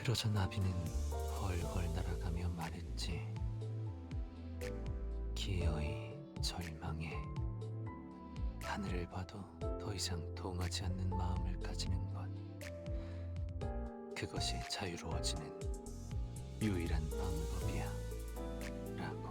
그러자 나비는 헐헐 날아가며 말했지. 기어이 절망해. 하늘을 봐도 더 이상 동하지 않는 마음을 가지는 것. 그것이 자유로워지는 유일한 방법이야. 라고.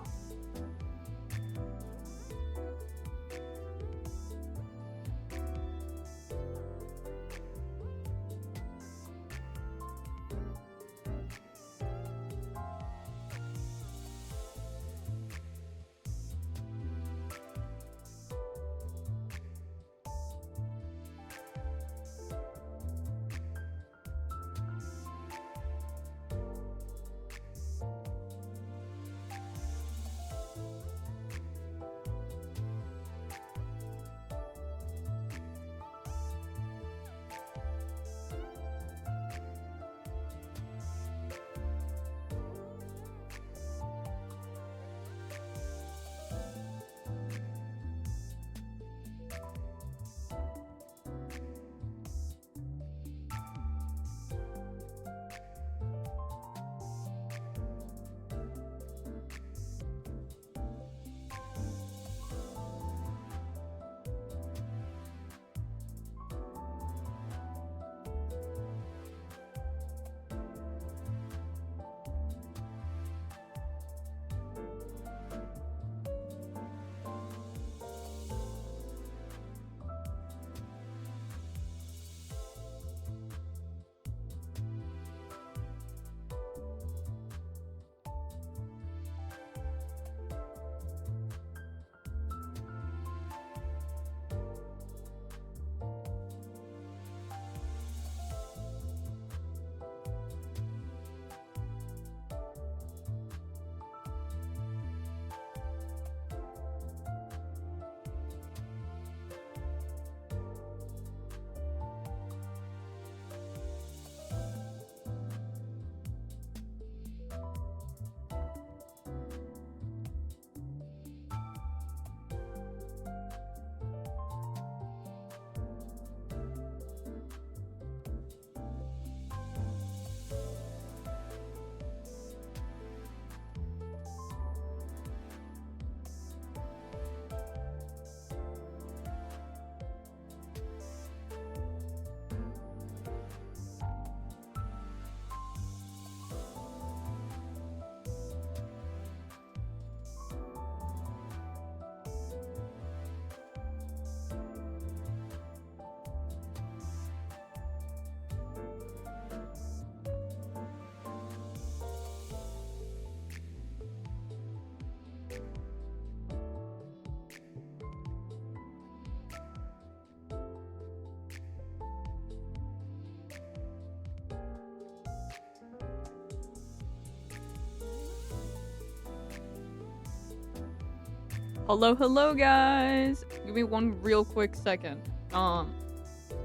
Hello guys! Give me one real quick second. I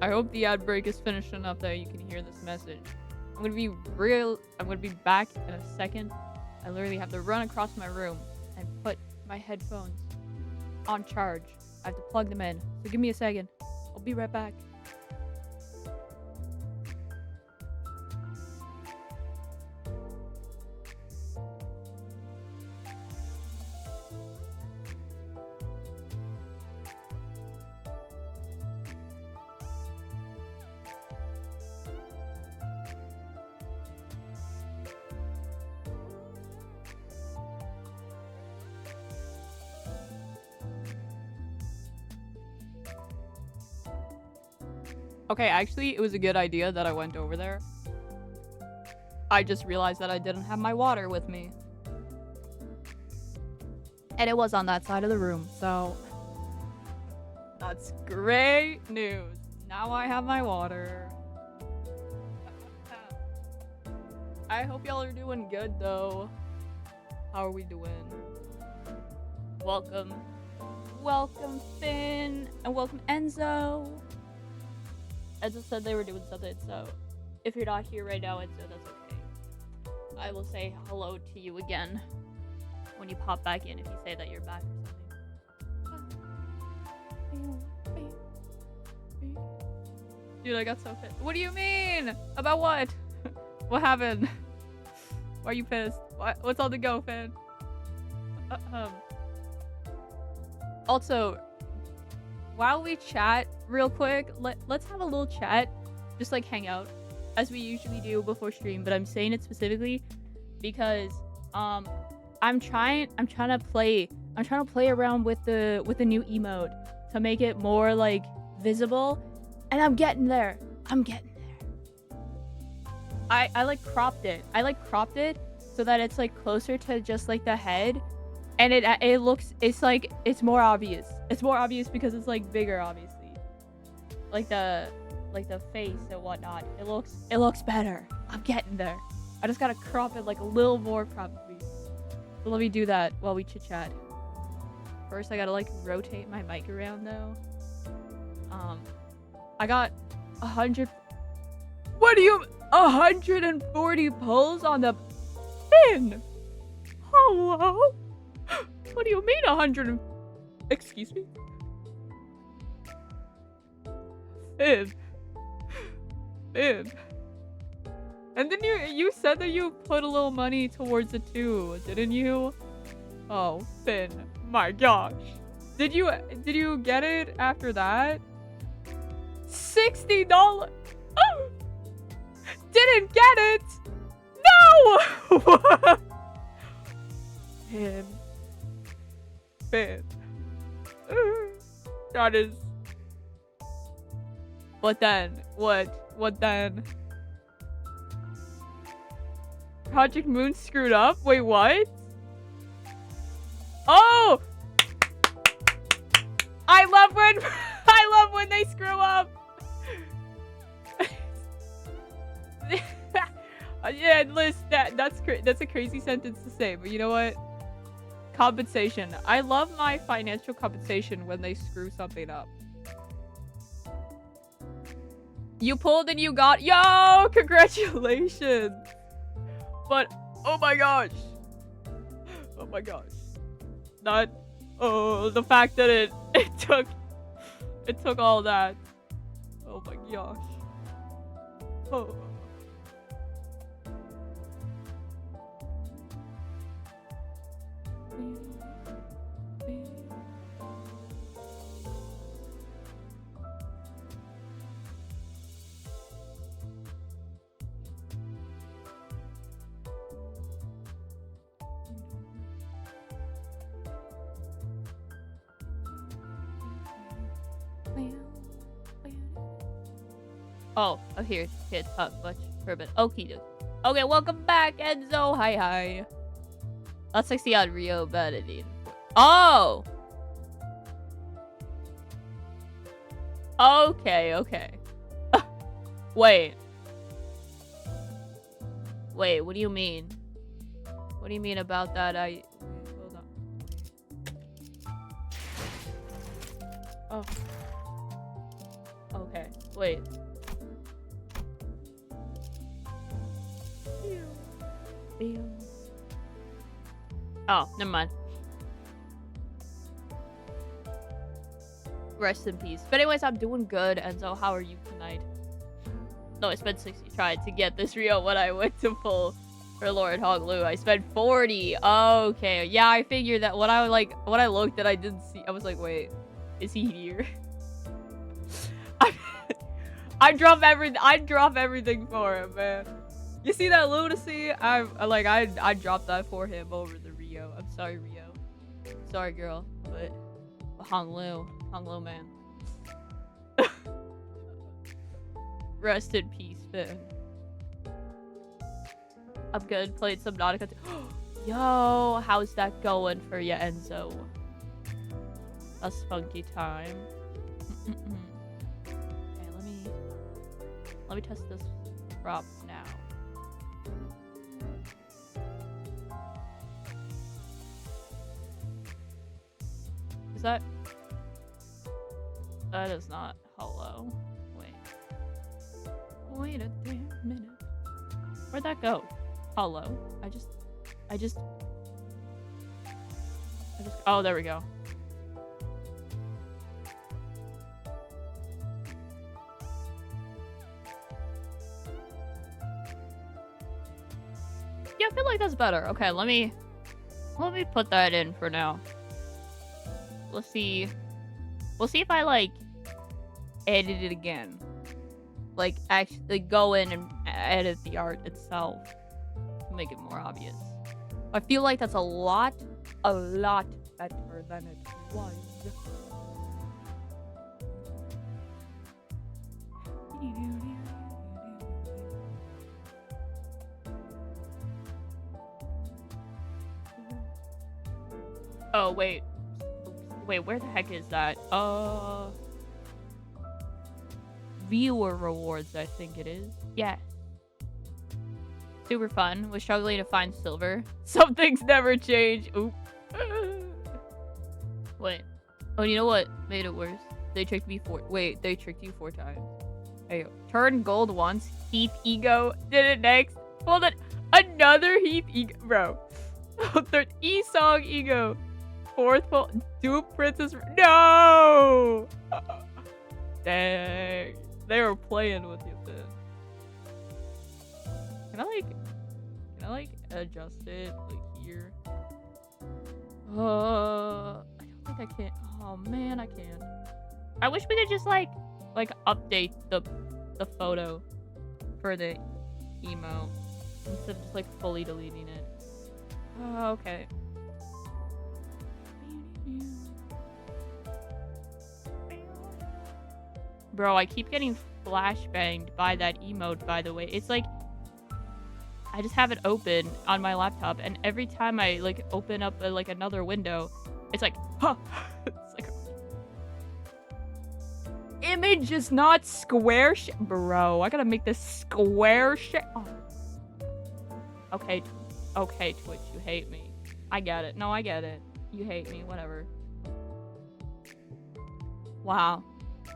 hope the ad break is finished enough that you can hear this message. I'm gonna be back in a second. I literally have to run across my room and put my headphones on charge. I have to plug them in. So give me a second. I'll be right back. Okay, actually, it was a good idea that I went over there. I just realized that I didn't have my water with me. And it was on that side of the room, so... That's great news. Now I have my water. I hope y'all are doing good, though. How are we doing? Welcome. Welcome, Finn. And welcome, Enzo. Enzo said they were doing something, so if you're not here right now, Enzo, that's okay. I will say hello to you again when you pop back in if you say that you're back or something. Dude, I got so fit. What do you mean? About what? What happened? Why are you pissed? What's on the go, fan? Also, while we chat real quick, let's have a little chat, just like hang out, as we usually do before stream. But I'm saying it specifically because I'm trying to play around with the new emote to make it more like visible, and I'm getting there. I like cropped it. So that it's like closer to just like the head, and it looks, it's like it's more obvious. It's more obvious because it's like bigger, obviously. Like the face and whatnot. It looks better. I'm getting there. I just gotta crop it like a little more probably. So let me do that while we chit chat. First, I gotta like rotate my mic around though. I got 100. What do you? 140 pulls on the pin. Hello? What do you mean 100? Excuse me? Fib. And then you said that you put a little money towards it too, didn't you? Oh, Finn. My gosh. Did you get it after that? $60. Didn't get it. No. Finn. That is. What then? What then? Project Moon screwed up? Wait, what? Oh! I love when they screw up. Yeah, Liz, that's a crazy sentence to say, but you know what? Compensation. I love my financial compensation when they screw something up. You pulled and you got, yo, congratulations. But oh my gosh. Not the fact that it took all that. Oh my gosh. Oh. Oh, here, talk much for a bit. Okie dokie. Okay, welcome back, Enzo. Hi. That's 60 on Rio Benedine. Oh! Okay. Wait, what do you mean? What do you mean about that? Hold on. Oh. Okay, wait. Oh, never mind. Rest in peace. But anyways, I'm doing good. Enzo, how are you tonight? No, I spent 60 trying to get this Rio when I went to pull for Lord Hoglu. I spent 40. Okay. Yeah, I figured that when I looked and I didn't see, I was like, wait, is he here? I drop everything for him, man. You see that lunacy? I dropped that for him over the Rio. I'm sorry, Rio. Sorry, girl, but Honglu man. Rest in peace, Finn. I'm good. Played some Nautica. Yo, how's that going for you, Enzo? A spunky time. Okay, let me test this prop now. Is that is not hello. Wait a damn minute. Where'd that go? Hello. I just oh, there we go. I feel like that's better. Okay, let me put that in for now. Let's see. We'll see if I like edit it again. Like actually go in and edit the art itself to make it more obvious. I feel like that's a lot better than it was. Oh, wait. Wait, where the heck is that? Viewer rewards, I think it is. Yeah. Super fun. Was struggling to find silver. Some things never change. Oop. Wait. Oh, you know what made it worse? They tricked me they tricked you 4 times. Hey, turn gold once. Heap ego. Did it next. Hold on. Another heap ego. Bro. Third E-song ego. 4th pull. Dupe princess. No! Dang. They were playing with you, then. Can I like adjust it like here? I don't think I can. Oh man, I can't. I wish we could just like update the photo for the emo instead of just like fully deleting it. Oh, okay. Bro, I keep getting flashbanged by that emote, by the way. It's like, I just have it open on my laptop, and every time I, like, open up, like, another window, it's like, huh! It's like, image is not square bro, I gotta make this square oh. Okay, Twitch, you hate me. I get it. No, I get it. You hate me, whatever. Wow.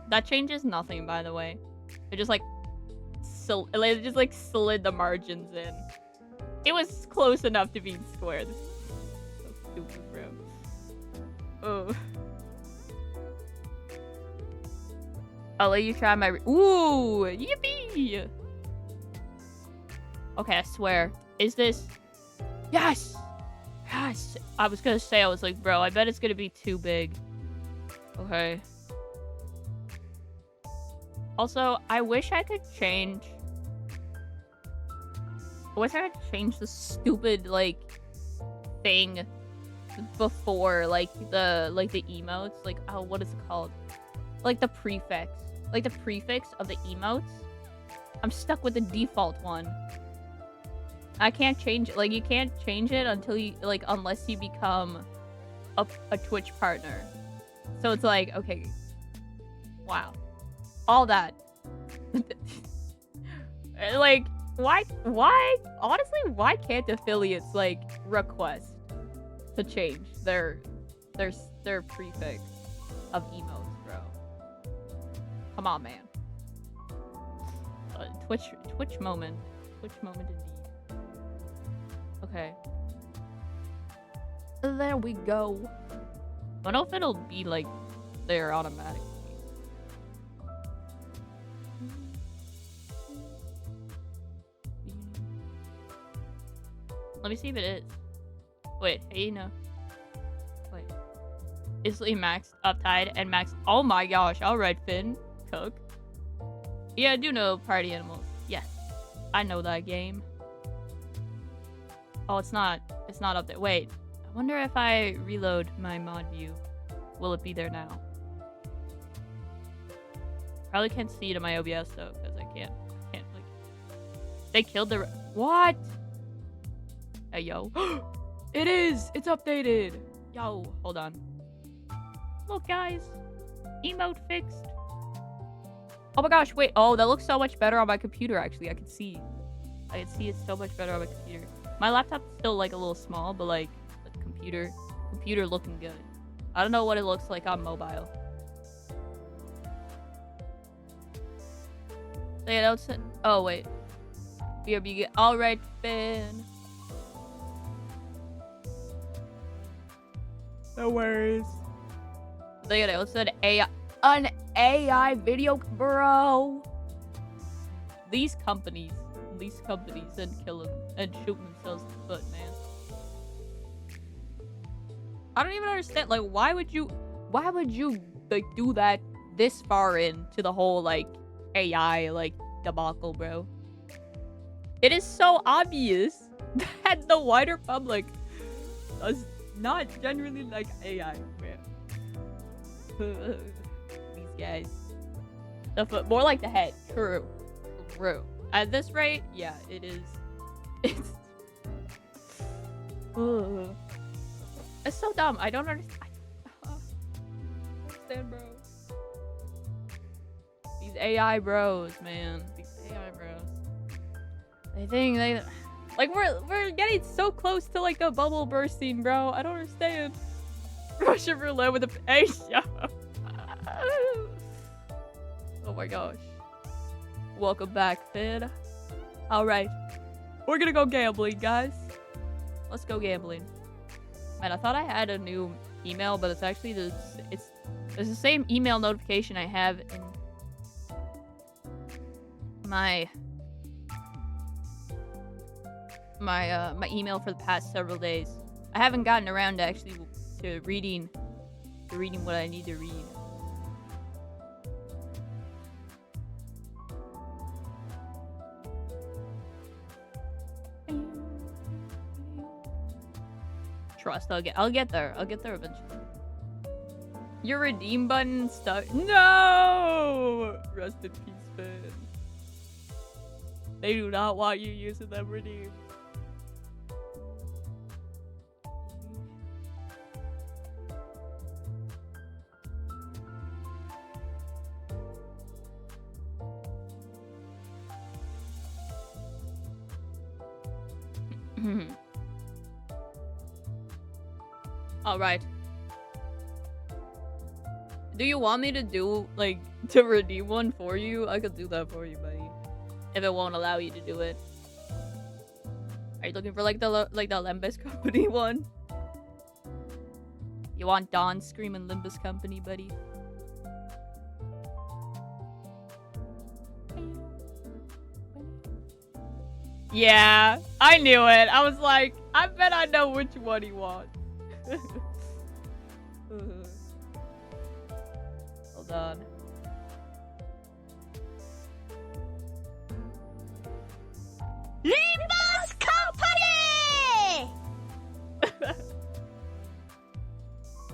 That changes nothing, by the way. It just like slid the margins in. It was close enough to being square. This is so stupid, bro. Oh. I'll let you try my ooh, yippee! Okay, I swear. Is this? Yes! Yes! I was gonna say, I was like, bro, I bet it's gonna be too big. Okay. Also, I wish I could change... I wish I could change the stupid, like, thing before, like, the emotes. Like, oh, what is it called? Like, the prefix. Like, the prefix of the emotes. I'm stuck with the default one. I can't change it. Like, you can't change it until you, like, unless you become a Twitch partner. So it's like, okay. Wow. All that. Like, why, honestly, why can't affiliates, like, request to change their prefix of emotes, bro? Come on, man. Twitch moment indeed. Okay. There we go. I don't know if it'll be, like, there automatically. Let me see if it is. Wait, hey, no. Wait. Instantly maxed, uptied, and maxed. Oh my gosh. Alright, Finn. Cook. Yeah, I do know Party Animals. Yes. I know that game. Oh, it's not up there. Wait. I wonder if I reload my mod view. Will it be there now? Probably can't see it in my OBS though, because I can't like... They killed the... What? Hey, yo. It is! It's updated! Yo, hold on. Look, guys. Emote fixed. Oh my gosh, wait. Oh, that looks so much better on my computer, actually. I can see it so much better on my computer. My laptop's still, like, a little small, but, like, the computer looking good. I don't know what it looks like on mobile. Yeah, that was... Oh, wait. BRB, alright, Finn. No worries. Look at it. What's an AI video, bro? These companies these companies and kill them and shoot themselves in the foot, man. I don't even understand. Like, why would you like do that this far into the whole like AI like debacle, bro? It is so obvious that the wider public does not generally like AI, bro. These guys. The foot, more like the head. True. At this rate, yeah, it is. It's. Ugh. It's so dumb. I don't understand. I don't understand, bro. These AI bros, man. These AI bros. They think they like we're getting so close to like a bubble bursting, bro. I don't understand. Russian roulette with a Asia. Oh my gosh. Welcome back, Finn. Alright. We're gonna go gambling, guys. Let's go gambling. Man, I thought I had a new email, but it's actually it's the same email notification I have in my email for the past several days. I haven't gotten around to actually to reading what I need to read. Trust, I'll get there. I'll get there eventually. Your redeem button stuck. No! Rest in peace, Finn. They do not want you using them redeem. Alright. Do you want me to do, like, to redeem one for you? I could do that for you, buddy. If it won't allow you to do it. Are you looking for, like, the Limbus Company one? You want Dawn screaming Limbus Company, buddy? Yeah, I knew it. I was like, I bet I know which one he wants. Hold on. Limbus Company!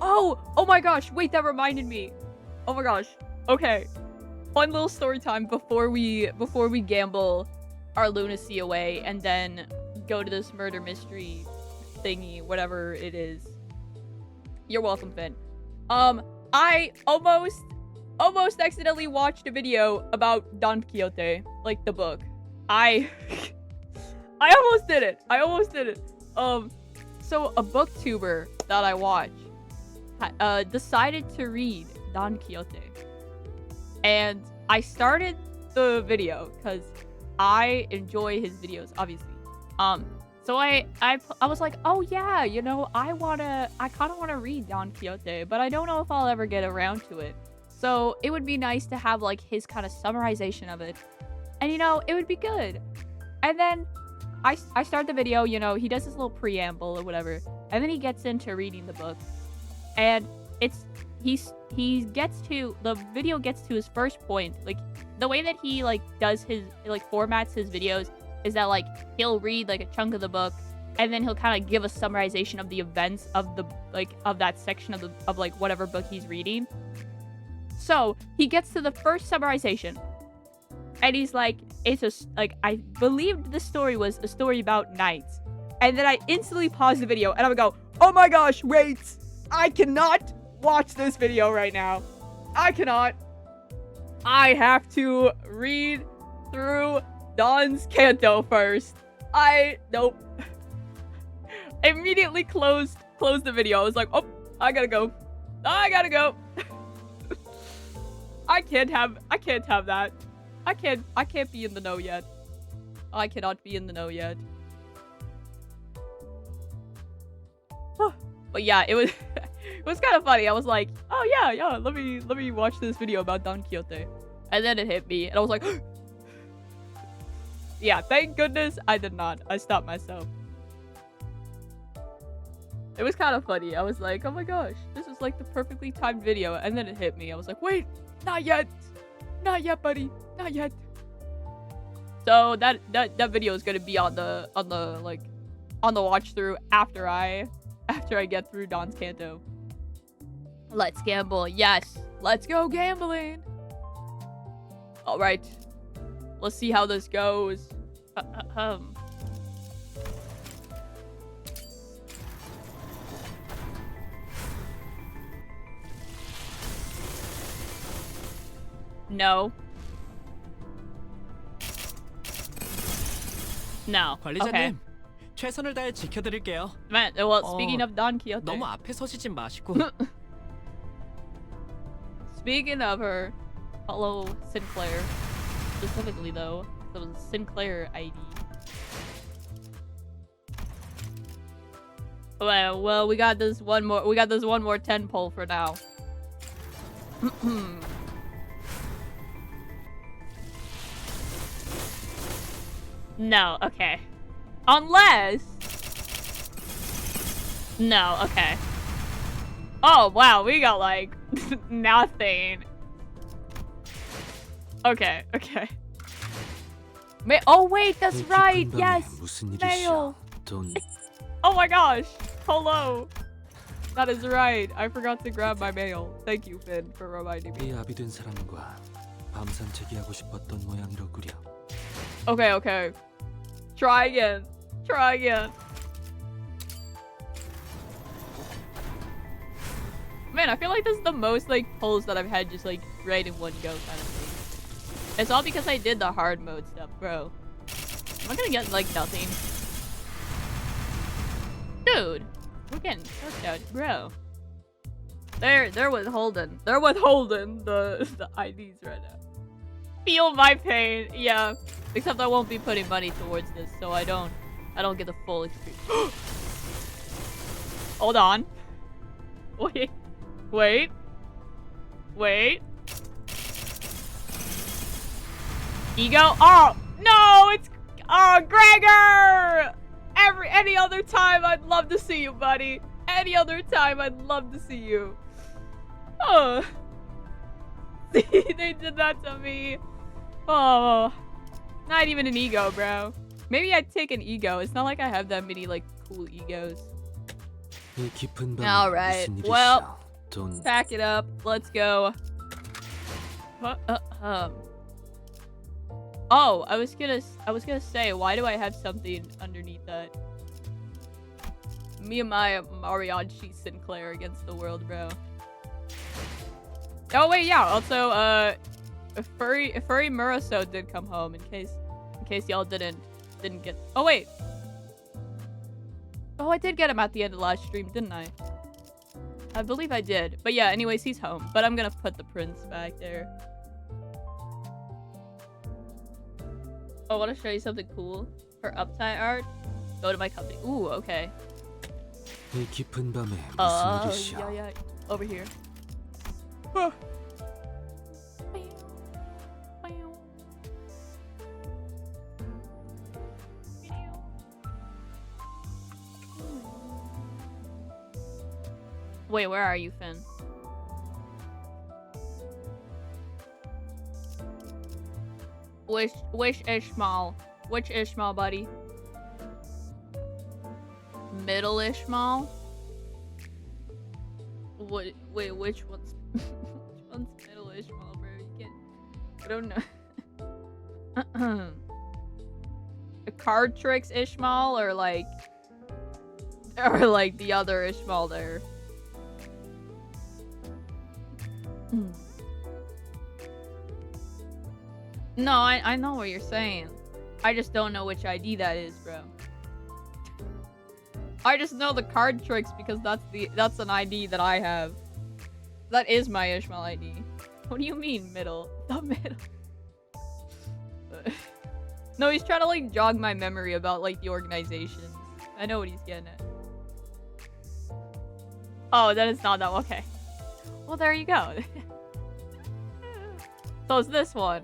Oh my gosh, wait, that reminded me. Oh my gosh. Okay. Fun little story time before we gamble our lunacy away and then go to this murder mystery thingy, whatever it is. You're welcome, Finn. I almost accidentally watched a video about Don Quixote, like the book. I almost did it. So a booktuber that I watch decided to read Don Quixote. And I started the video because I enjoy his videos, obviously. So I was like, oh yeah, you know, I kind of want to read Don Quixote, but I don't know if I'll ever get around to it. So it would be nice to have like his kind of summarization of it. And you know, it would be good. And then I start the video, you know, he does this little preamble or whatever, and then he gets into reading the book. And the video gets to his first point. Like the way that he like does his like formats his videos is that like he'll read like a chunk of the book and then he'll kind of give a summarization of the events of the like of that section of like whatever book he's reading. So he gets to the first summarization and he's like, I believed the story was a story about knights. And then I instantly pause the video and I would go, oh my gosh, wait, I cannot watch this video right now. I cannot. I have to read through Don's Canto first. Nope. Immediately closed the video. I was like, oh, I gotta go. I can't have that. I can't be in the know yet. I cannot be in the know yet. But yeah, it was it was kind of funny. I was like, oh yeah, let me watch this video about Don Quixote. And then it hit me and I was like Yeah, thank goodness I did not. I stopped myself. It was kind of funny. I was like, oh my gosh, this is like the perfectly timed video. And then it hit me. I was like, wait, not yet. Not yet, buddy. Not yet. So that video is gonna be on the watch through after I get through Don's Canto. Let's gamble. Yes. Let's go gambling. All right. Let's see how this goes. No. No. Okay. 관리자님, 최선을 다해 지켜드릴게요. Man, well, speaking of Don Quixote. 너무 앞에 서시진 마시고. Speaking of her, hello Sinclair. Specifically though, it was Sinclair ID. Well, we got this one more. We got this one more 10 pull for now. No, okay. Unless... No, okay. Oh, wow, we got, like, nothing. Okay, okay. Oh, wait, that's right, yes! Mail! Oh my gosh! Hello! That is right. I forgot to grab my mail. Thank you, Finn, for reminding me. 이 아비된 사람과 밤 산책이하고 싶었던 모양이로구려. Okay, okay. Try again. Try again. Man, I feel like this is the most, like, pulls that I've had just, like, right in one go kind of thing. It's all because I did the hard mode stuff, bro. Am I gonna get, like, nothing? Dude! We're getting choked out, bro. They're withholding. They're withholding the IDs right now. Feel my pain. Yeah. Except I won't be putting money towards this, so I don't get the full experience. Hold on. Wait. Wait. Wait. Ego. Oh no! It's Gregor! Any other time I'd love to see you, buddy. Any other time I'd love to see you. Oh. See, they did that to me. Oh. Not even an ego, bro. Maybe I'd take an ego. It's not like I have that many, like, cool egos. Alright, well, pack it up. Let's go. Oh, I was gonna say, why do I have something underneath that? Me and my Mariachi Sinclair against the world, bro. Oh wait, yeah. Also, Furry Muraso did come home. In case y'all didn't get. Oh wait. Oh, I did get him at the end of the last stream, didn't I? I believe I did. But yeah, anyways, he's home. But I'm gonna put the prince back there. Oh, I want to show you something cool. For uptight art, go to my company. Ooh, okay. Yeah. Over here. Wait, where are you, Finn? Which Ishmael? Which Ishmael, buddy? Middle Ishmael? What? Wait, which one's which one's middle Ishmael, bro? You can't. I don't know. A card tricks Ishmael, or like the other Ishmael there. No, I know what you're saying. I just don't know which ID that is, bro. I just know the card tricks because that's an ID that I have. That is my Ishmael ID. What do you mean middle? The middle. No, he's trying to like jog my memory about like the organization. I know what he's getting at. Oh, then it's not that one. Okay. Well, there you go. So it's this one.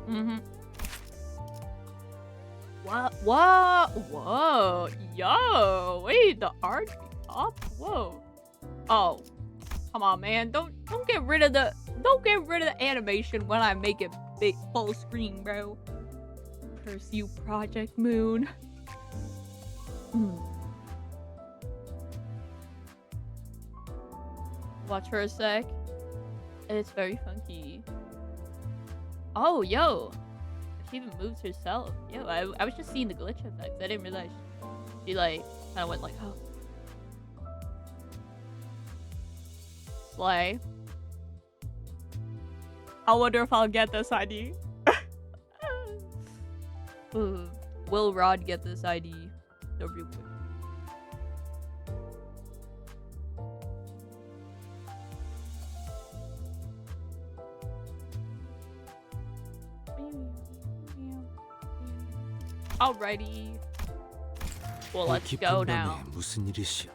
Mm-hmm. What? What? Whoa. Yo. Wait, the art up? Whoa. Oh. Come on, man. Don't get rid of the animation when I make it big full screen, bro. Pursue Project Moon. Watch for a sec. It's very funky. Oh, yo. She even moves herself. Yo, I was just seeing the glitch effects. I didn't realize she like kind of went like, oh. Slay. I wonder if I'll get this ID. Ooh. Will Rod get this ID? So real quick. Alrighty. Well, let's go now. 무슨 일이시여?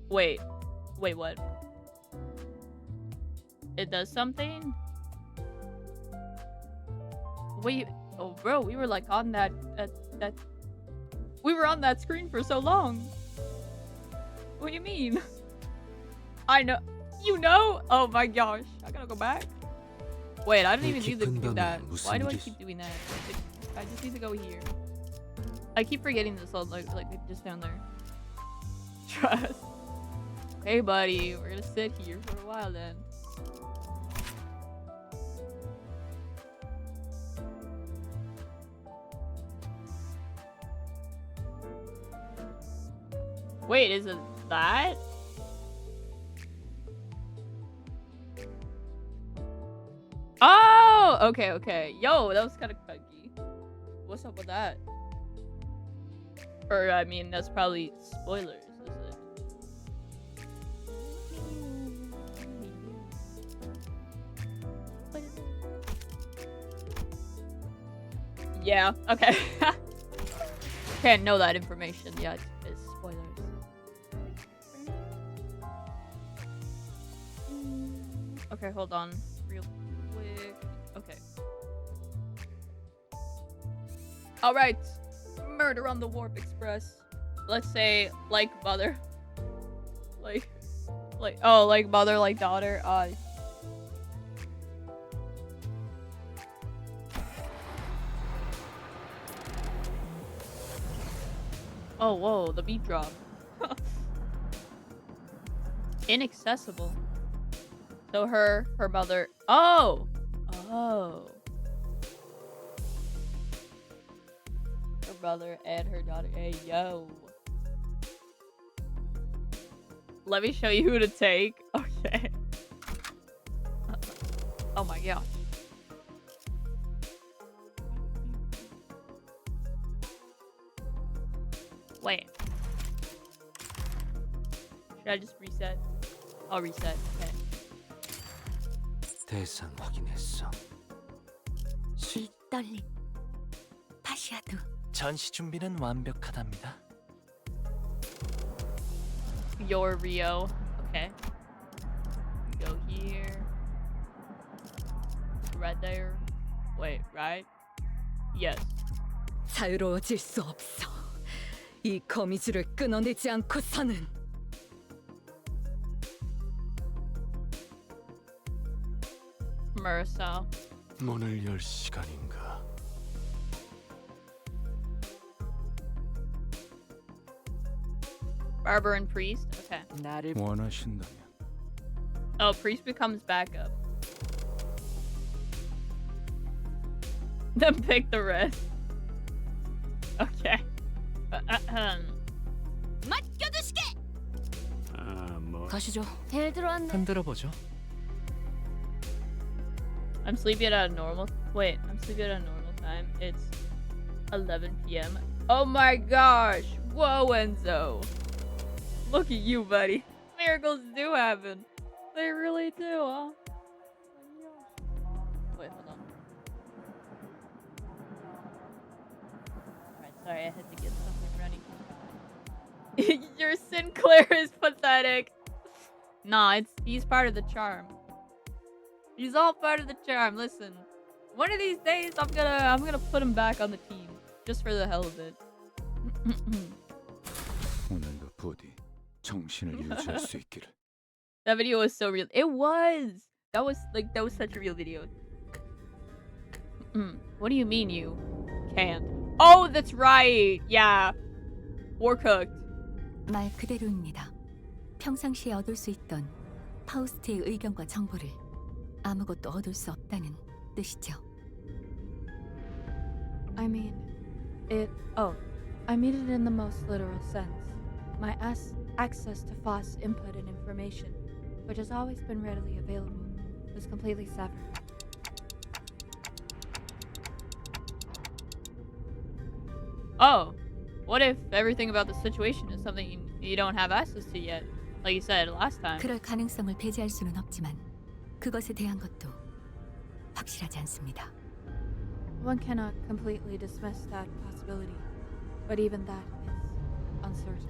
Wait, what? It does something? Wait, oh bro, we were like on that we were on that screen for so long. What do you mean? I know. You know? Oh my gosh. I gotta go back. Wait, I didn't even need to do that. Why do I keep doing that? I just need to go here. I keep forgetting this all like just down there. Trust. Hey buddy, we're gonna sit here for a while then. Wait, is it that? Oh, okay. Yo, that was kind of funky. What's up with that? Or, I mean, that's probably spoilers, is it? Yeah, okay. Can't know that information yet. It's spoilers. Okay, hold on. Real quick. Okay. Alright. Murder on the Warp Express. Let's say, like mother. Like mother, like daughter. Oh, whoa, the beat drop. Inaccessible. So her mother. Oh! Her brother and her daughter. Hey, yo. Let me show you who to take. Okay. Oh my gosh. Wait. Should I just reset? I'll reset. Okay. 대상 확인했어. 이 떨림. 파시아도. 전시 준비는 완벽하답니다. Your Rio. Okay. Go here. Right there. Wait, right? Yes. 자유로워질 수 없어. 이 거미줄을 끊어내지 않고서는. Marissa. 문을 열 시간인가? Barber and Priest. Okay. 나를 원하신다면 Oh, Priest becomes backup. Then pick the rest. Okay. 맡겨두시게. 뭐 가시죠. 일 들어왔네. 흔들어 보죠. I'm sleeping at a normal. Wait, I'm sleeping at a normal time. It's 11 p.m. Oh my gosh! Whoa, Enzo! Look at you, buddy. Miracles do happen. They really do, huh? Wait, hold on. Alright, sorry, I had to get something ready. Your Sinclair is pathetic. Nah, he's part of the charm. He's all part of the charm. Listen, one of these days I'm gonna put him back on the team just for the hell of it. 오늘도 부디 정신을 유지할 수 있기를. That video was so real. It was. That was such a real video. What do you mean you can't? Oh, that's right. Yeah. War cooked. 말 그대로입니다. 평상시에 얻을 수 있던 파우스트의 의견과 정보를 아무것도 얻을 수 없다는 뜻이죠. I mean it in the most literal sense. My access to Foss input and information, which has always been readily available, was completely severed. Oh, what if everything about the situation is something you don't have access to yet? Like you said last time. 그럴 가능성을 배제할 수는 없지만 그것에 대한 것도 확실하지 않습니다. One cannot completely dismiss that possibility, but even that is uncertain.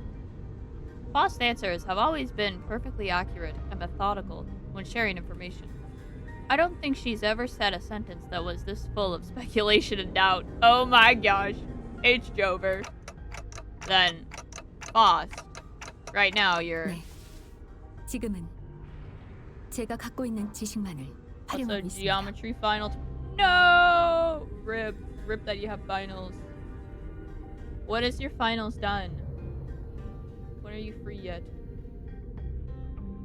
Foss answers have always been perfectly accurate and methodical when sharing information. I don't think she's ever said a sentence that was this full of speculation and doubt. Oh my gosh. H. Jover. Then, Foss. Right now, you're... 네. 지금은 제가 갖고 있는 지식만을 Also, 활용하고 있습니다. geometry final. No! Rip. Rip that you have finals. What is your finals done? When are you free yet?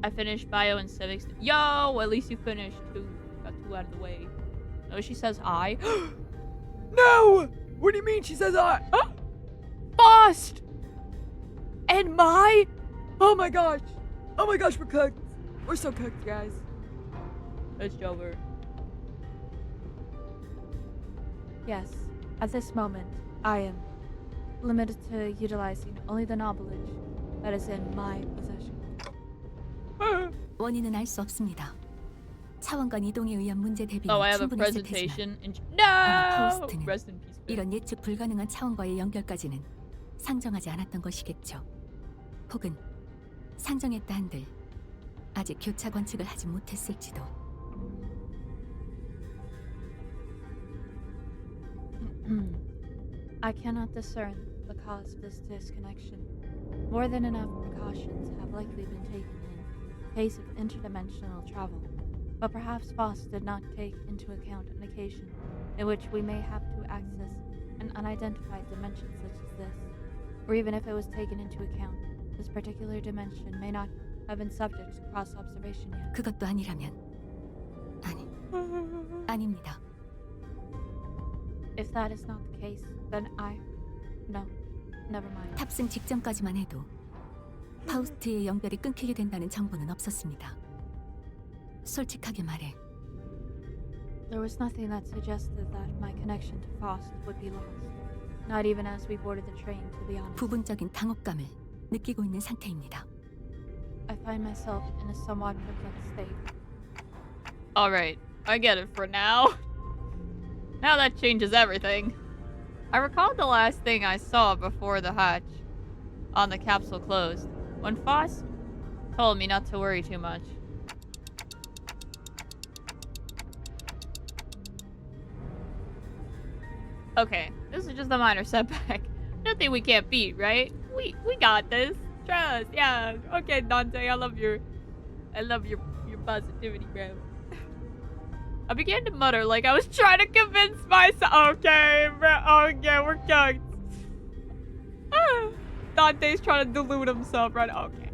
I finished bio and civics. Yo! At least you finished two. Got two out of the way. No, she says I. No! What do you mean she says I? Fost! And my? Oh my gosh. Oh my gosh, we're cooked. We're so cooked, guys. It's Jover. Yes, at this moment, I am limited to utilizing only the knowledge that is in my possession. 원인은 알 수 없습니다. 차원간 이동에 의한 문제 대비는 Oh, I have a 충분했을 테지만 presentation. 아마 No! 파우스트는 Rest in peace. 이런 예측 불가능한 차원과의 연결까지는 상정하지 않았던 것이겠죠. 혹은 상정했다 한들 아직 교차 관측을 하지 못했을지도. I cannot discern the cause of this disconnection. More than enough precautions have likely been taken in case of interdimensional travel, but perhaps Voss did not take into account an occasion in which we may have to access an unidentified dimension such as this, or even if it was taken into account, this particular dimension may not have been subject to cross-observation yet. 그것도 아니라면 아닙니다. If that is not the case, then no, never mind. 탑승 직전까지만 해도 파우스트의 연결이 끊기게 된다는 정보는 없었습니다. 솔직하게 말해 There was nothing that suggested that my connection to Faust would be lost. Not even as we boarded the train, to be honest. 부분적인 당혹감을 느끼고 있는 상태입니다. I find myself in a somewhat perplexed state. Alright, I get it for now. Now that changes everything. I recalled the last thing I saw before the hatch on the capsule closed, when Foss told me not to worry too much. Okay, this is just a minor setback. Nothing we can't beat, right? We got this. Trust, yeah. Okay, Dante, I love your positivity, bro. I began to mutter like I was trying to convince myself. Okay, bro. Okay, we're cooked. Dante's trying to delude himself right now. Okay.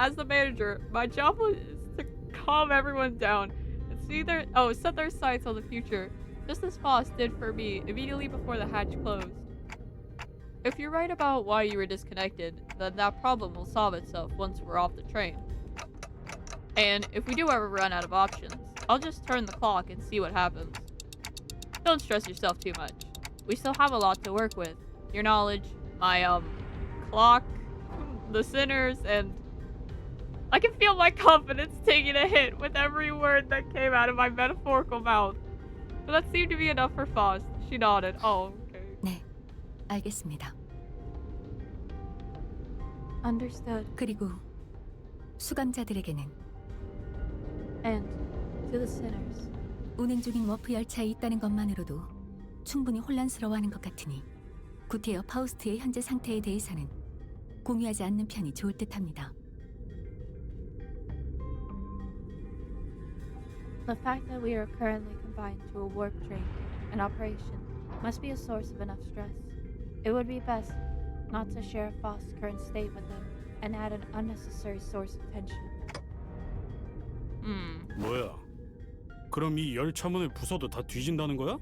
As the manager, my job was to calm everyone down and set their sights on the future, just as Foss did for me immediately before the hatch closed. If you're right about why you were disconnected, then that problem will solve itself once we're off the train. And if we do ever run out of options, I'll just turn the clock and see what happens. Don't stress yourself too much. We still have a lot to work with. Your knowledge, my, clock, the sinners, and... I can feel my confidence taking a hit with every word that came out of my metaphorical mouth. But that seemed to be enough for Faust. She nodded. Oh, okay. 네, 알겠습니다. Understood. 그리고 수감자들에게는 And to the sinners, 운행 중인 워프 열차에 있다는 것만으로도 충분히 혼란스러워하는 것 같으니 구테여 파우스트의 현재 상태에 대해서는 공유하지 않는 편이 좋을 듯합니다. the fact that we are currently confined to a warp train in operation must be a source of enough stress. It would be best not to share Faust's current state with them and add an unnecessary source of tension. 뭐야? 그럼 이 열차문을 부숴도 다 뒤진다는 거야?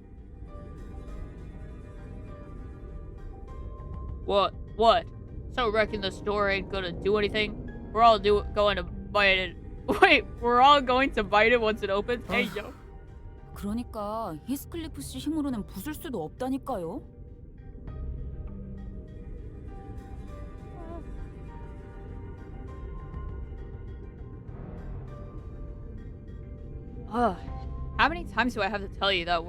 What? What? So wrecking the store ain't gonna do anything? We're all going to bite it. Wait, we're all going to bite it once it opens? Hey, yo. 그러니까 히스클리프 씨 힘으로는 부술 수도 없다니까요. How many times do I have to tell you that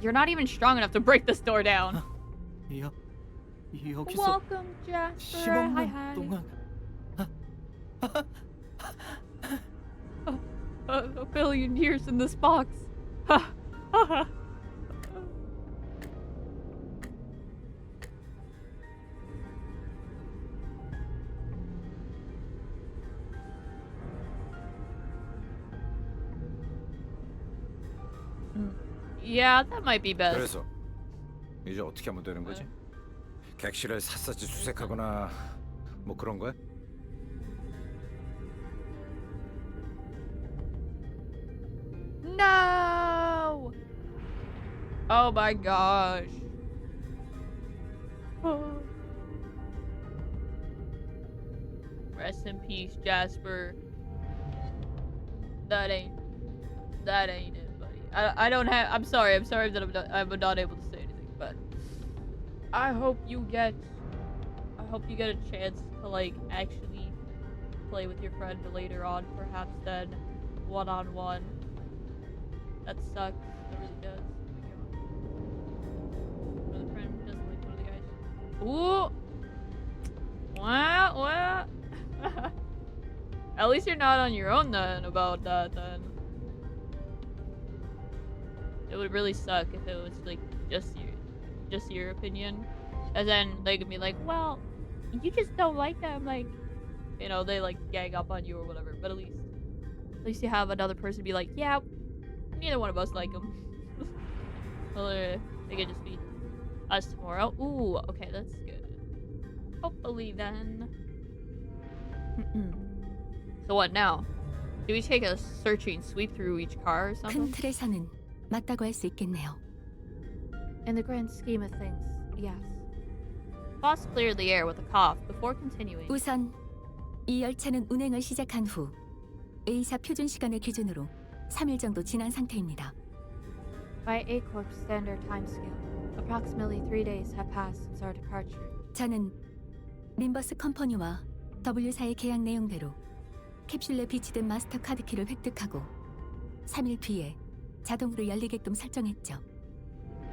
you're not even strong enough to break this door down? 여기서 Welcome, Jasper. 10억 Hi, 년 hi. 동안 A billion years in this box. Yeah, that might be best. 그래서 이제 어떻게 하면 되는 거지? 객실을 샅샅이 수색하거나 뭐 그런 거야? No! Oh my gosh. Rest in peace, Jasper. That ain't it, buddy. I don't have. I'm sorry that I'm not able to say anything, but I hope you get a chance to like actually play with your friend later on, perhaps then one-on-one. That sucks. It really does. One of the friend doesn't like one of the guys. Ooh. Well. At least you're not on your own then about that then. It would really suck if it was like just your opinion. And then they could be like, well, you just don't like them, like, you know, they like gang up on you or whatever. But at least you have another person be like, yeah, neither one of us like them. Well, they could just be us tomorrow. Ooh, okay, that's good. Hopefully then. So what now? Do we take a searching sweep through each car or 큰 something? 틀에서는 맞다고 할 수 있겠네요. In the grand scheme of things, yes. Boss cleared the air with a cough before continuing. 우선 이 열차는 운행을 시작한 후 A사 표준 시간을 기준으로 3일 정도 지난 상태입니다. By A-Corp's standard timescale, approximately 3 days have passed since our departure. 저는 림버스 컴퍼니와 W사의 계약 내용대로 캡슐에 비치된 마스터 카드 키를 획득하고 3일 뒤에 자동으로 열리게끔 설정했죠.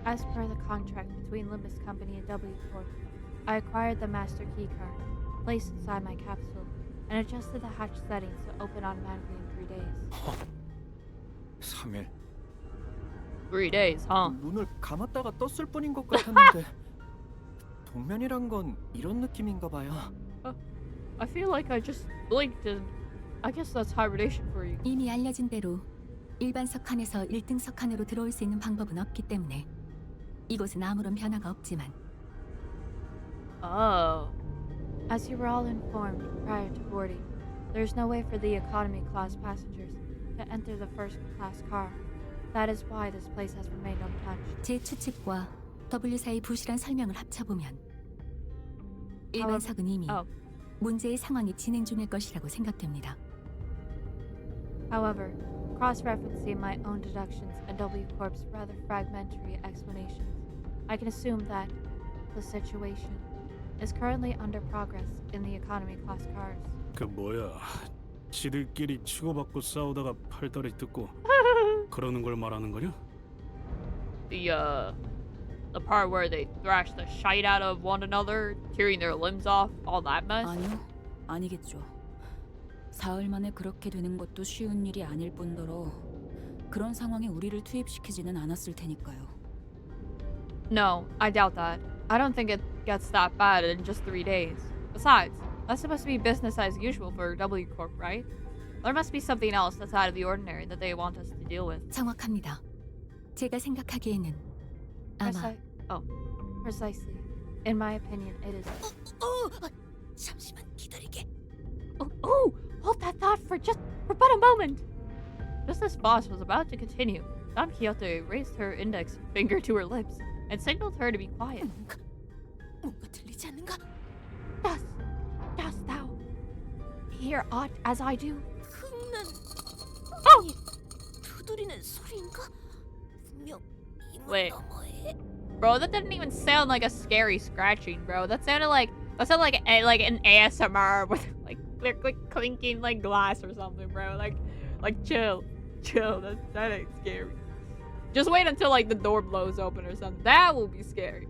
As per the contract between Limbus Company and W Corp, I acquired the master key card, placed inside my capsule, and adjusted the hatch settings to open automatically in 3 days. 3일. 3 days, huh? 눈을 감았다가 떴을 뿐인 것 같았는데 동면이란 건 이런 느낌인가 봐요. I feel like I just blinked and I guess that's hibernation for you. 이미 알려진 대로 일반 석칸에서 1등 석칸으로 들어올 수 있는 방법은 없기 때문에 이곳은 아무런 변화가 없지만 Oh. As you were all informed prior to boarding, there's no way for the economy class passengers to enter the first class car. That is why this place has remained untouched. 제 추측과 W사의 부실한 설명을 합쳐보면 일반석은 이미 Oh. 문제의 상황이 진행 중일 것이라고 생각됩니다. However, cross-referencing my own deductions and W Corp's rather fragmentary explanations, I can assume that the situation is currently under progress in the economy class cars. 그 뭐야? 지들끼리 치고받고 싸우다가 팔다리 뜯고 그러는 걸 말하는 거냐? The part where they thrash the shite out of one another, tearing their limbs off, all that mess. 아니요, 아니겠죠. 사흘 만에 그렇게 되는 것도 쉬운 일이 아닐 뿐더러 그런 상황에 우리를 투입시키지는 않았을 테니까요. No, I doubt that. I don't think it gets that bad in just 3 days. Besides, that's supposed to be business as usual for W Corp, right? There must be something else that's out of the ordinary that they want us to deal with. 정확합니다. 제가 생각하기에는 아마 Precisely. In my opinion, it is. 잠시만 기다리게. Oh, hold that thought for but a moment. Just as Boss was about to continue, Don Quixote raised her index finger to her lips and signaled her to be quiet. 뭔가 들리지 않는가? Dost thou hear aught as I do? 흥난 Oh! 두드리는 소리인가? 분명 이문 Wait. 너머에. Bro, that didn't even sound like a scary scratching, bro. That sounded like an ASMR with like clinking like glass or something, bro. Like chill. That ain't scary. Just wait until like the door blows open or something. That will be scary.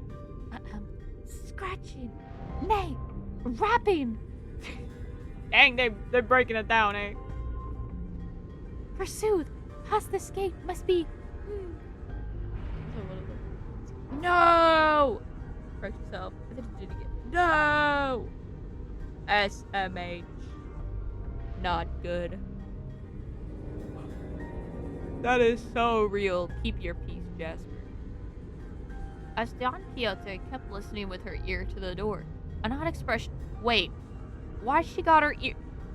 Scratching. Nay, rapping. Dang, they're breaking it down, eh? Forsooth, past this gate must be. No! Correct yourself. I think you did it again. No! SMH. Not good. That is so real. Keep your peace, Jasper. As Don Quixote kept listening with her ear to the door, an odd expression. Wait, why she got her ear?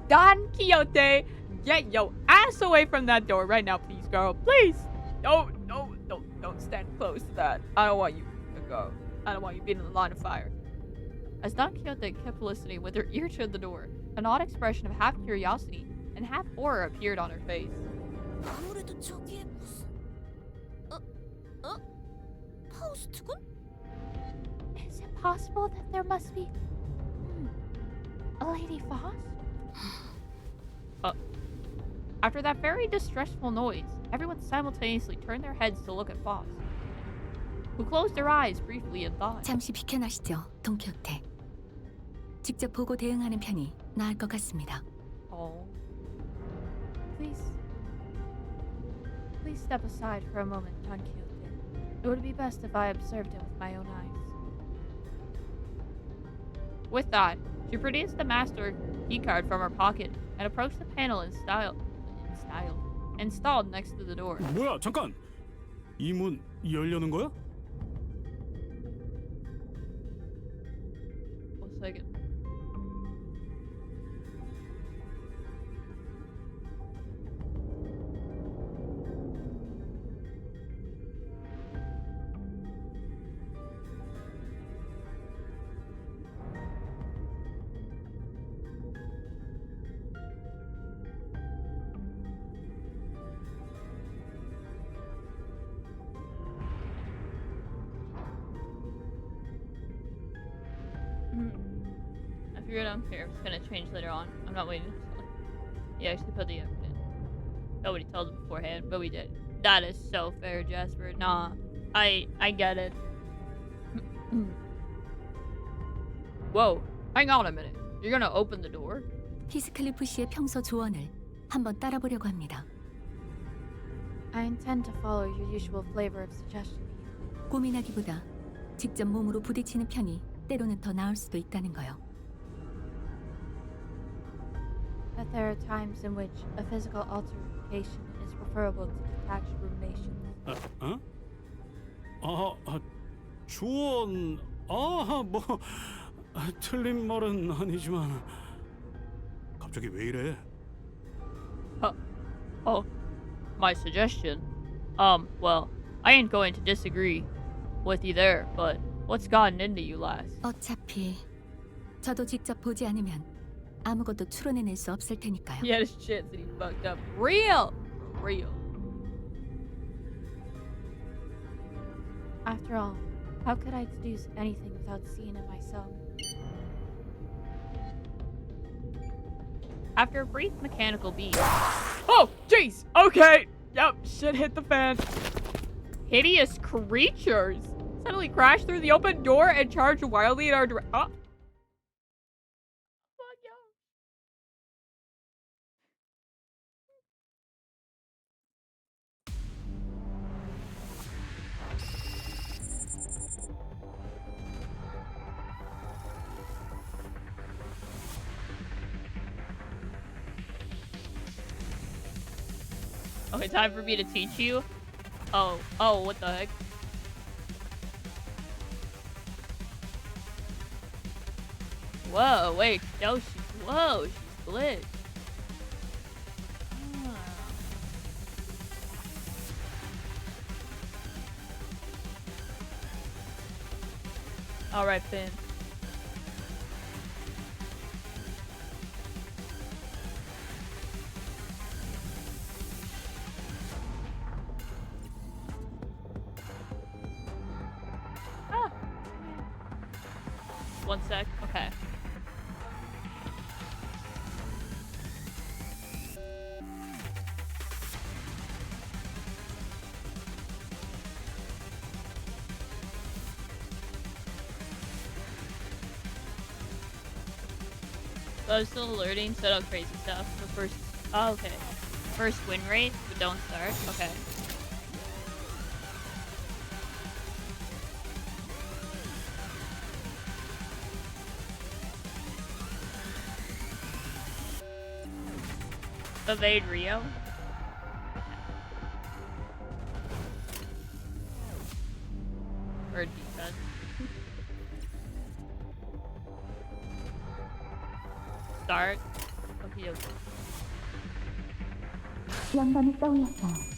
Don Quixote, get your ass away from that door right now, please, girl. Please. Don't stand close to that. I don't want you to go. I don't want you being in the line of fire. As Don Quixote kept listening with her ear to the door, an odd expression of half curiosity and half horror appeared on her face. 아무래도 저기에 무슨 파우스트군? Is it possible that there must be a Lady Faust? After that very distressful noise, everyone simultaneously turned their heads to look at Foss, who closed her eyes briefly in thought. 잠시 비켜나시죠, 동키호테. 직접 보고 대응하는 편이 나을 것 같습니다. Oh. Please step aside for a moment, Don Quixote. It would be best if I observed it with my own eyes. With that, she produced the master keycard from her pocket and approached the panel installed next to the door. 뭐야 잠깐 이 문 열려는 거야? 1 second. I figured out here. It's gonna change later on. I'm not waiting until you actually put the effort in. Nobody told us beforehand, but we did. That is so fair, Jasper. Nah, I get it. Whoa, hang on a minute. You're gonna open the door? 히스클리프 씨의 평소 조언을 한번 따라보려고 합니다. I intend to follow your usual flavor of suggestion. 고민하기보다 직접 몸으로 부딪히는 편이 때로는 더 나을 수도 있다는 거요. That there are times in which a physical altercation is preferable to detached rumination. 조언 뭐 틀린 말은 아니지만 갑자기 왜 이래? Oh, my suggestion. Well, I ain't going to disagree with you there, but what's gotten into you, lass? 어차피 저도 직접 보지 않으면 아무것도 추론해낼 수 없을 테니까요. Yeah, this shit that he fucked up. Real. After all, how could I deduce anything without seeing it myself? After a brief mechanical beat. Oh, jeez. Okay. Yep, shit hit the fan. Hideous creatures suddenly crashed through the open door and charged wildly in our direction. Okay, time for me to teach you. Oh, what the heck? Whoa, wait, no, she's glitched. All right, Finn. Ah. 1 sec. Okay. So I'm still alerting, set up crazy stuff. The first, oh, okay. First win rate, but don't start. Okay. Evade Rio. Or defense. Start. Okay, okay. 영감이 떠올랐어요.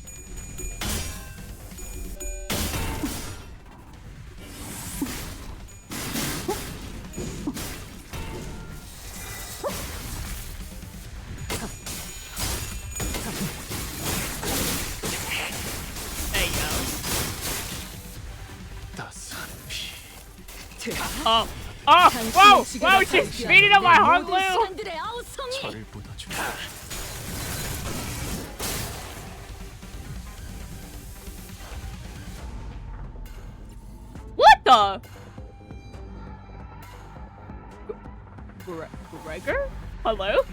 There you go. Oh. Oh! Whoa! Whoa! She's speeding up my heart glue! 시간들의 아우성이. 저를 묻어줘. What the? Gregor? Hello?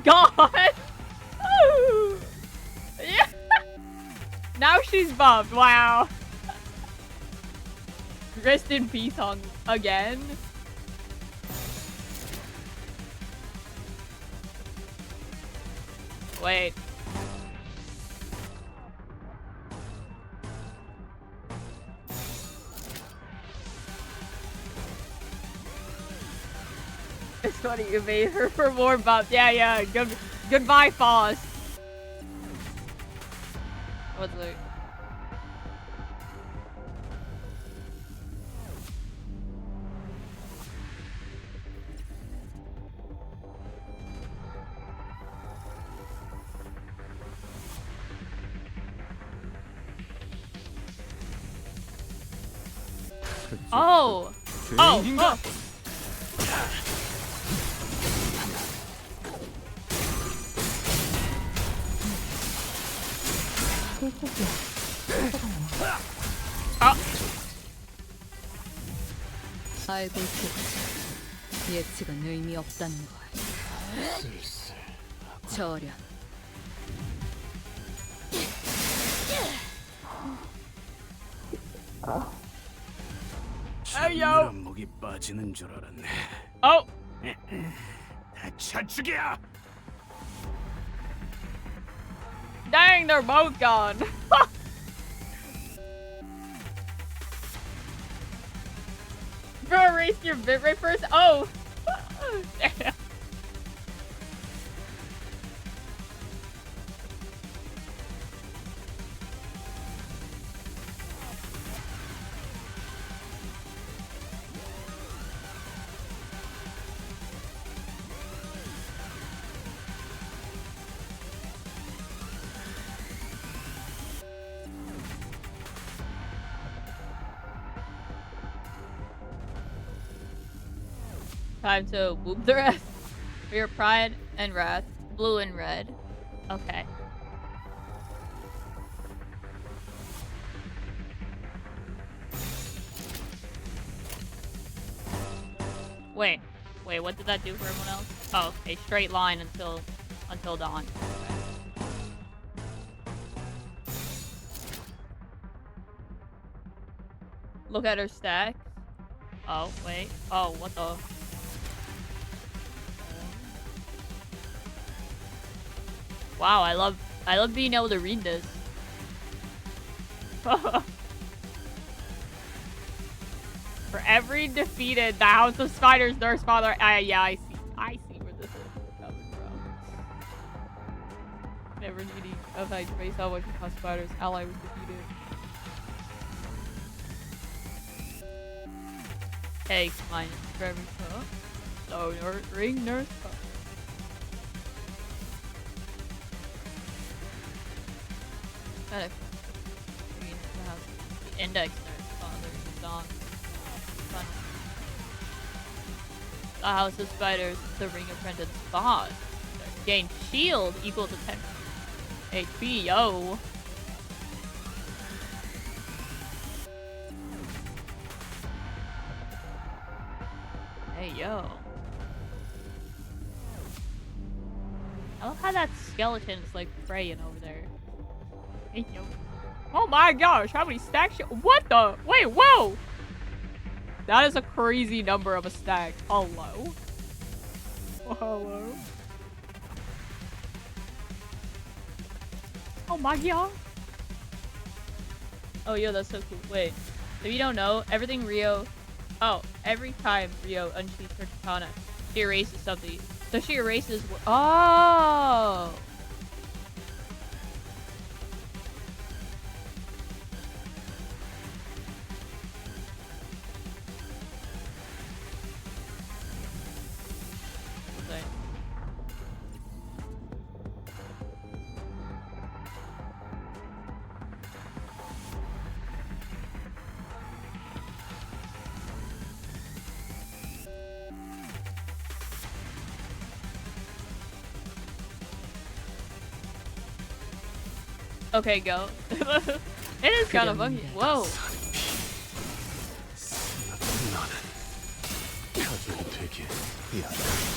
God! Yeah. Now she's buffed. Wow. Rest in peace, Hong. Again? Wait. It's funny you made her for more buff. Yeah. Goodbye, Foss. What's it? Oh! Oh! 알고 있겠지. 예측은 의미 없다는 걸. 저련. 장렬한 목이 빠지는 줄 알았네. Oh! 다 저축이야. Dang, they're both gone. Bro, erase your bitrate first? Oh! Damn. Time to whoop the rest. For your pride and wrath, blue and red. Okay. Wait, what did that do for everyone else? Oh, okay, straight line until dawn. Okay. Look at her stacks. Oh, wait. Oh, what the? Wow, I love I love being able to read this. For every defeated, the House of Spiders nurse father. Yeah, I see where this is coming from. Never needing a fight to face how much House of Spiders ally was defeated. Takes minus for every cup. So ring nurse cup. Kind of the index nurse father is on. Fun. The House of Spiders, the ring apprentice boss. Gain shield equal to 10 HP, yo. Hey, yo. I love how that skeleton's like praying over there. Hey, yo. Oh my gosh, how many stacks? What the? Wait, whoa! That is a crazy number of a stack. Hello? Hello? Oh my god. Oh, yo, that's so cool. Wait. If you don't know, everything Rio... Oh, every time Rio unsheathes her katana, she erases something. So she erases... Oh! Okay. Okay, go. It is kind of funky. Whoa.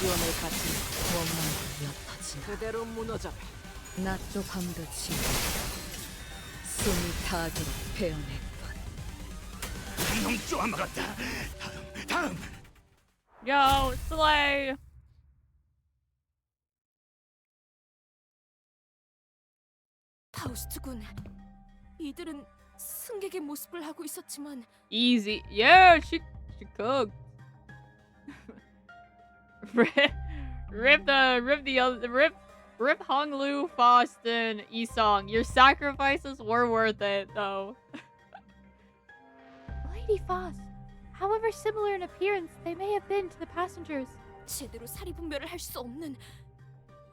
구원을 받지 원망을 엿하지마. 그대로 무너져라. 나또 밤도 지고 숨이 닿도록 베어냈건. 놈 쪼아먹었다. 다음. Yo, Slay. 파우스트군, 이들은 승객의 모습을 하고 있었지만 Easy. Yeah, she cooked. Rip Honglu, Faustin, Isong. Your sacrifices were worth it, though. Lady Foss, however similar in appearance they may have been to the passengers, 제대로 사리 분별을 할 수 없는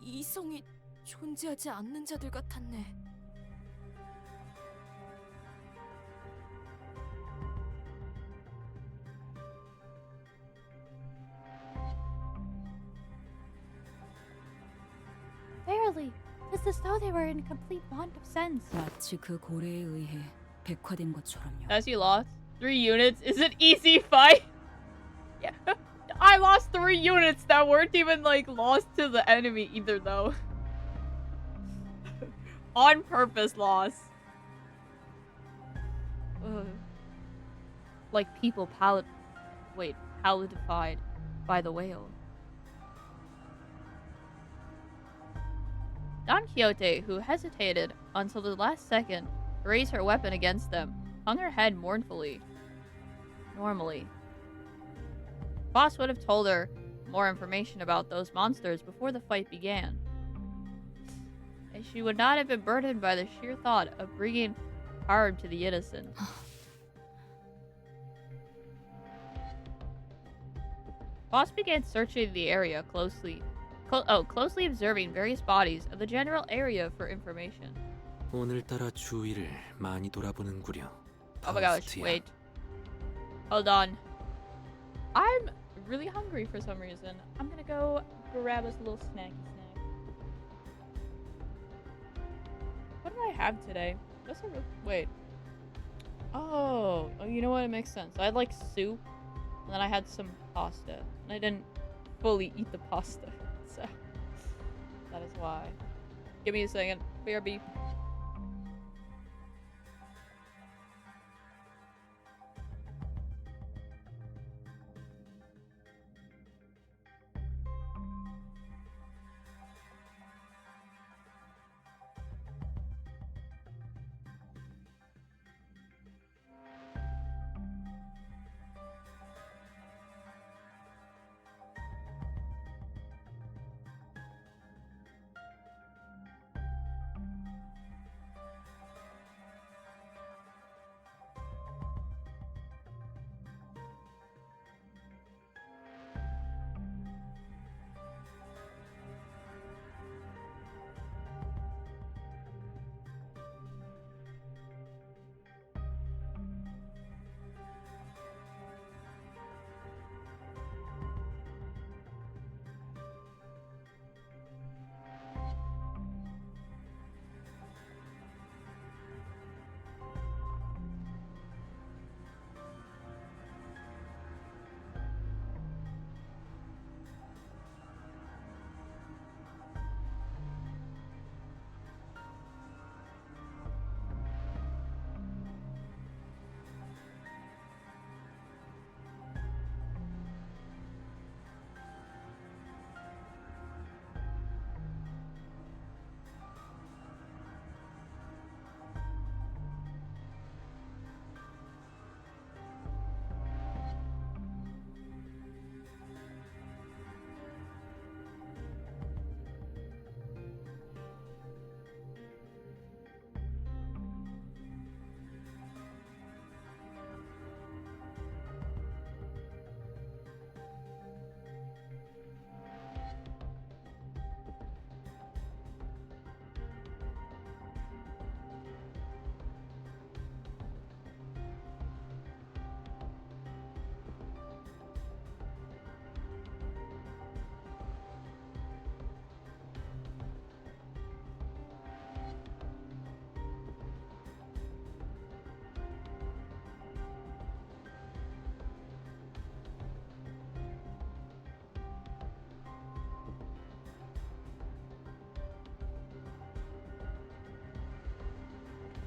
이성이 존재하지 않는 자들 같았네. verily, 'tis as though they were in complete want of sense. 마치 그 고래에 의해 백화된 것처럼요. As you lost 3 units is an easy fight. Yeah. I lost 3 units that weren't even like lost to the enemy either though. On purpose loss. Ugh. Like people palletified by the whale. Don Quixote, who hesitated until the last second to raise her weapon against them, hung her head mournfully. Normally. Boss would have told her more information about those monsters before the fight began. And she would not have been burdened by the sheer thought of bringing harm to the innocent. Boss began searching the area closely observing various bodies of the general area for information. 오늘따라 주위를 많이 돌아보는구려. Oh my gosh, wait. Hold on. I'm really hungry for some reason. I'm gonna go grab us a little snacky snack. What did I have today? Wait. Oh, you know what? It makes sense. I had like soup, and then I had some pasta. And I didn't fully eat the pasta, so that is why. Give me a second. BRB.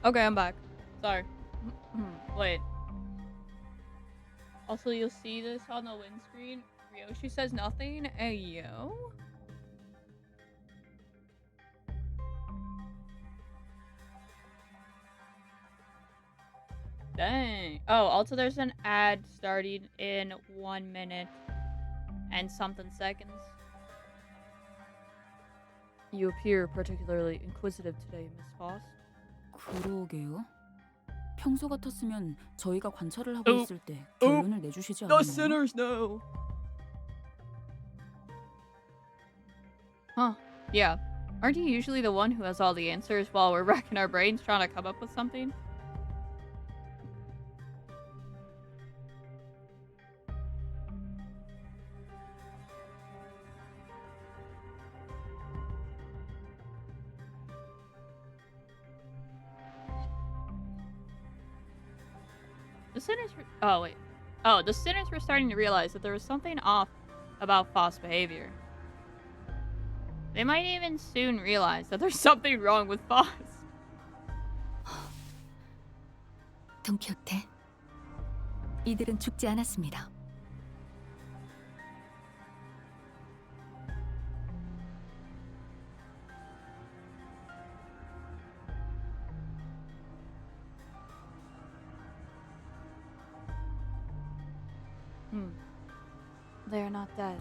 Okay, I'm back. Sorry. Wait. Also, you'll see this on the windscreen. Ryoshi says nothing. Hey, yo. Dang. Oh, also there's an ad starting in 1 minute and something seconds. You appear particularly inquisitive today, Miss Foss. 그러게요. 평소 같았으면 저희가 관찰을 하고 Oop. 있을 때 결론을 내주시지 않았나요? know. Huh. Yeah. Aren't you usually the one who has all the answers while we're racking our brains trying to come up with something? The sinners were— oh, wait. Oh, the sinners were starting to realize that there was something off about Foss' behavior. They might even soon realize that there's something wrong with Foss. 돈키호테, 이들은 죽지 않았습니다. They are not dead.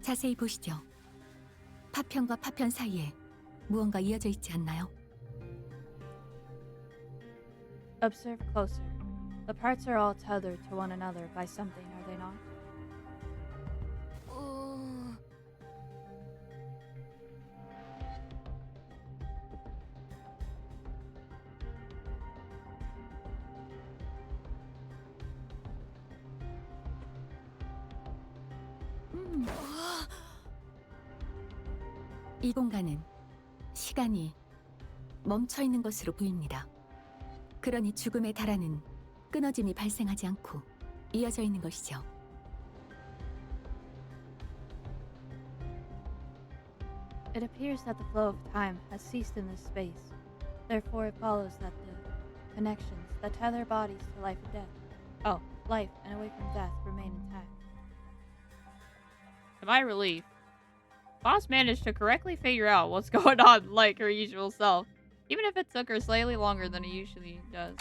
자세히 보시죠. 파편과 파편 사이에 무언가 이어져 있지 않나요? Observe closer. The parts are all tethered to one another by something, are they not? 이 공간은 시간이 멈춰 있는 것으로 보입니다. 그러니 죽음에 달하는 끊어짐이 발생하지 않고 이어져 있는 것이죠. It appears that the flow of time has ceased in this space. Therefore, it follows that the connections that tether bodies to life and death, life and away from death, remain intact. To my relief, Foss managed to correctly figure out what's going on like her usual self, even if it took her slightly longer than it usually does.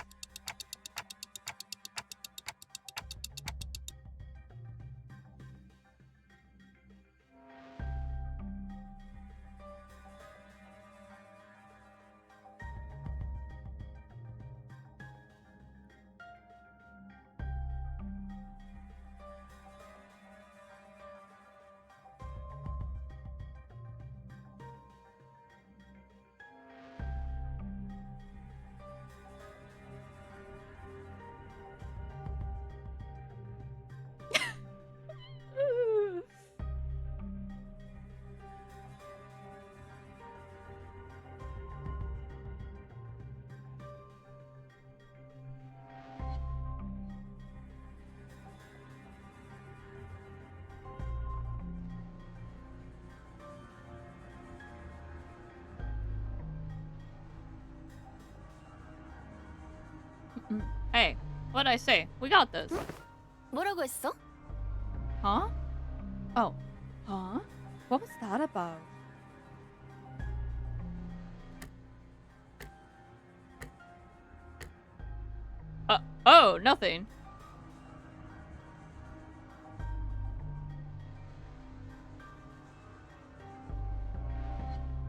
Hey, what'd I say? We got this. 뭐라고 했어? Huh? Oh. Huh? What was that about? Oh, nothing.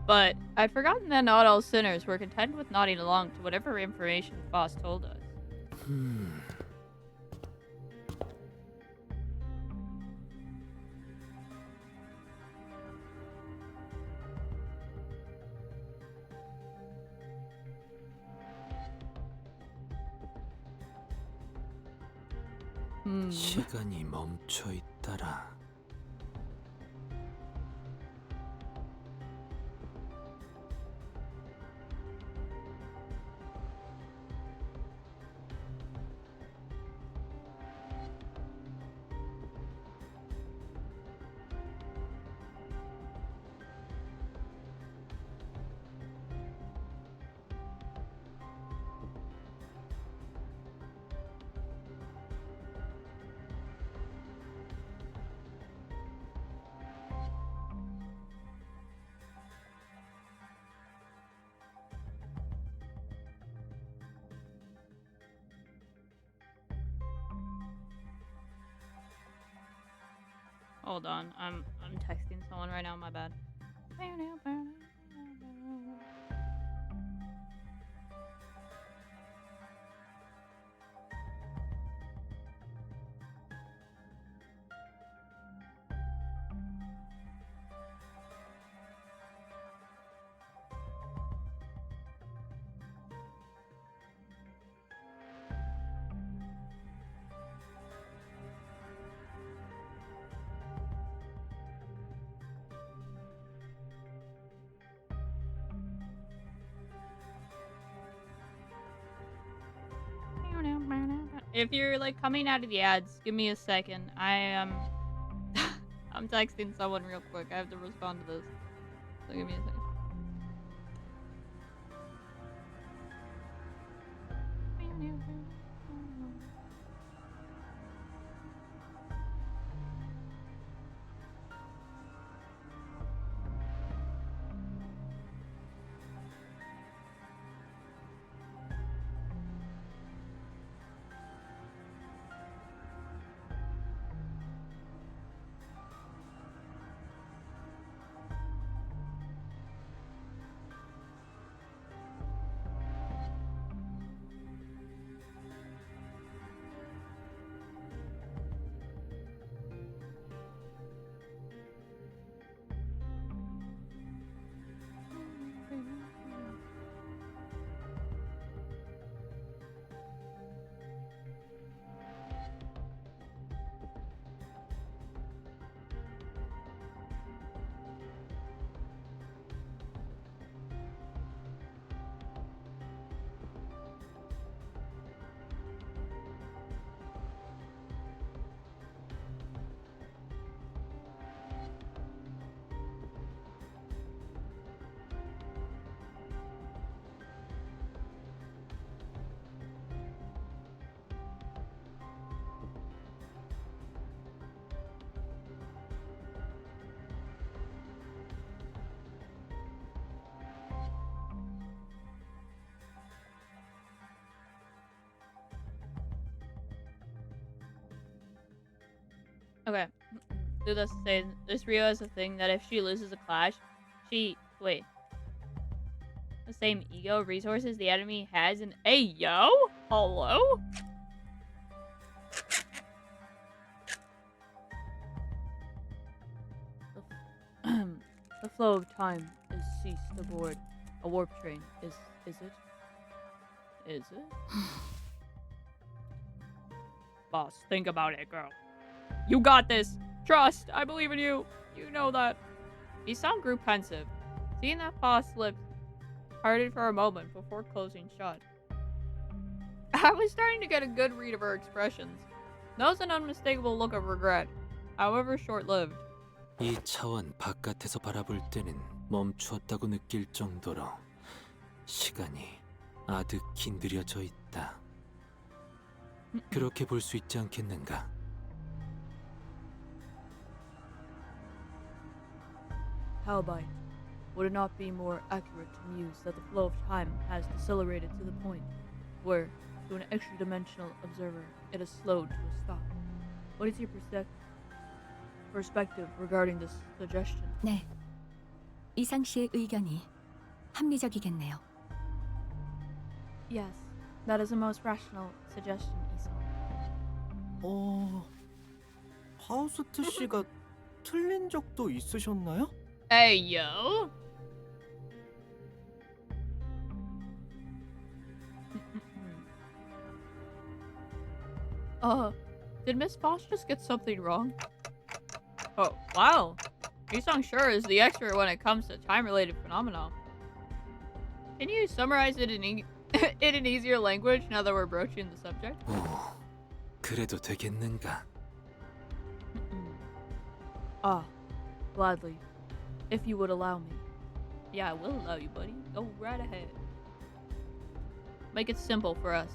But I'd forgotten that not all sinners were content with nodding along to whatever information Foss told us. 시간이 멈춰 있더라. Hold on. I'm texting someone right now. My bad. If you're like coming out of the ads, give me a second. I am I'm texting someone real quick. I have to respond to this. So give me a second. Okay. Do this say this Rio has a thing that if she loses a clash, she wait. The same ego resources the enemy has and hey yo? Hello? The flow of time is ceased aboard a warp train. Is it? Is it? Boss, think about it, girl. You got this. Trust. I believe in you. You know that. Isan grew pensive. Seeing that Boss lips parted for a moment before closing shut. I was starting to get a good read of her expressions. That was an unmistakable look of regret, however short-lived. 이 차원 바깥에서 바라볼 때는 멈추었다고 느낄 정도로 시간이 아득히 느려져 있다. 그렇게 볼 수 있지 않겠는가? How about it? Would it not be more accurate to muse that the flow of time has decelerated to the point where, to an extra-dimensional observer, it has slowed to a stop? What is your perspective regarding this suggestion? 네. 이상 씨의 의견이 합리적이겠네요. Yes, that is the most rational suggestion, Isan. 하우스트 씨가 틀린 적도 있으셨나요? Hey, yo! Did Miss Foss just get something wrong? Oh, wow. Yusong sure is the expert when it comes to time-related phenomena. Can you summarize it in, in an easier language now that we're broaching the subject? 오, 그래도 되겠는가? Gladly. If you would allow me. Yeah, I will allow you, buddy. Go right ahead. Make it simple for us.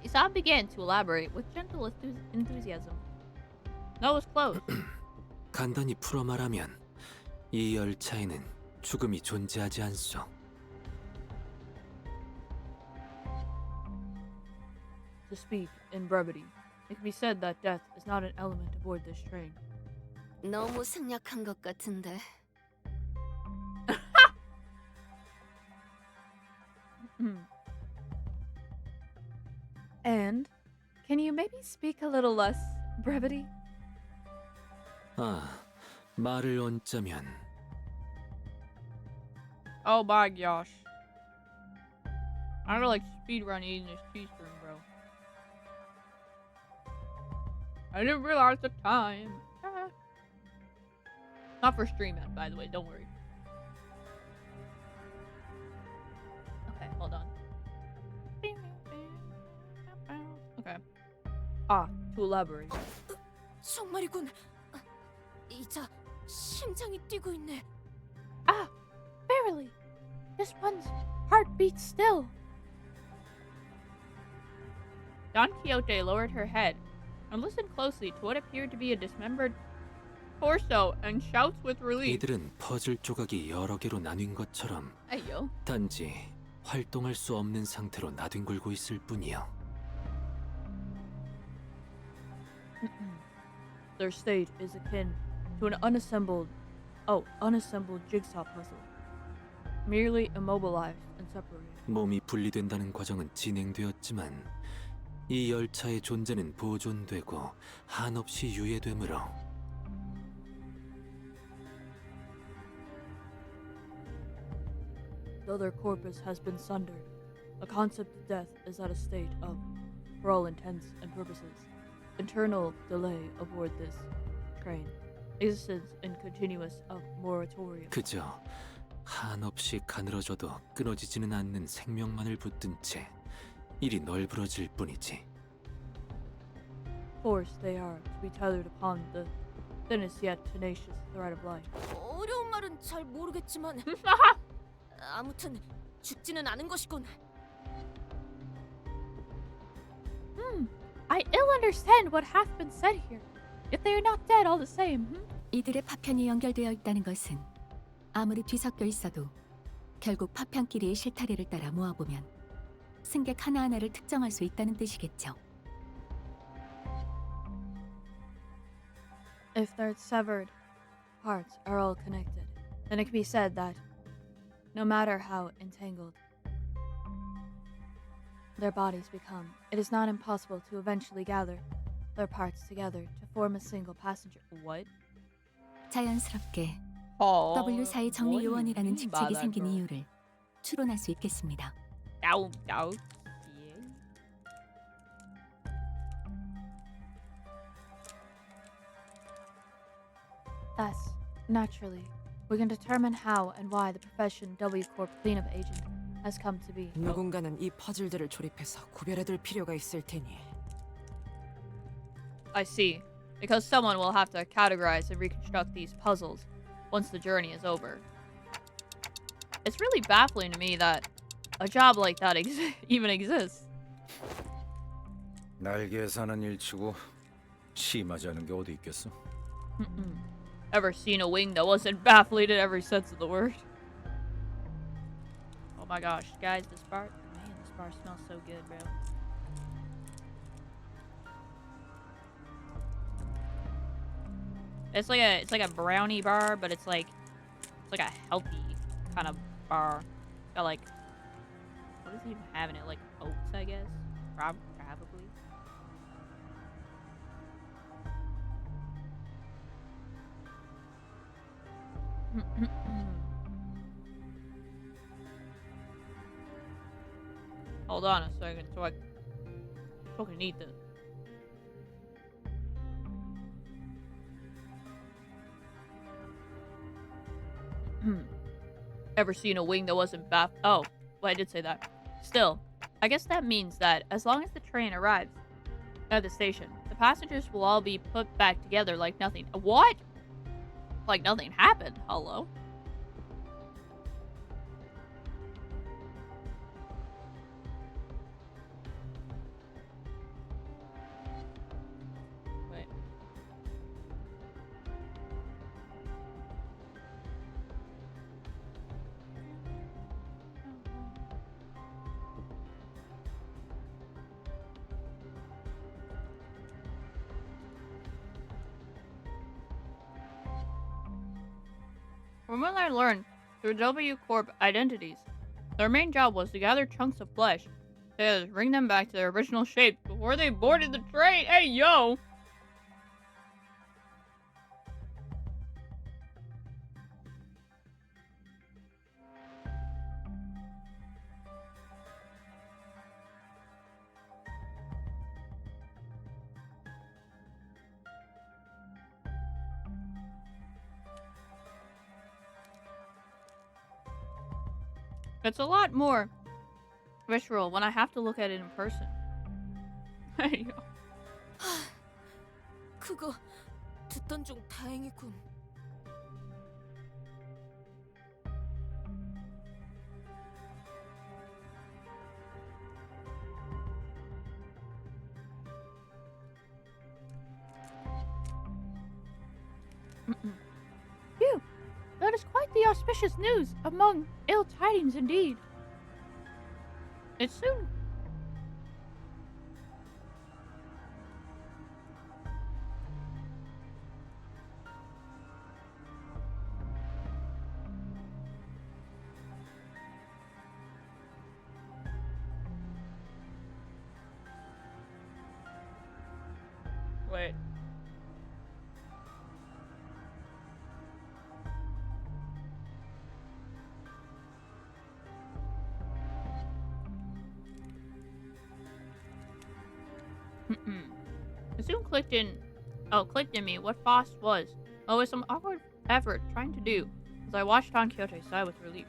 Isan began to elaborate with gentle enthusiasm. That was close. 간단히 풀어 말하면 이 열차에는 죽음이 존재하지 않소. To speak in brevity, it can be said that death is not an element aboard this train. 너무 생략한 것 같은데. And can you maybe speak a little less brevity? 아, 말을 얹자면 Oh my gosh. I don't like speed run eating this cheese string, bro. I didn't realize the time. Ah. Not for stream yet, by the way, don't worry. Okay, hold on. Okay. Ah, to elaborate. 정말이군. 이자 심장이 뛰고 있네. Ah, verily. This one's heart beats still. Don Quixote lowered her head and listened closely to what appeared to be a dismembered torso and shouts with relief. 이들은 퍼즐 조각이 여러 개로 나뉜 것처럼 Ayo. 단지 활동할 수 없는 상태로 나뒹굴고 있을 뿐이요. Their state is akin to an unassembled jigsaw puzzle. Merely immobilized and separated. 몸이 분리된다는 과정은 진행되었지만 이 열차의 존재는 보존되고 한없이 유예되므로 Though their corpus has been sundered, the concept of death is at a state of, for all intents and purposes, internal delay aboard this train. Existence in continuous of moratorium. 그저 한없이 가늘어져도 끊어지지는 않는 생명만을 붙든 채 일이 널브러질 뿐이지. Forced they are to be tethered upon the thinnest yet tenacious thread of life. 어려운 말은 잘 모르겠지만 아무튼 죽지는 않은 것이군. I ill understand what hath been said here. Yet they are not dead all the same. 이들의 파편이 연결되어 있다는 것은 아무리 뒤섞여 있어도 결국 파편끼리의 실타래를 따라 모아보면 승객 하나하나를 특정할 수 있다는 뜻이겠죠. If their severed parts are all connected, then it can be said that no matter how entangled their bodies become, it is not impossible to eventually gather their parts together to form a single passenger. What? 자연스럽게 Oh, W4의 정리 요원이라는 직책이 생긴 이유를 추론할 수 있겠습니다. Down, down. Yeah. Thus, naturally, we can determine how and why the profession W Corp cleanup agent has come to be. 누군가는 이 퍼즐들을 조립해서 구별해둘 필요가 있을 테니. I see. Because someone will have to categorize and reconstruct these puzzles once the journey is over. It's really baffling to me that a job like that even exists. 날개에 사는 일치고 심하지 않은 게 어디 있겠어? Ever seen a wing that wasn't baffling in every sense of the word? Oh my gosh, guys, this bar, man, this bar smells so good, bro. It's like a brownie bar, but it's like a healthy kind of bar. Got like, what does it even have in it? Like oats, I guess. Probably. Hold on a second, so I fucking need this. Ever seen a wing that wasn't baffled? Oh, well, I did say that. Still, I guess that means that as long as the train arrives at the station, the passengers will all be put back together like nothing. What? Like nothing happened. Hello? Wait. From what I learned through W Corp identities, their main job was to gather chunks of flesh to bring them back to their original shape before they boarded the train. Hey, yo! It's a lot more visceral when I have to look at it in person. Hey, yo. 그거 듣던 중 다행이군. Phew! That is quite the auspicious news among ill tidings indeed. It's soon. Wait. It soon clicked in me what Foss was. Oh, with some awkward effort trying to do, as I watched Don Quixote sigh with relief.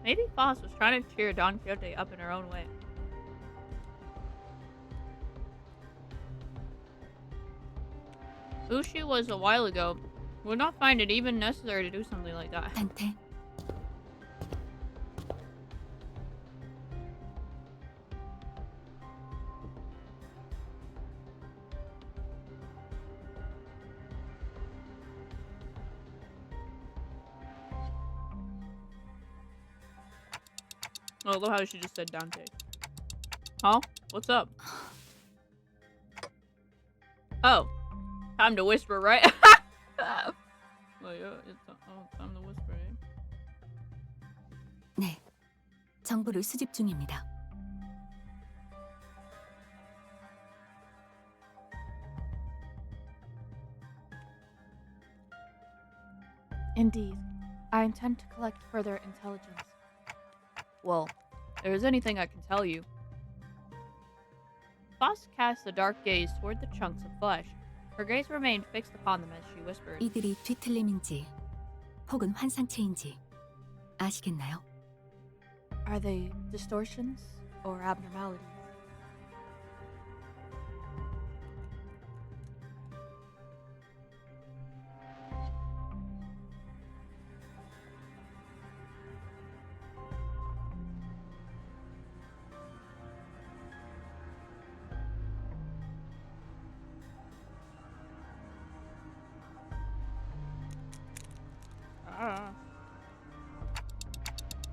Maybe Foss was trying to cheer Don Quixote up in her own way. Who she was a while ago would not find it even necessary to do something like that. 단테. I love how she just said Dante. Huh? What's up? Oh. Time to whisper, right? Oh, yeah, it's time to whisper, eh? 네. 정보를 수집 중입니다. Indeed. I intend to collect further intelligence. Well, if there's anything I can tell you. Foss cast a dark gaze toward the chunks of flesh. Her gaze remained fixed upon them as she whispered. 이들이 뒤틀림인지 혹은 환상체인지 아시겠나요? Are they distortions or abnormalities?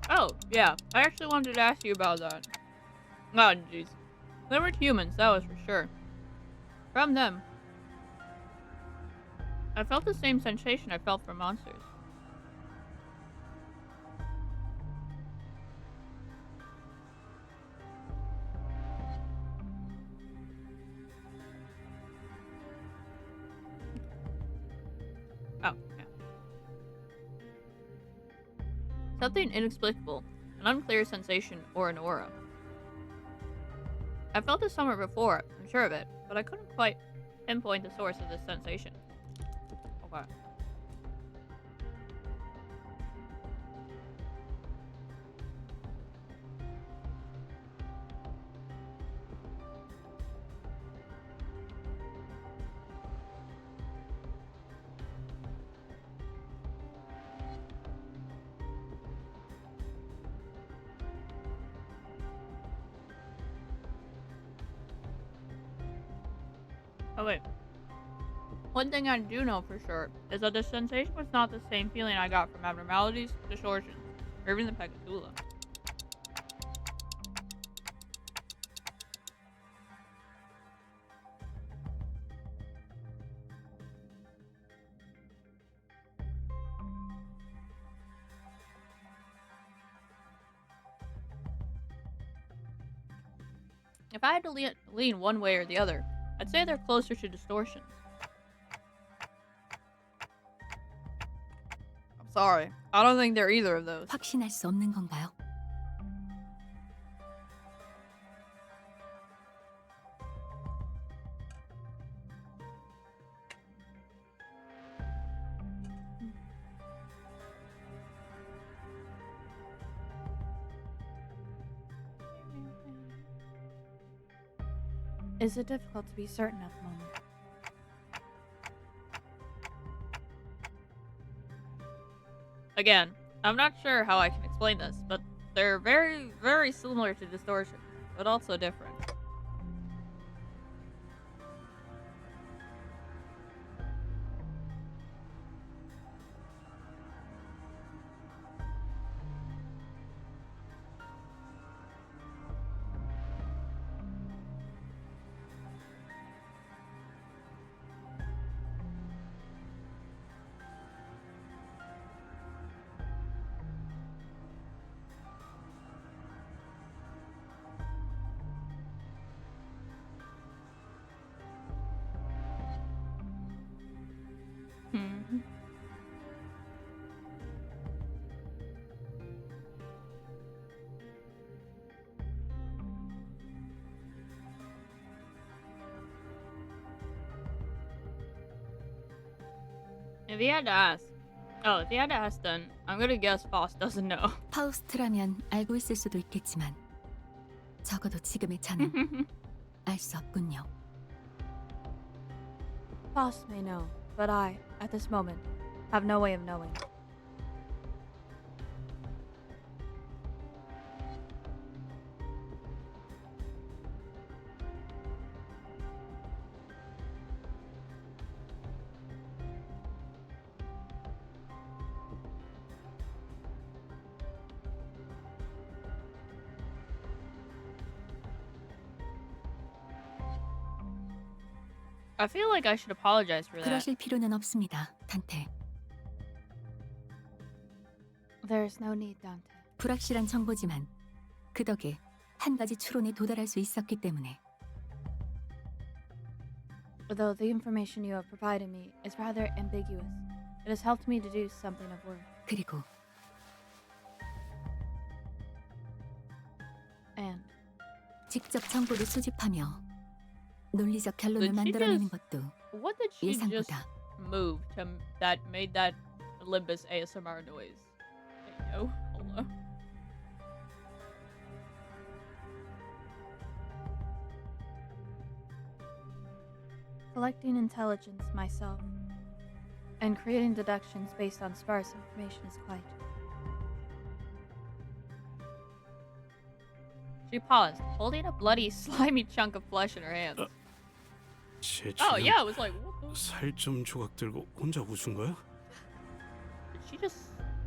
Oh, yeah. I actually wanted to ask you about that. Oh, jeez. They weren't humans, that was for sure. From them, I felt the same sensation I felt from monsters. Oh, yeah. Something inexplicable, an unclear sensation or an aura. I felt this somewhere before, I'm sure of it, but I couldn't quite pinpoint the source of this sensation. Okay. Oh wait. One thing I do know for sure is that the sensation was not the same feeling I got from abnormalities, distortions, or even the Pegatula. If I had to lean one way or the other, I'd say they're closer to distortions. I'm sorry. I don't think they're either of those. 확신할 수 없는 건가요? Is it difficult to be certain at the moment? Again, I'm not sure how I can explain this, but they're very, very similar to distortions, but also different. Hmm. If he had to ask, if he had to ask, then I'm gonna guess Foss doesn't know. 파우스트라면 알고 있을 수도 있겠지만 적어도 지금의 저는 알 수 없군요. Foss may know, but I, at this moment, have no way of knowing. I feel like I should apologize for that. 그러실 필요는 없습니다, 단테. There's no need, Dante. 불확실한 정보지만 그 덕에 한 가지 추론에 도달할 수 있었기 때문에. Although the information you have provided me is rather ambiguous, it has helped me deduce something of worth. 그리고 And 직접 정보를 수집하며 논리적 결론을 Did she 만들어내는 just- 것도 What did she just 예상보다 move to that made that Olympus ASMR noise? Hey, yo, hello. collecting intelligence myself and creating deductions based on sparse information is quite. She paused, holding a bloody, slimy chunk of flesh in her hands. 쟤 Oh 지금 yeah, it was like, what the? 살점 조각 들고 혼자 웃은 거야?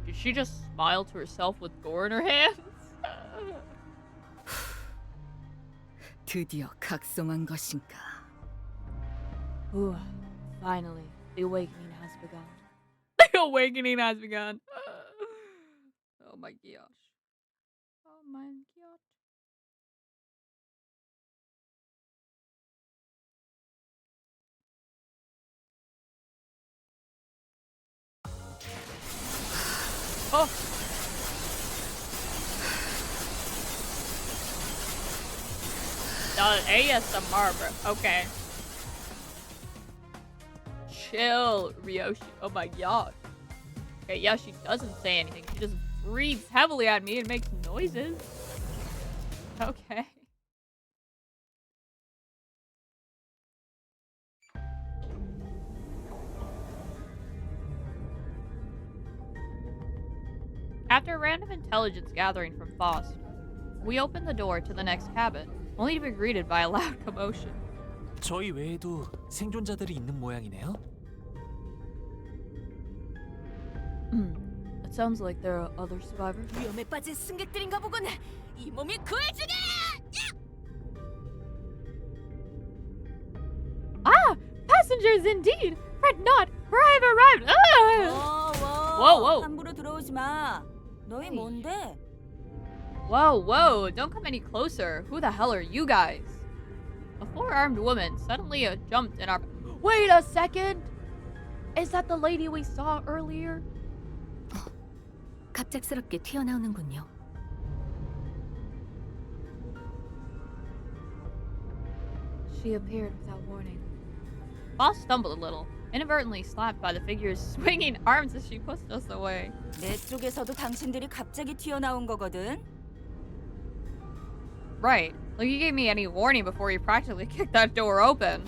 Did she just smile to herself with gore in her hands? 드디어 각성한 것인가? Ooh, finally, the awakening has begun. The awakening has begun. Oh my gosh. Oh my god. Oh. ASMR, bro. Okay. Chill, Ryoshi. Oh my god. Okay, yeah, she doesn't say anything. She just breathes heavily at me and makes noises. Okay. After a random intelligence gathering from Faust, we opened the door to the next cabin, only to be greeted by a loud commotion. 저희 외에도 생존자들이 있는 모양이네요. It sounds like there are other survivors. 위험에 빠진 승객들인가 보군. 이 몸이 구해주게! Ah! Passengers indeed! Fret not, for I have arrived! Ah! Whoa, whoa. 함부로 들어오지 마. 너희 Hey. 뭔데? Whoa, whoa, don't come any closer. Who the hell are you guys? A four-armed woman suddenly jumped in our... Wait a second! Is that the lady we saw earlier? 갑작스럽게 튀어나오는군요. She appeared without warning. Boss stumbled a little, inadvertently slapped by the figure's swinging arms as she pushed us away. 내 쪽에서도 당신들이 갑자기 튀어나온 거거든. Right. Like you gave me any warning before you practically kicked that door open.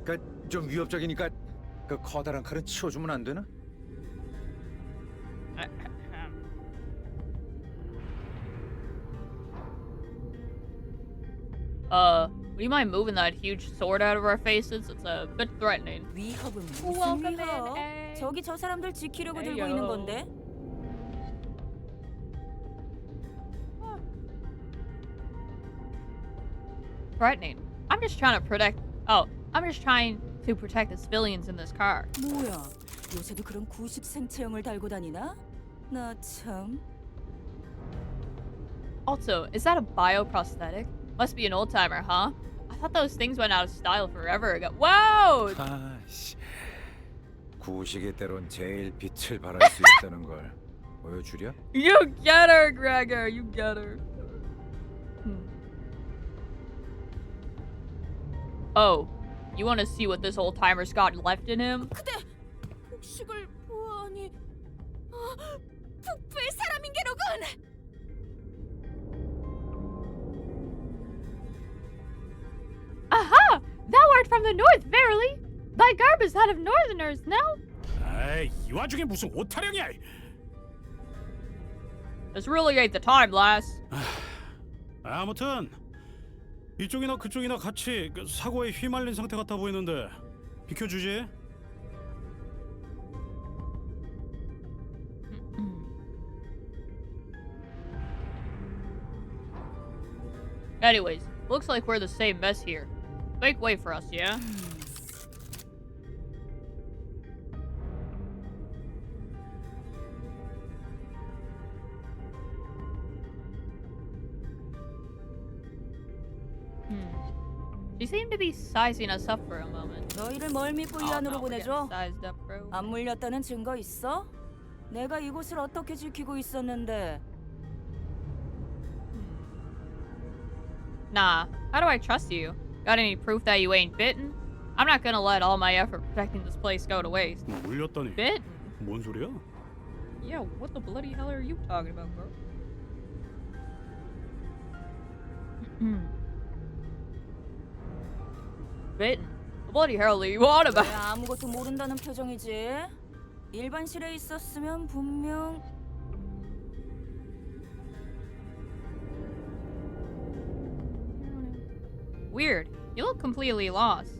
그러니까 좀 위협적이니까 그 커다란 칼은 치워주면 안 되나? Would you mind moving that huge sword out of our faces? It's a bit threatening. 위협은 무슨 Welcome 위협? in, A. 저기 저 사람들 지키려고 들고 Heyo. 있는 건데. Threatening. I'm just trying to protect. Oh, I'm just trying to protect the civilians in this car. 뭐야? 요새도 그런 구식 생체형을 달고 다니나? 나 참. Also, is that a bioprosthetic? Must be an old timer, huh? I thought those things went out of style forever ago. Whoa! 아씨, 구식의 때론 제일 빛을 발할 수 있다는 걸 보여주랴? You get her, Gregor. You get her. Oh, you want to see what this old timer's got left in him? 그대 곡식을 보아하니 북부의 사람인게로군. Aha! Thou art from the north, verily. Thy garb is that of northerners, no? 아이, 이 와중에 무슨 오타령이야? This really ain't the time, lass. 아무튼 이쪽이나 그쪽이나 같이 그 사고에 휘말린 상태 같아 보이는데 비켜주지. Anyways, looks like we're the same mess here. Make way for us, yeah? She seemed to be sizing us up for a moment. 너희를 멀미 Oh, 불리안으로 no, we're getting 보내줘. sized up, bro. 안 물렸다는 증거 있어? 내가 이곳을 어떻게 지키고 있었는데. Nah, how do I trust you? Got any proof that you ain't bitten? I'm not gonna let all my effort protecting this place go to waste. 물렸다니. Bitten? 뭔 소리야? Yeah, what the bloody hell are you talking about, bro? Bitten? What bloody hell are you on 왜 about? 아무것도 모른다는 표정이지? 일반실에 있었으면 분명. Weird. You look completely lost.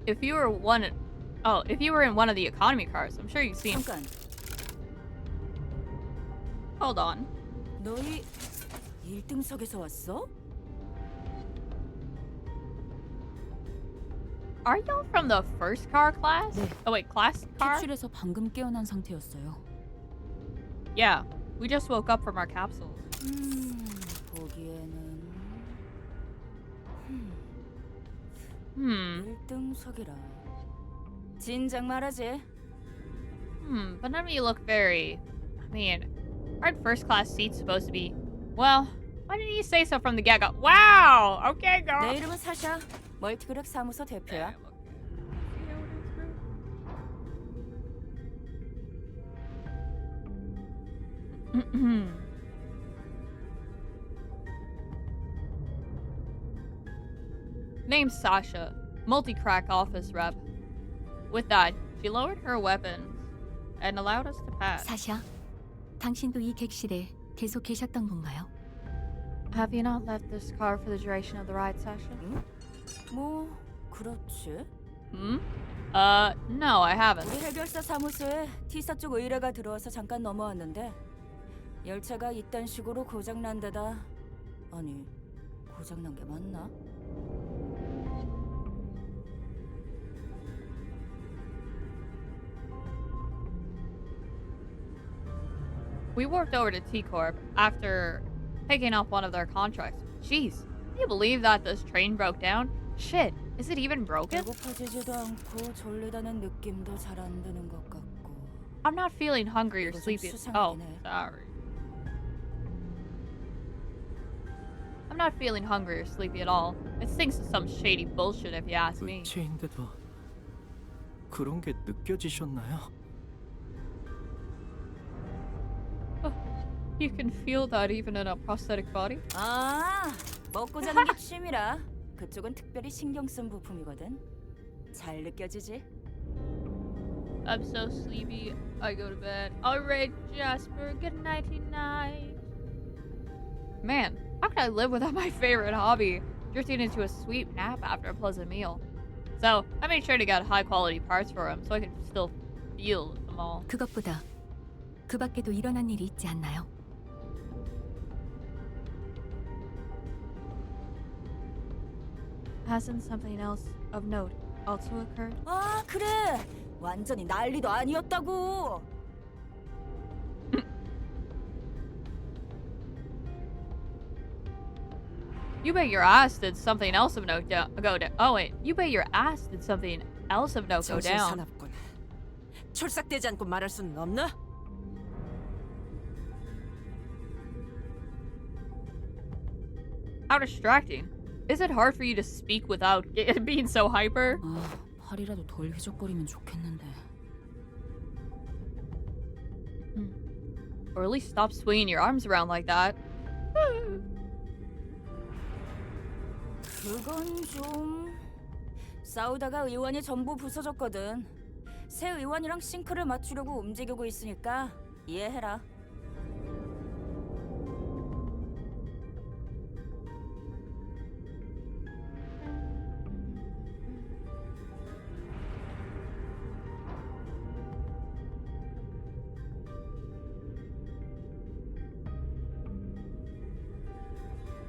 If you were if you were in one of the economy cars, I'm sure you've seen. 잠깐. Hold on. 너희 1등석에서 왔어? Are y'all from the first car class? 네. Oh wait, class car? 캡슐에서 방금 깨어난 상태였어요. Yeah, we just woke up from our capsules. 보기에는 Hmm. 1등석이라. 진작 말하지. But none of you look very... I mean, aren't first class seats supposed to be... Well, why didn't you say so from the get-go? Wow! Okay, girl. 내 이름은 사샤. 멀티그렉 사무소 대표야. Name's Sasha, multi-crack office rep. With that, She lowered her weapons and allowed us to pass. 사샤, 당신도 이 객실에 계속 계셨던 건가요? Have you not left this car for the duration of the ride session? 뭐 그렇지. Hmm? No, I haven't. 우리 해결사 사무소에 T사 쪽 의뢰가 들어와서 잠깐 넘어왔는데 열차가 이딴 식으로 고장난 데다 아니 고장난 게 맞나? We warped over to T-Corp after picking up one of their contracts. Jeez, can you believe that this train broke down? Shit, is it even broken? 배고파지지도 않고 졸리다는 느낌도 잘 안 드는 것 같고. I'm not feeling hungry or 이거 좀 sleepy. 수상하긴 Oh, 해. sorry. I'm not feeling hungry or sleepy at all. It stinks of some shady bullshit if you ask me. 의체인데도 그런 게 느껴지셨나요? You can feel that even in a prosthetic body? 아, 먹고 자는 게 취미라. 그쪽은 특별히 신경 쓴 부품이거든. 잘 느껴지지? I'm so sleepy. I go to bed. Alright, Jasper. Good nighty night. Man, how could I live without my favorite hobby? Drifting into a sweet nap after a pleasant meal. So, I made sure to get high quality parts for him so I could still feel them all. 그것보다 그 밖에도 일어난 일이 있지 않나요? Hasn't something else of note also occurred? 아, 그래. 완전히 난리도 아니었다고. You bet your ass did something else of note go down. Oh wait, you bet your ass did something else of note go 정신 down. 사납군. 촐싹대지 않고 말할 수는 없나? How distracting. Is it hard for you to speak without being so hyper? 아, 팔이라도 덜 휘적거리면 좋겠는데. Or at least stop swinging your arms around like that. 그건 좀 싸우다가 의원이 전부 부서졌거든. 새 의원이랑 싱크를 맞추려고 움직이고 있으니까 이해해라.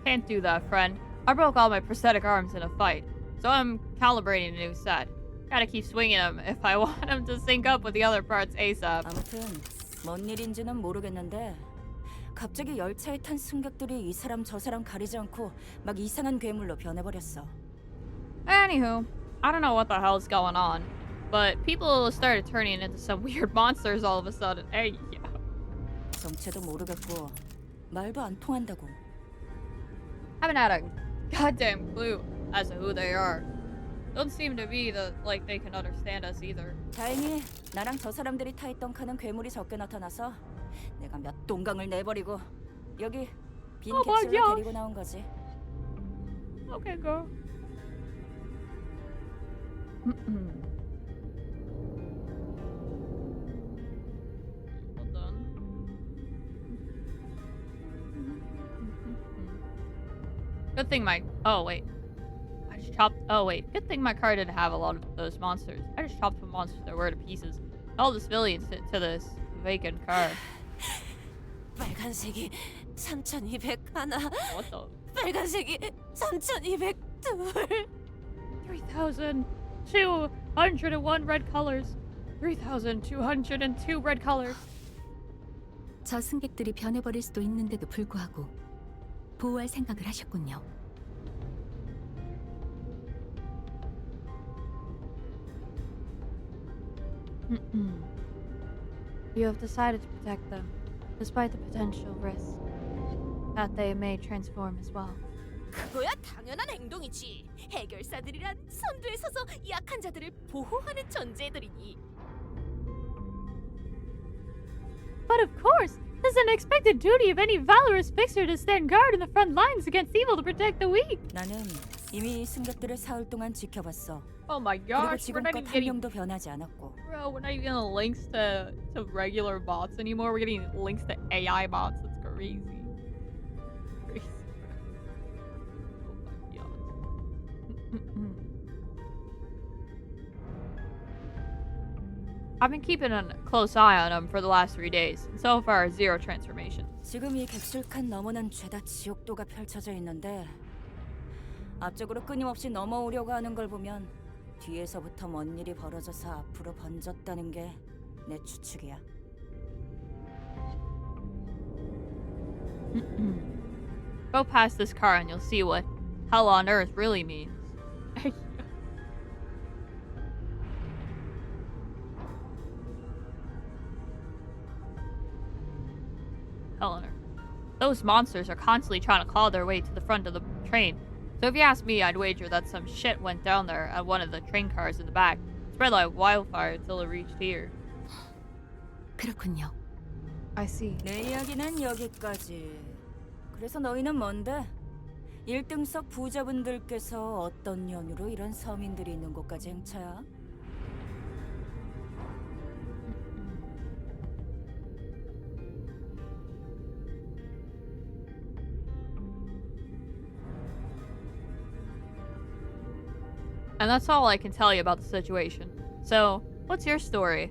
Can't do that, friend. I broke all my prosthetic arms in a fight, so I'm calibrating a new set. Gotta keep swinging them if I want them to sync up with the other parts ASAP. 아무튼 뭔 일인지는 모르겠는데 갑자기 열차에 탄 승객들이 이 사람 저 사람 가리지 않고 막 이상한 괴물로 변해버렸어. Anywho, I don't know what the hell's going on, but people started turning into some weird monsters all of a sudden. Hey, yo. 정체도 모르겠고 말도 안 통한다고. Haven't had a goddamn clue as to who they are. Don't seem to be like they can understand us either. 다행히 나랑 저 사람들이 타 있던 칸은 괴물이 적게 나타나서 내가 몇 동강을 내버리고 여기 빈 Oh my 객실로 gosh. 데리고 나온 거지. Okay, girl. Hold on. Good thing my... Oh, wait. I just chopped... Oh, wait. Good thing my car didn't have a lot of those monsters. I just chopped the monsters that were to pieces. All the civilians to this vacant car. 빨간색이 3,200 하나. What the... 빨간색이 3,200 둘. 3,201 red colors. 3,202 red colors. 저 승객들이 변해버릴 수도 있는데도 불구하고 보호할 생각을 하셨군요. You have decided to protect them, despite the potential risk that they may transform as well. 그거야 당연한 행동이지. 해결사들이란 선두에 서서 약한 자들을 보호하는 존재들이니. But of course, it's an expected duty of any valorous fixer to stand guard in the front lines against evil to protect the weak. 나는 이미 승객들을 사흘 동안 지켜봤어. Oh my 그리고 gosh, we're not 지금껏 even 한 getting 명도 변하지 않았고. bro, we're not even getting links to regular bots anymore. We're getting links to AI bots. That's crazy. Crazy. Oh my god. I've been keeping a close eye on him for the last 3 days. And so far, zero transformations. 지금 이 객실 칸 너머는 죄다 지옥도가 펼쳐져 있는데 앞쪽으로 끊임없이 넘어오려고 하는 걸 보면 뒤에서부터 뭔 일이 벌어져서 앞으로 번졌다는 게 내 추측이야. Go past this car and you'll see what hell on earth really means. Hell on earth. Those monsters are constantly trying to claw their way to the front of the train. So if you ask me, I'd wager that some shit went down there at one of the train cars in the back. Spread like wildfire until it reached here. 그렇군요. I see. 내 이야기는 여기까지. 그래서 너희는 뭔데? 1등석 부자분들께서 어떤 연유로 이런 서민들이 있는 곳까지 행차야? And that's all I can tell you about the situation. So, what's your story?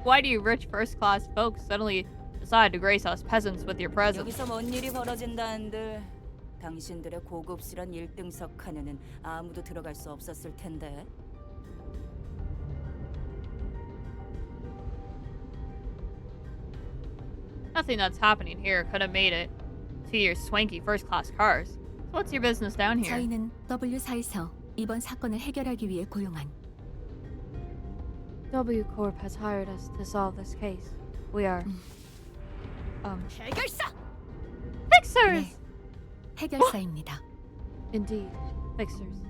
Why do you rich first-class folks suddenly decide to grace us peasants with your presence? 여기서 뭔 일이 벌어진다는데 당신들의 고급스런 1등석 칸에는 아무도 들어갈 수 없었을 텐데. Nothing that's happening here could have made it to your swanky first-class cars. So what's your business down here? 저희는 W4에서 이번 사건을 해결하기 위해 고용한 W Corp has hired us to solve this case. We are 해결사! Fixers! 네, 해결사입니다. indeed fixers.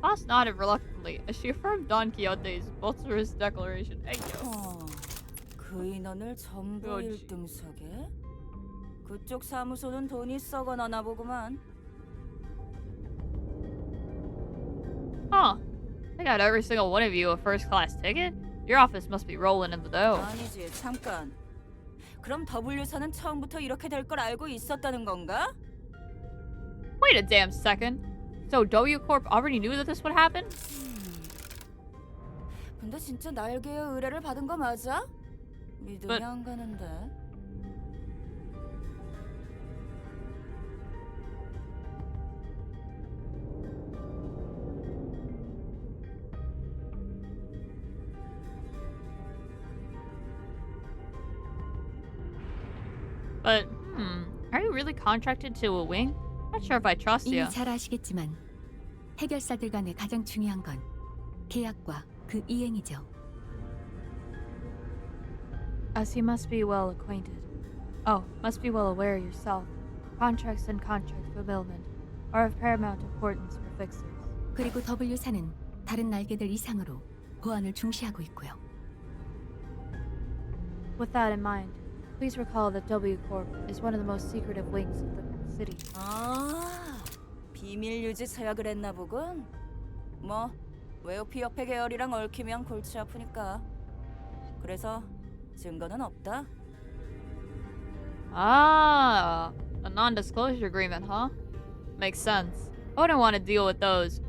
Boss nodded reluctantly as she affirmed Don Quixote's vulturous declaration. Hey, yo. 그 인원을 전부 그거지. 1등석에? 그쪽 사무소는 돈이 썩어나나 보구만. Huh. They got every single one of you a first-class ticket? Your office must be rolling in the dough. 아니지, 잠깐. 그럼 W사는 처음부터 이렇게 될 걸 알고 있었다는 건가? Wait a damn second. So W Corp already knew that this would happen? 근데 진짜 날개의 의뢰를 받은 거 맞아? 믿음이 But- 안 가는데. But, are you really contracted to a wing? Not sure if I trust you. 이미 잘 아시겠지만 해결사들 간에 가장 중요한 건 계약과 그 이행이죠. As you must be well acquainted. Oh, must be well aware yourself. Contracts and contract fulfillment are of paramount importance for fixers. 그리고 W사는 다른 날개들 이상으로 보안을 중시하고 있고요. With that in mind, please recall that W Corp is one of the most secretive wings of the city. 아, 비밀 유지 서약을 했나 보군. 뭐 웨오피 협회 계열이랑 얽히면 골치 아프니까. 그래서 증거는 없다. Ah, a non-disclosure agreement, huh? Makes sense. I wouldn't want to deal with those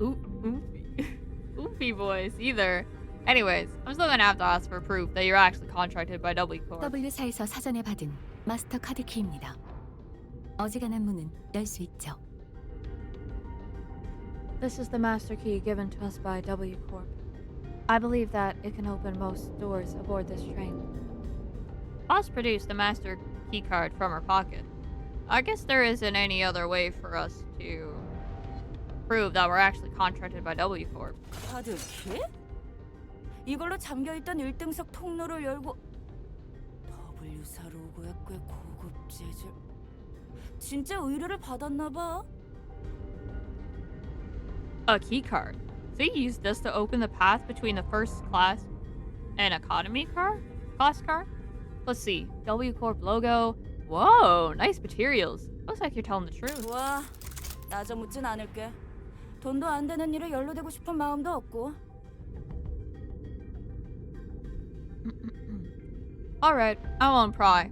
oofy boys either. Anyways, I'm still gonna have to ask for proof that you're actually contracted by W Corp. W사에서 사전에 받은 마스터 카드 키입니다. 어지간한 문은 열 수 있죠. This is the master key given to us by W Corp. I believe that it can open most doors aboard this train. Boss produced the master key card from her pocket. I guess there isn't any other way for us to prove that we're actually contracted by W Corp. 카드 키? 이걸로 잠겨있던 1등석 통로를 열고 W사 로고에 꽤 고급 재질. 진짜 의뢰를 받았나 봐. A key card. So you used this to open the path between the first class and economy class car? Let's see. W Corp logo. Whoa, nice materials. Looks like you're telling the truth. 좋아, 나저 묻진 않을게. 돈도 안 되는 일에 연루되고 싶은 마음도 없고. Alright, I won't pry.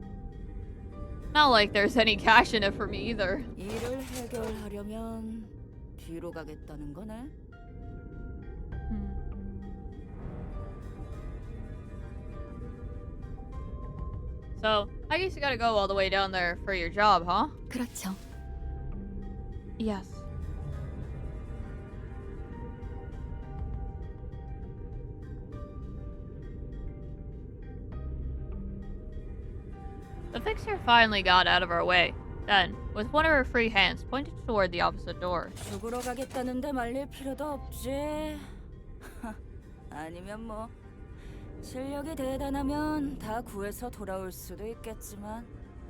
Not like there's any cash in it for me either. 일을 해결하려면 뒤로 가겠다는 거네. So, I guess you gotta go all the way down there for your job, huh? 그렇죠. Yes. The fixer finally got out of our way. Then, with one of her free hands, pointed toward the opposite door. 죽으러 가겠다는데 말릴 필요도 없지. 아니면 뭐 실력이 대단하면 다 구해서 돌아올 수도 있겠지만.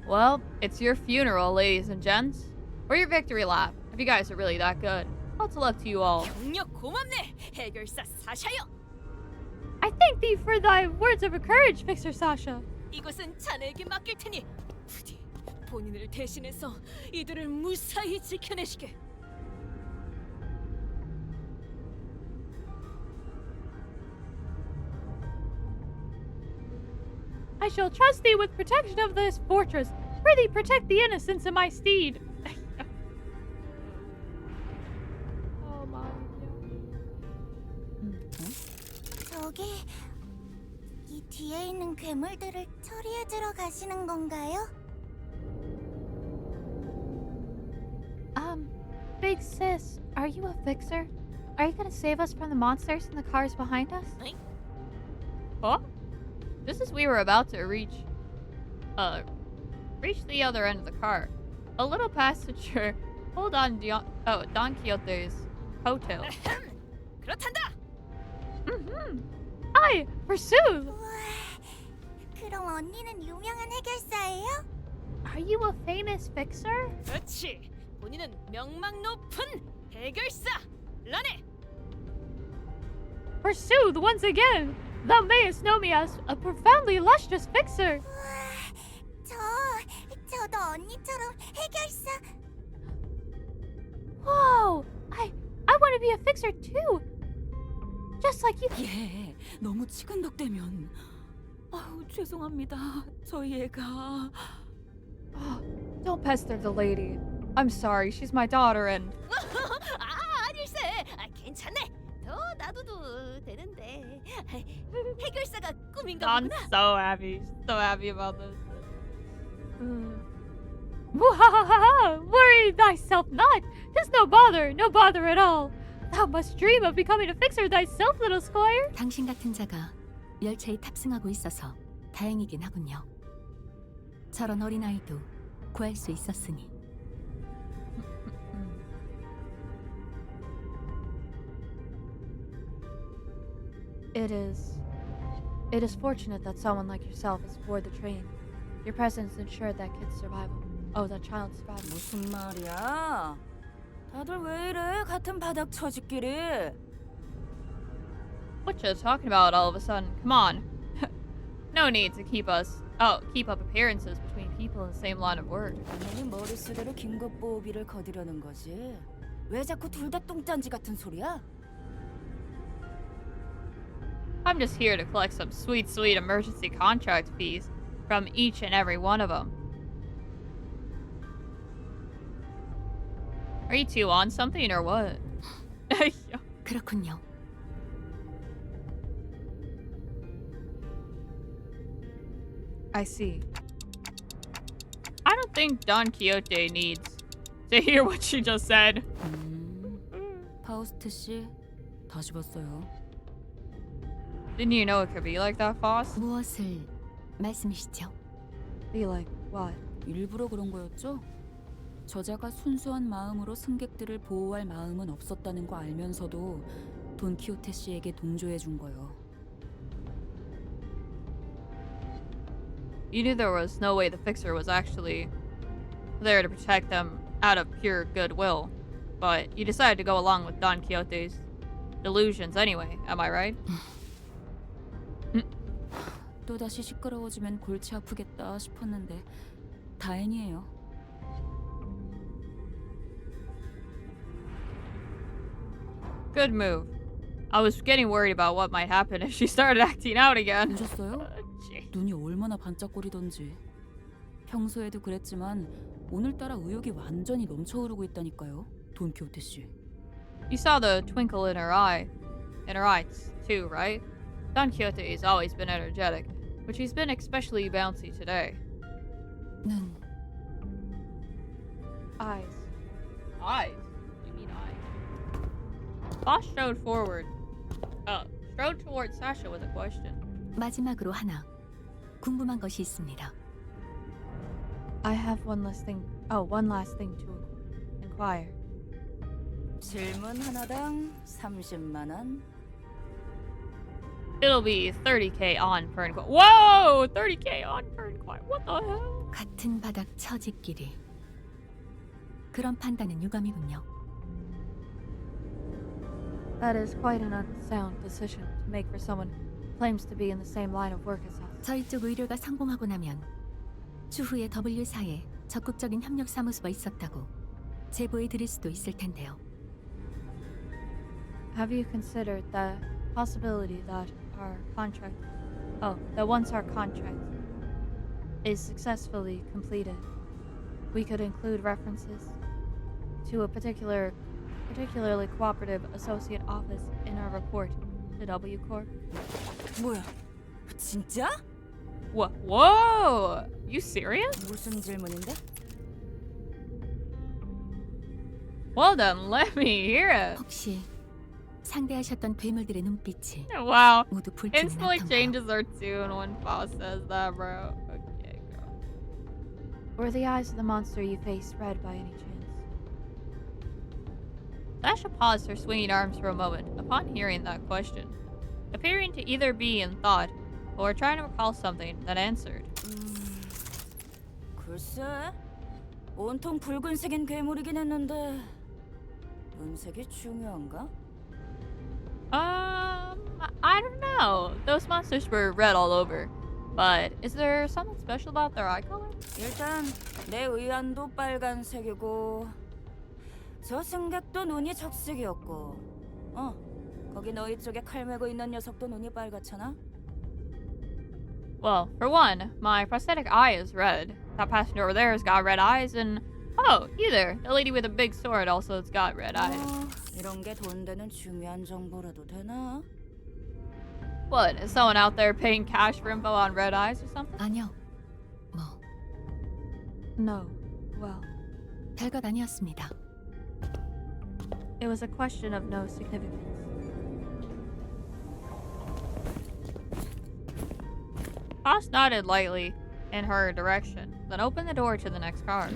Well, it's your funeral, ladies and gents. Or your victory lap, if you guys are really that good. Lots of luck to you all. 경력 고맙네, 해결사 사샤여. I thank thee for thy words of courage, Fixer Sasha. 이곳은 자네에게 맡길 테니 부디 본인을 대신해서 이들을 무사히 지켜내시게. I shall trust thee with protection of this fortress. Prithee protect the innocence of my steed. Oh my 저기 이 뒤에 있는 괴물들을 처리해주러 가시는 건가요? Big sis, are you a fixer? Are you gonna save us from the monsters in the cars behind us? Huh? Just as we were about to reach the other end of the car, a little passenger pulled on Don Quixote's coattail. 그렇단다. Aye, pursue! 우와, 그럼 언니는 유명한 해결사예요? Are you a famous fixer? 그렇지. 본인은 명망 높은 해결사 라네. Pursue once again! Thou mayest know me as a profoundly lustrous fixer! 저도 언니처럼 해결사. Whoa! I want to be a fixer too! Just like you. 예, 너무 치근덕대면. 아우, 죄송합니다. 저희 애가. Don't pester the lady. I'm sorry, she's my daughter and... 아닐세. 괜찮네. 더 놔둬도 되는데. 해결사가 꿈인가 I'm 보구나. so happy about this. Wahahaha! Worry thyself not! 'Tis no bother at all. Thou must dream of becoming a fixer thyself, little squire. 당신 같은 자가 열차에 탑승하고 있어서 다행이긴 하군요. 저런 어린아이도 구할 수 있었으니. It is fortunate that someone like yourself is aboard the train. Your presence ensured that kid's survival. Oh, that child's survival. 무슨 말이야? 다들 왜 이래? 같은 바닥 처지끼리. What you talking about all of a sudden? Come on. No need to keep up appearances between people in the same line of work. 당연히 머릿수대로 긴급보호비를 거두려는 거지. 왜 자꾸 둘 다 똥짠지 같은 소리야? I'm just here to collect some sweet emergency contract fees from each and every one of them. Are you two on something or what? 그렇군요. I see. I don't think Don Quixote needs to hear what she just said. 파우스트 씨, 다시 봤어요. Didn't you know it could be like that, Foss? 무엇을 말씀이시죠? Be like what? 일부러 그런 거였죠? 저자가 순수한 마음으로 승객들을 보호할 마음은 없었다는 거 알면서도 돈 키호테 씨에게 동조해 준 거요. You knew there was no way the fixer was actually there to protect them out of pure goodwill, but you decided to go along with Don Quixote's delusions anyway, am I right? 또다시 시끄러워지면 골치 아프겠다 싶었는데 다행이에요. Good move. I was getting worried about what might happen if she started acting out again. 보셨어요? 눈이 얼마나 반짝거리던지. 평소에도 그랬지만 오늘따라 의욕이 완전히 넘쳐흐르고 있다니까요. 돈키호테 씨. You saw the twinkle in her eyes too, right? Don Quixote has always been energetic, but she's been especially bouncy today. 눈. Eyes. Eyes? What do you mean eyes? Boss strode towards Sasha with a question. 마지막으로 하나. 궁금한 것이 있습니다. I have one last thing to inquire. 질문 하나당 30만 원. It'll be 30k on per inquiry. Whoa! 30k on per inquiry. What the hell? 같은 바닥 처지끼리. 그런 판단은 유감이군요. That is quite an unsound decision to make for someone who claims to be in the same line of work as us. 저희 쪽 의뢰가 성공하고 나면 추후에 W사에 적극적인 협력 사무소가 있었다고 제보해 드릴 수도 있을 텐데요. Have you considered the possibility that once our contract is successfully completed, we could include references to a particularly cooperative associate office in our report to W Corp? 뭐야? 진짜? Whoa! You serious? 무슨 질문인데? Well then, let me hear it. 혹시 상대하셨던 괴물들의 눈빛이 Wow. 모두 불길이 Instantly 났던가요? changes her tune when Boss says that, bro. Okay, girl. Were the eyes of the monster you faced red by any chance? Sasha paused her swinging arms for a moment upon hearing that question, appearing to either be in thought or trying to recall something that answered. 글쎄, 온통 붉은색인 괴물이긴 했는데 은색이 중요한가? I don't know. Those monsters were red all over. But is there something special about their eye color? 일단 내 의안도 빨간색이고 저 승객도 눈이 적색이었고 거기 너희 쪽에 칼 메고 있는 녀석도 눈이 빨갛잖아? Well, for one, my prosthetic eye is red. That passenger over there has got red eyes, and you there, the lady with a big sword also has got red eyes. 이런 게 돈 되는 중요한 정보라도 되나? What, is someone out there paying cash for info on red eyes or something? 아니요. 뭐 No. Well, 별것 아니었습니다. it was a question of no significance. Boss nodded lightly in her direction, then opened the door to the next car.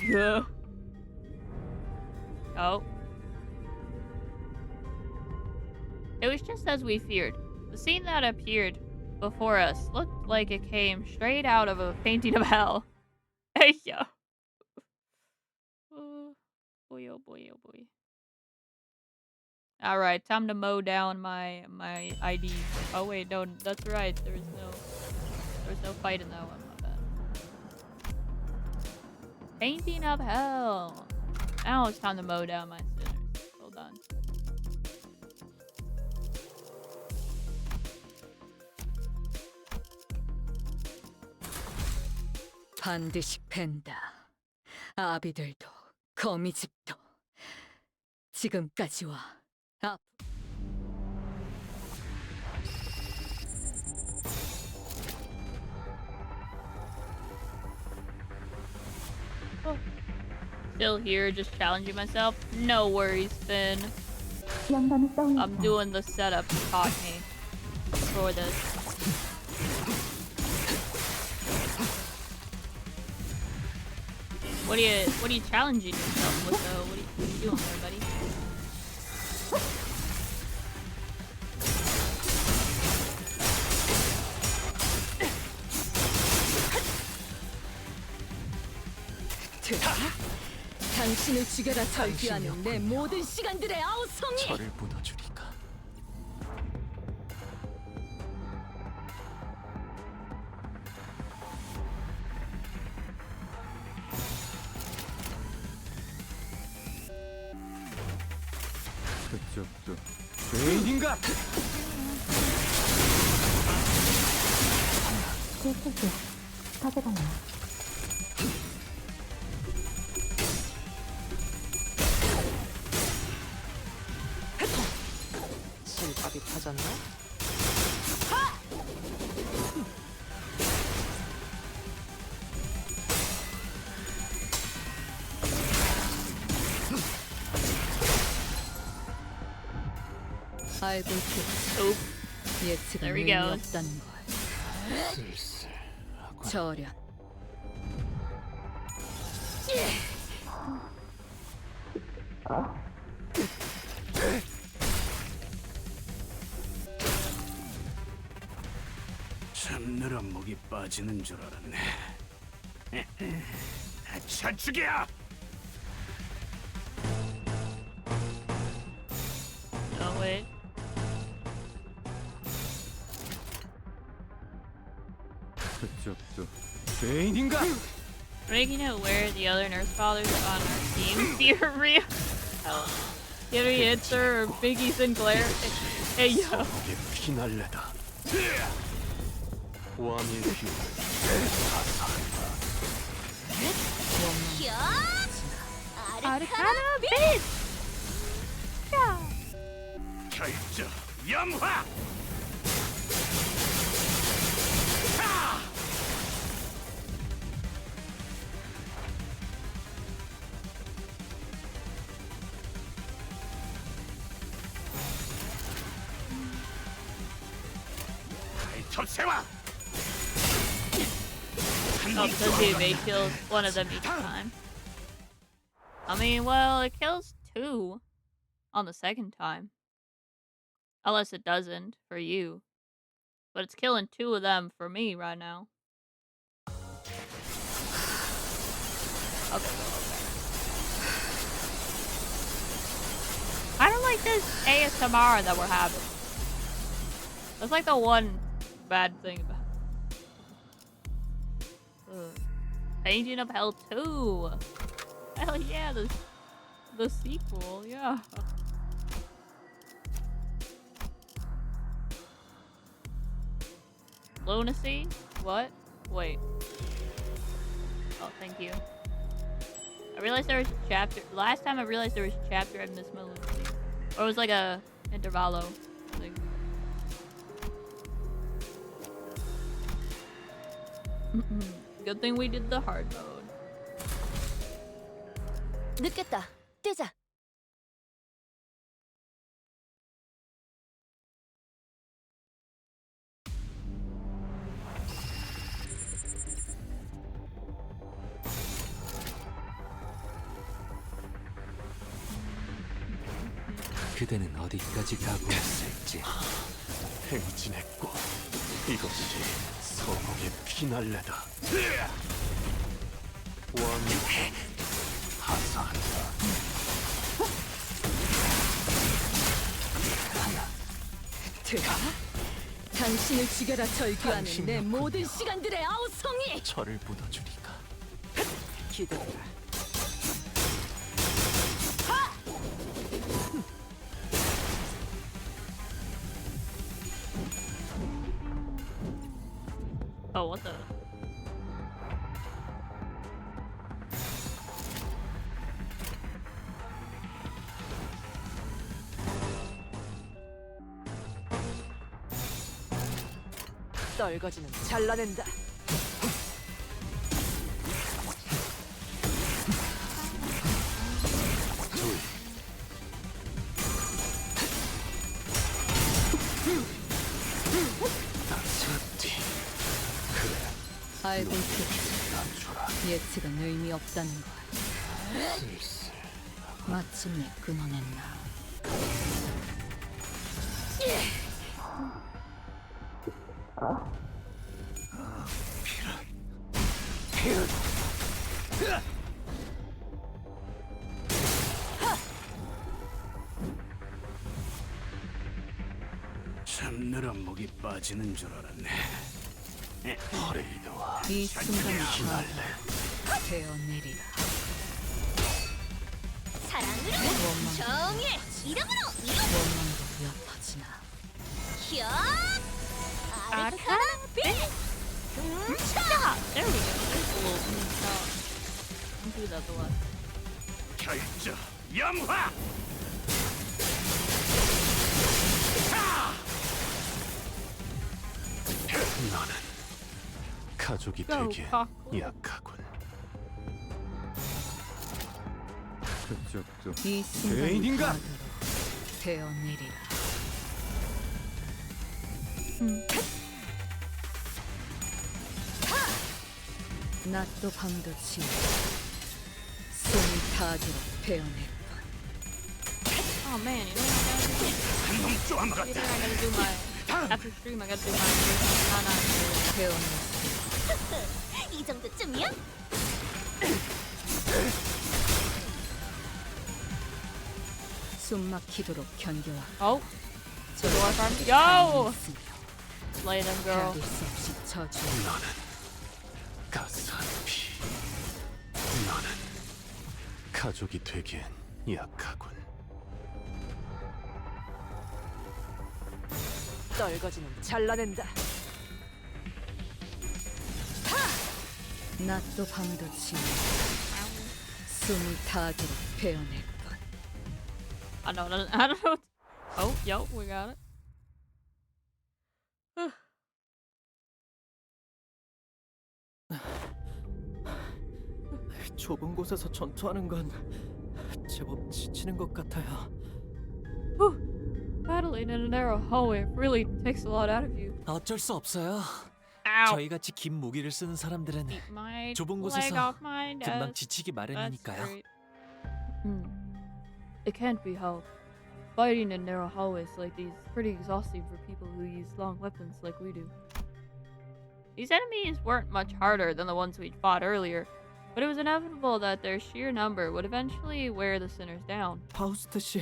Yeah. Oh. It was just as we feared. The scene that appeared before us looked like it came straight out of a painting of hell. Hey, yo. Boy, oh boy, oh boy. Alright, time to mow down my ID. Oh wait, no, that's right. There's no fight in that one, my bad. Painting of hell. Now it's time to mow down my sinners. Hold on. 반드시 팬다. 아비들도 거미집도 지금까지와 Still here, just challenging myself. No worries, Finn. I'm doing the setup you taught me for this. What are you challenging yourself with though? What are you doing there, buddy? 당신을 죽여라 절규하는 내 모든 시간들의 아우성이 저를 무너주리까. 그쪽도 죄인인가? 실수야. 카드가 나와. 실밥이 터졌나? 알고 있겠지. Oop. 예측은 There we 의미 go. 없다는 걸. 쓸쓸하고 저련. 참느라 목이 빠지는 줄 알았네. 자축이야. No way. 그쪽도 죄인인가? Making it where the other nurse fathers on our team fear real. Gary Hitzer or Biggie Sinclair. Hey yo. 이게 피날레다. 왕의 휘. Arcana bitch. 결정 영화. 톱세와. Oh, because he may kill one of them each time. I mean, well, it kills 2 on the second time. Unless it doesn't for you. But it's killing 2 of them for me right now. Okay. I don't like this ASMR that we're having. That's like the one bad thing about it. Agent of Hell 2. Hell yeah, the sequel, yeah. Lunacy? What? Wait. Oh, thank you. I realized there was a chapter. Last time I realized there was a chapter I missed my lunacy. Or it was like a intervallo thing. Good thing we did the hard mode. 늦겠다. 뛰자. 그대는 어디까지 각오했을지. 행진했고 이것이 서곡의 피날레다. 왕의 하사한다. 대가? 당신을 죽여라 절규하는 내 모든 시간들의 아우성이! 저를 묻어주리까. 기다려라. Oh, what the? 떨거지는 잘라낸다. 알고 있겠지. 예측은 의미 없다는 걸. 마침내 끊어냈나. 참느라 목이 빠지는 줄 알았네. 퍼레이드와 이 순간을 피날레. 되어내리라. 사랑으로 정의. 이름으로 원망도 얕아지나. 히어 아르카나 빛! There we go. There's a little do that a lot. 결정 영화. 너는 가족이 Go, 되기엔 cock. 약하군. 그쪽도 이 순간이 죄인인가? 가도록 되어내리라. 낮도 밤도 지워 숨이 닿도록 베어낼 Oh man, you know what I gotta do? 한놈 쪼아마 You know 같다. I gotta do my after stream. I gotta do my 베어낼 이 정도쯤이야? 숨 막히도록 견뎌와. Oh, 저 door farm. Yo, 있으며 slay them, girl. 헤아릴 수 없이 저주. 너는 가스한 피. 너는 가족이 되기엔 약하군. 떨거지는 잘라낸다. 낮도 밤도 지워 숨이 닿도록 베어낼 것. I don't know. Oh, yo, we got it. 좁은 곳에서 전투하는 건 제법 지치는 것 같아요. Battling in a narrow hallway really takes a lot out of you. 어쩔 수 없어요. Ow. 저희같이 긴 무기를 쓰는 사람들은 Keep my 좁은 leg 곳에서 off my 금방 desk. 지치기 That's 마련이니까요. great. It can't be helped. Fighting in narrow hallways like these is pretty exhausting for people who use long weapons like we do. These enemies weren't much harder than the ones we'd fought earlier, but it was inevitable that their sheer number would eventually wear the sinners down. 파우스트 씨,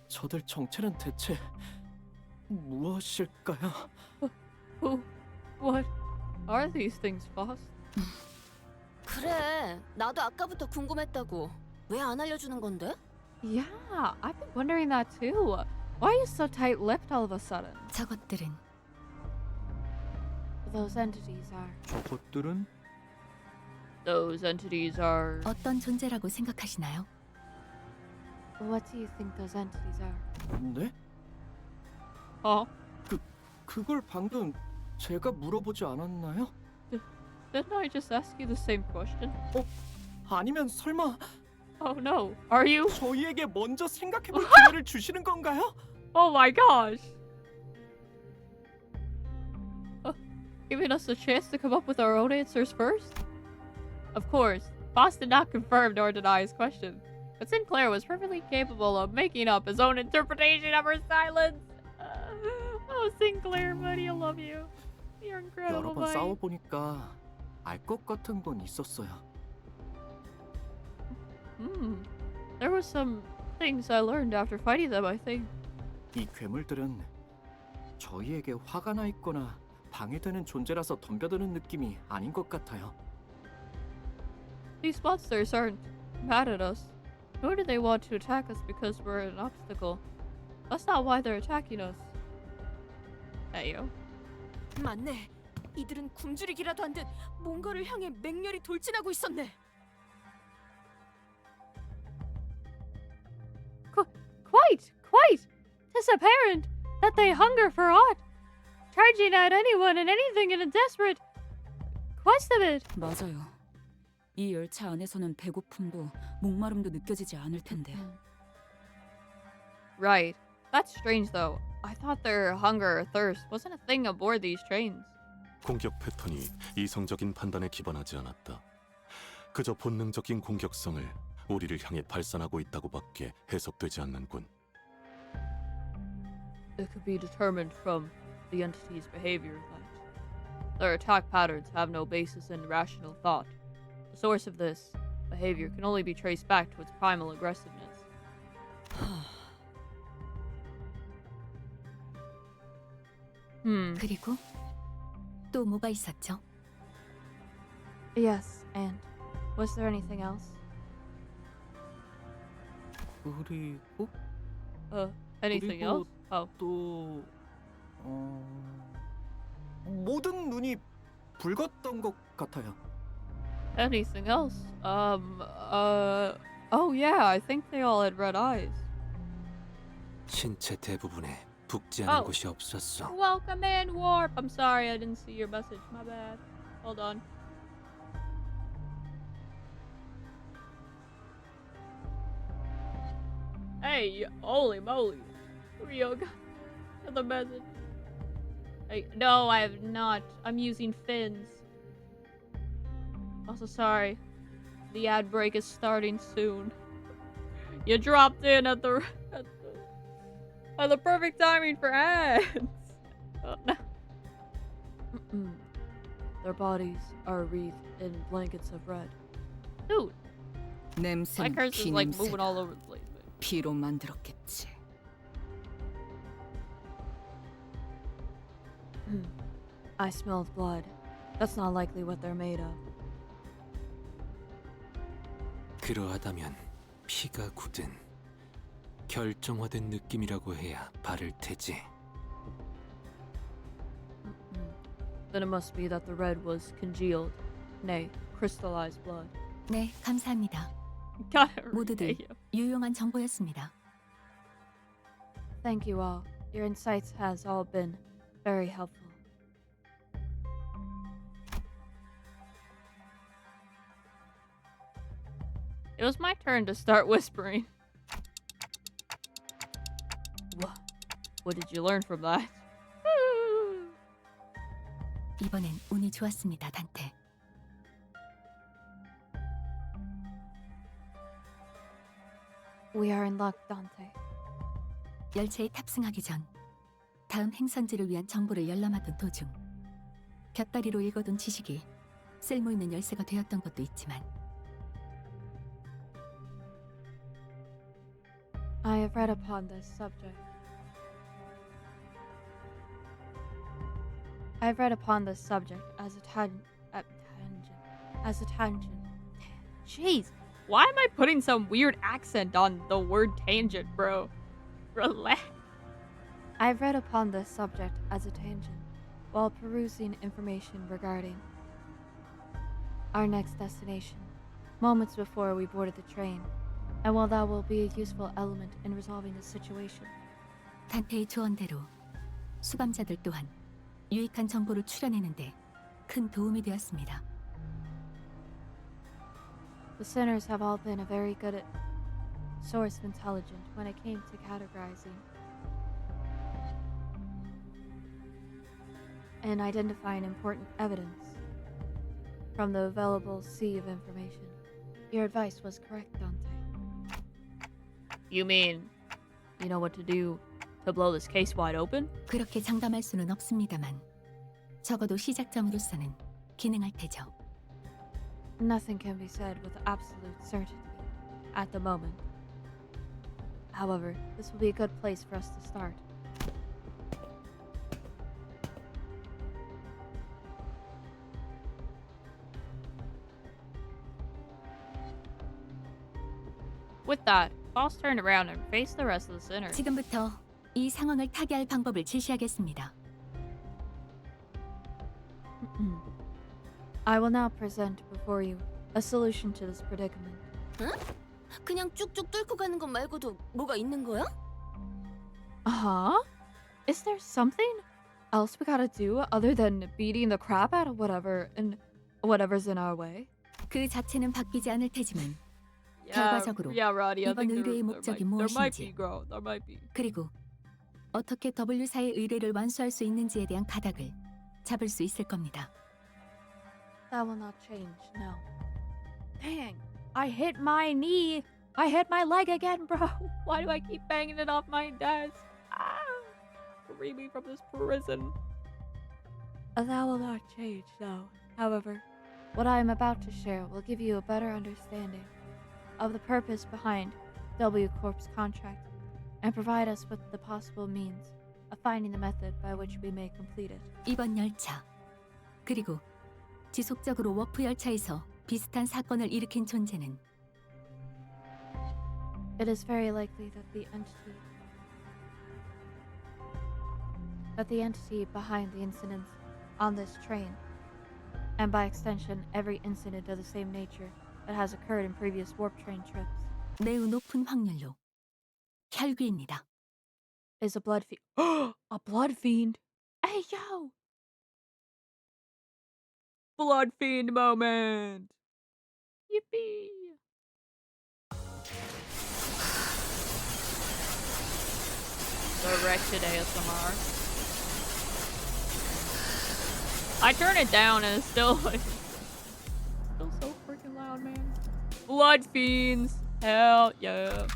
저들 정체는 대체 무엇일까요? What are these things, Faust? 그래, 나도 아까부터 궁금했다고. 왜 안 알려주는 건데? Yeah, I've been wondering that too. Why are you so tight-lipped all of a sudden? 저것들은 Those entities are. 저것들은 Those entities are... 어떤 존재라고 생각하시나요? What do you think those entities are? 네? Oh, 그걸 방금 제가 물어보지 않았나요? didn't I just ask you the same question? 아니면 설마 Oh no, are you? 저희에게 먼저 생각해볼 기회를 주시는 건가요? Oh my gosh! Giving us a chance to come up with our own answers first? Of course, Faust did not confirm nor deny his question, but Sinclair was perfectly capable of making up his own interpretation of her silence. Oh, Sinclair, buddy, I love you. You're incredible, 여러 번 buddy. 싸워보니까 알 것 같은 건 있었어요. There was some things I learned after fighting them, I think. 이 괴물들은 저희에게 화가 나 있거나 방해되는 존재라서 덤벼드는 느낌이 아닌 것 같아요. These monsters aren't mad at us, nor do they want to attack us because we're an obstacle. That's not why they're attacking us. Ayo. 맞네. 이들은 굶주리기라도 한 듯 뭔가를 향해 맹렬히 돌진하고 있었네. Quite! 'Tis apparent that they hunger for aught, charging at anyone and anything in a desperate quest of it. 맞아요. 이 열차 안에서는 배고픔도 목마름도 느껴지지 않을 텐데. Right. That's strange though. I thought their hunger or thirst wasn't a thing aboard these trains. 공격 패턴이 이성적인 판단에 기반하지 않았다. 그저 본능적인 공격성을 우리를 향해 발산하고 있다고밖에 해석되지 않는군. It could be determined from the entity's behavior that their attack patterns have no basis in rational thought. The source of this behavior can only be traced back to its primal aggressiveness. 그리고 또 뭐가 있었죠? Yes, and was there anything else? 그리고 Anything 그리고 else? Oh. 또 모든 눈이 붉었던 것 같아요. Anything else? Oh yeah, I think they all had red eyes. 신체 대부분에 붓지 않은 Oh. 곳이 없었어. Welcome in, Warp. I'm sorry, I didn't see your message. My bad. Hold on. Hey, holy moly. Rio got the message. Hey, no, I have not. I'm using fins. Also, sorry. The ad break is starting soon. You dropped in at the perfect timing for ads. Oh, no. Their bodies are wreathed in blankets of red. Dude, my 냄새는 curse is 피 like moving 냄새다. all over the place. 피로 만들었겠지. I smelled blood. That's not likely what they're made of. 그러하다면 피가 굳은 결정화된 느낌이라고 해야 바를 테지. Then it must be that the red was congealed, nay, crystallized blood. 네, 감사합니다. Got it. 모두들 유용한 정보였습니다. Thank you all. Your insights has all been very helpful. It was my turn to start whispering. What did you learn from that? 이번엔 운이 좋았습니다, 단테. We are in luck, Dante. 열차에 탑승하기 전 다음 행선지를 위한 정보를 열람하던 도중 곁다리로 읽어둔 지식이 쓸모있는 열쇠가 되었던 것도 있지만 I have read upon this subject. I've read upon this subject as a tangent. Jeez, why am I putting some weird accent on the word tangent, bro? Relax. I've read upon this subject as a tangent while perusing information regarding our next destination, moments before we boarded the train, and while that will be a useful element in resolving the situation. 단테의 조언대로 수감자들 또한 유익한 정보를 추려내는데 큰 도움이 되었습니다. The sinners have all been a very good source of intelligence when it came to categorizing and identifying important evidence from the available sea of information. Your advice was correct, Dante. You mean, you know what to do to blow this case wide open? 그렇게 장담할 수는 없습니다만 적어도 시작점으로서는 기능할 테죠. Nothing can be said with absolute certainty at the moment. However, this will be a good place for us to start. With that, Boss turned around and faced the rest of the sinners. 지금부터 이 상황을 타개할 방법을 제시하겠습니다. I will now present before you a solution to this predicament. 응? 그냥 쭉쭉 뚫고 가는 것 말고도 뭐가 있는 거야? Uh-huh? Is there something else we gotta do other than beating the crap out of whatever's in our way? 그 자체는 바뀌지 않을 테지만 Yeah, 결과적으로 yeah, Roddy. I 이번 think 의뢰의 목적이 there might be, 무엇인지 girl. There might be. 그리고 어떻게 W사의 의뢰를 완수할 수 있는지에 대한 가닥을 잡을 수 있을 겁니다. That will not change, no. Dang, I hit my knee. I hit my leg again, bro. Why do I keep banging it off my desk? Ah! Free me from this prison. That will not change, no. However, what I am about to share will give you a better understanding of the purpose behind W Corp's contract and provide us with the possible means of finding the method by which we may complete it. 이번 열차 그리고 지속적으로 워프 열차에서 비슷한 사건을 일으킨 존재는 It is very likely that the entity but the entity behind the incidents on this train, and by extension, every incident of the same nature that has occurred in previous warp train trips, 매우 높은 확률로 혈귀입니다. is a blood fiend. A blood fiend! Hey, yo! Blood fiend moment. Yippee! Directed ASMR. I turn it down and it's still like still so freaking loud, man. Blood fiends. Hell yeah.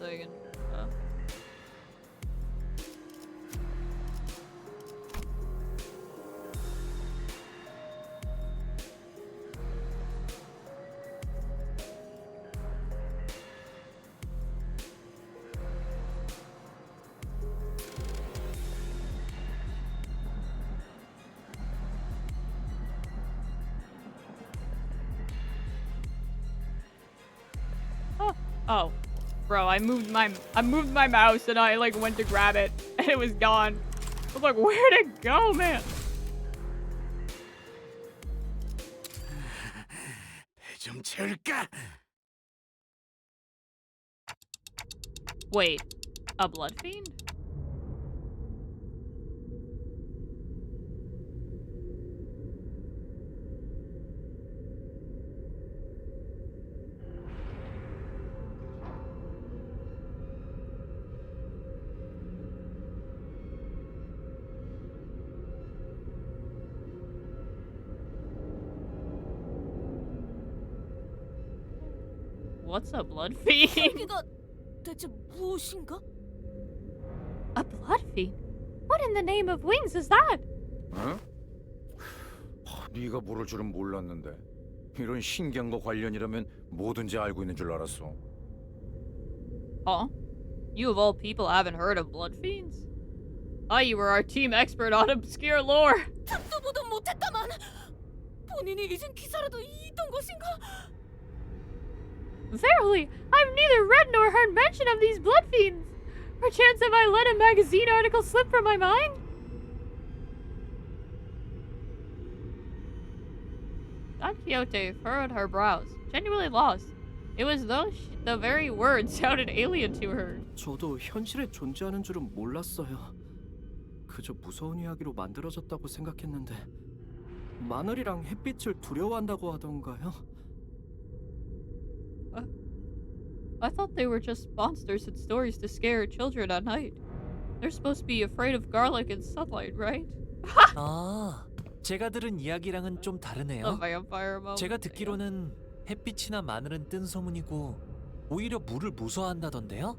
Second. Oh, bro, I moved my mouse and I like went to grab it and it was gone. I was like, where'd it go, man? 좀 채울까? Wait, a blood fiend? What's a blood fiend? 혈기가 대체 무엇인가? A blood fiend? What in the name of wings is that? 어? 네가 모를 줄은 몰랐는데 이런 신기한 거 관련이라면 뭐든지 알고 있는 줄 알았어. Huh? You of all people haven't heard of blood fiends? Thought you were our team expert on obscure lore. 듣도 보도 못했다만 본인이 잊은 기사라도 있던 것인가? Verily, I've neither read nor heard mention of these blood fiends. Perchance have I let a magazine article slip from my mind? Don Quixote furrowed her brows, genuinely lost. It was though the very words sounded alien to her. 저도 현실에 존재하는 줄은 몰랐어요. 그저 무서운 이야기로 만들어졌다고 생각했는데 마늘이랑 햇빛을 두려워한다고 하던가요? I thought they were just monsters and stories to scare children at night. They're supposed to be afraid of garlic and sunlight, right? 아, 제가 들은 이야기랑은 좀 다르네요. The vampire moment. 제가 듣기로는 햇빛이나 마늘은 뜬 소문이고 오히려 물을 무서워한다던데요?